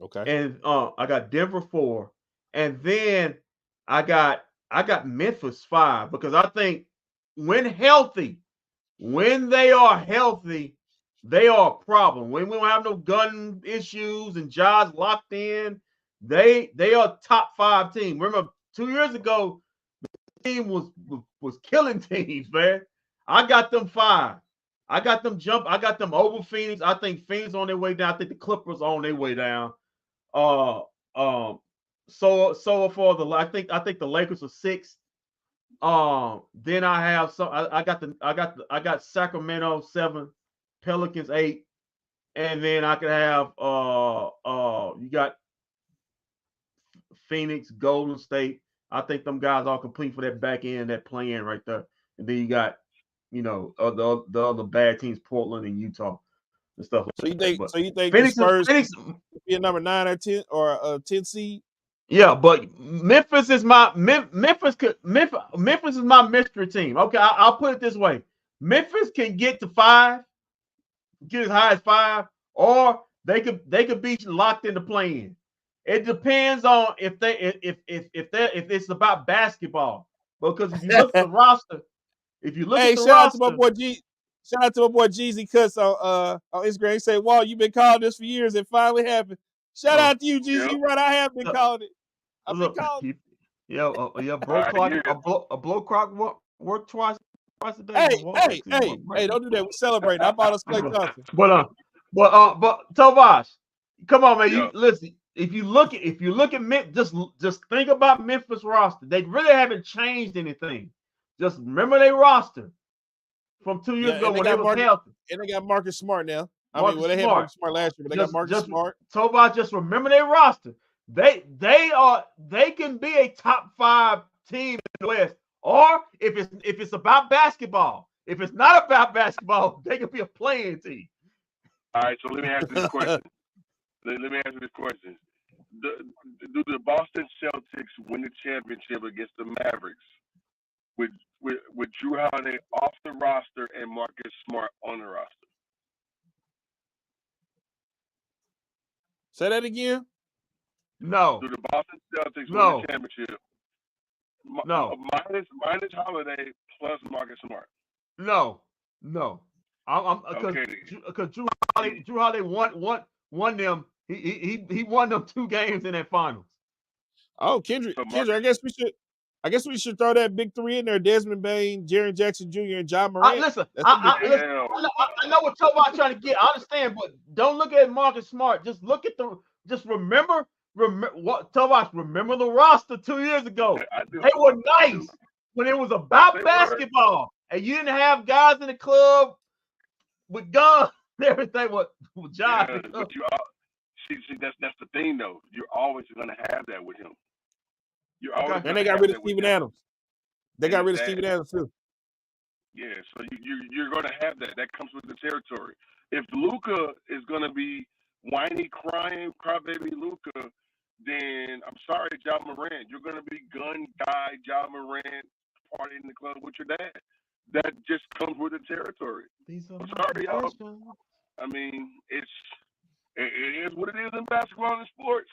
Okay. And I got Denver 4. And then I got Memphis 5, because I think when they are healthy, they are a problem. When we don't have no gun issues and Ja's locked in, they are top 5 team. Remember 2 years ago, the team was killing teams, man. I got them 5. I got them over Phoenix. I think Phoenix on their way down. I think the Clippers on their way down. So for I think the Lakers are 6. Then I have I got Sacramento 7, Pelicans 8, and then I could have you got Phoenix, Golden State. I think them guys are complete for that back end, that play-in right there. And then you got, the other bad teams, Portland and Utah and stuff. So you think Phoenix, the Spurs be a number 9 or 10 or a 10 seed? Yeah, but Memphis is my Memphis is my mystery team. Okay, I'll put it this way: Memphis can get to 5, get as high as 5, or they could be locked into playing. It depends on if it's about basketball. Because if you look at the roster, shout out to my boy Jeezy Cuts on Instagram. He said, "Wall, you've been calling this for years. It finally happened." Shout out to you, Jeezy. You're right. I have been calling it. I've What's been up? calling. Blow clock. A blow clock work twice a day. Hey, don't do that. We celebrate. I bought us Clay Thompson. But Tovash, come on, man. Yeah. You listen. If you look at Memphis, just think about Memphis roster. They really haven't changed anything. Just remember their roster from 2 years ago when they was healthy. And they got Marcus Smart now. They had Smart. Marcus Smart last year, but they got Marcus Smart. Tovash, just remember their roster. They can be a top 5 team in the West. Or if it's about basketball, if it's not about basketball, they can be a playing team. All right, so let me ask you this question. Let me ask you this question. Do the Boston Celtics win the championship against the Mavericks with Drew Holiday off the roster and Marcus Smart on the roster? Say that again? No. Do the Boston Celtics win the championship? No. Minus Holiday plus Marcus Smart. No. Because Drew Holiday won them. He won them 2 games in that finals. Oh, Kendrick, I guess we should throw that big 3 in there: Desmond Bain, Jaren Jackson Jr., and John Morant. I know what Tova's trying to get. I understand, but don't look at Marcus Smart. Just remember what Tova's. Remember the roster 2 years ago. They were nice when it was about basketball, and you didn't have guys in the club with guns and everything. With John. Yeah, but see, that's the thing though. You're always gonna have that with him. And they got rid of Steven Adams. They got rid of Steven Adams too. Yeah, so you're gonna have that. That comes with the territory. If Luka is gonna be whiny, crying, crybaby Luka, then I'm sorry, John Morant. You're gonna be gun guy John Morant partying in the club with your dad. That just comes with the territory. I'm sorry, y'all. I mean, it is what it is in basketball and sports.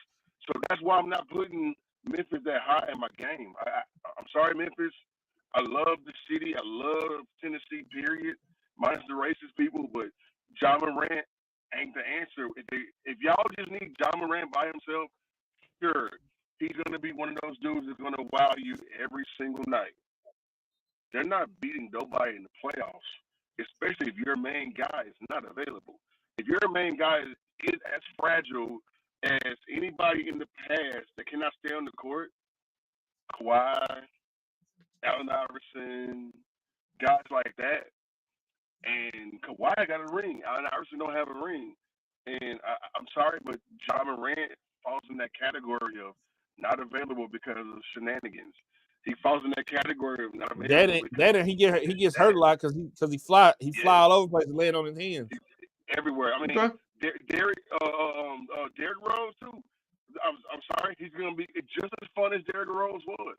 So that's why I'm not putting Memphis that high in my game. I'm sorry, Memphis. I love the city. I love Tennessee, period. Minus the racist people, but John Morant ain't the answer. If y'all just need John Morant by himself, sure, he's going to be one of those dudes that's going to wow you every single night. They're not beating nobody in the playoffs, especially if your main guy is not available. If your main guy is as fragile as anybody in the past that cannot stay on the court, Kawhi, Allen Iverson, guys like that, and Kawhi got a ring. Allen Iverson don't have a ring. And I'm sorry, but John Morant falls in that category of not available because of shenanigans. He falls in that category of not available. He gets hurt a lot because he fly all over the place and land on his hands. Everywhere. I mean, Derrick Rose too. I'm sorry, he's gonna be just as fun as Derrick Rose was.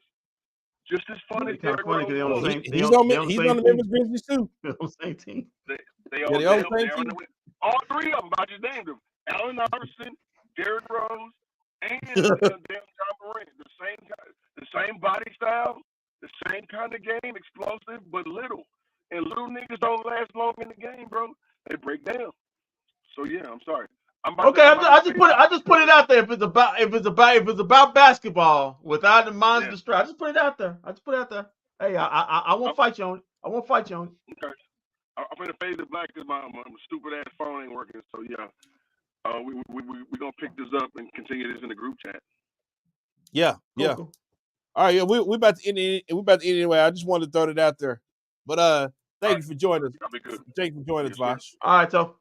Just as fun as Derrick Rose was. He's on the Memphis Grizzlies too. Same team. They all 3 of them. I just named them: Allen Iverson, Derrick Rose, and John Morant. The same body style, the same kind of game, explosive but little. And little niggas don't last long in the game, bro. They break down. So yeah, I'm sorry. I just put it out there. If it's about basketball without the minds distraught, I just put it out there. Hey, I won't fight you on it. Okay. I'm gonna fade the black because my stupid ass phone ain't working. So yeah, we gonna pick this up and continue this in the group chat. Yeah, cool. All right, yeah, we about to end it. We about to end it anyway. I just wanted to throw it out there. But thank you for joining us. Thank you for joining us, Vosh. All right, so.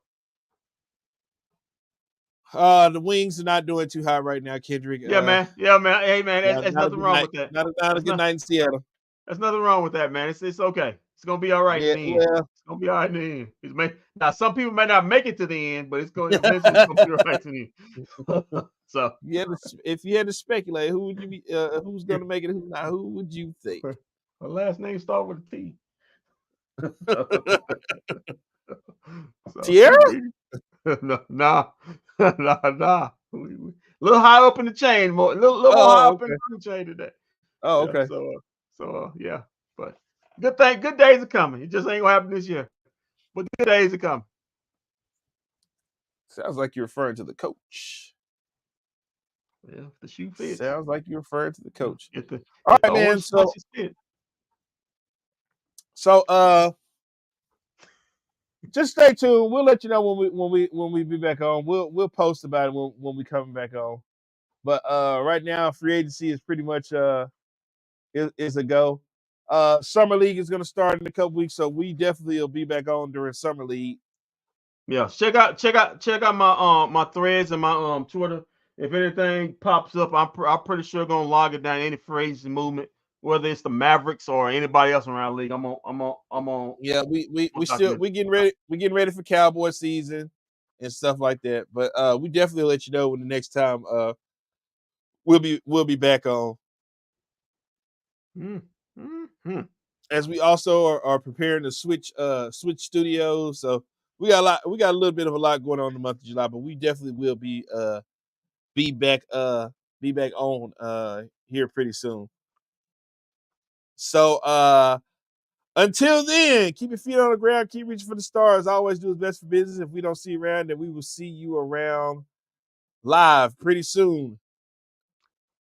The Wings are not doing too hot right now, Kendrick. Yeah, man. Hey, man, there's nothing wrong with that. Not a good night in Seattle. There's nothing wrong with that, man. It's okay. It's gonna be all right in the end. Yeah. It's gonna be all right in the end. Now, some people may not make it to the end, but it's gonna be all right to the end. So, if you had to speculate, who would you be? Who's gonna make it? Who's not? Who would you think? Her last name starts with a T. Tierra? Nah. A little high up in the chain, a little high up in the chain today. Oh, okay. So yeah, but good days are coming. It just ain't gonna happen this year, but good days are coming. Sounds like you're referring to the coach. Yeah, if the shoe fits. Sounds like you referred to the coach. If the All if the right, man. orange slushies fit. So just stay tuned. We'll let you know when we be back on. We'll post about it when we coming back on. But right now, free agency is pretty much is a go. Summer league is going to start in a couple weeks, so we definitely will be back on during summer league. Yeah, check out my my threads and my Twitter. If anything pops up, I'm pretty sure gonna log it down. Any free agency movement, whether it's the Mavericks or anybody else around the league, I'm on. Yeah, we still we getting ready for Cowboy season and stuff like that. But we definitely let you know when the next time we'll be back on. As we also are preparing to switch studios, so we got a little bit of a lot going on in the month of July, but we definitely will be back on here pretty soon. So until then, keep your feet on the ground, keep reaching for the stars. Always do what's best for business. If we don't see you around, then we will see you around live pretty soon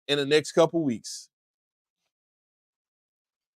in the next couple weeks.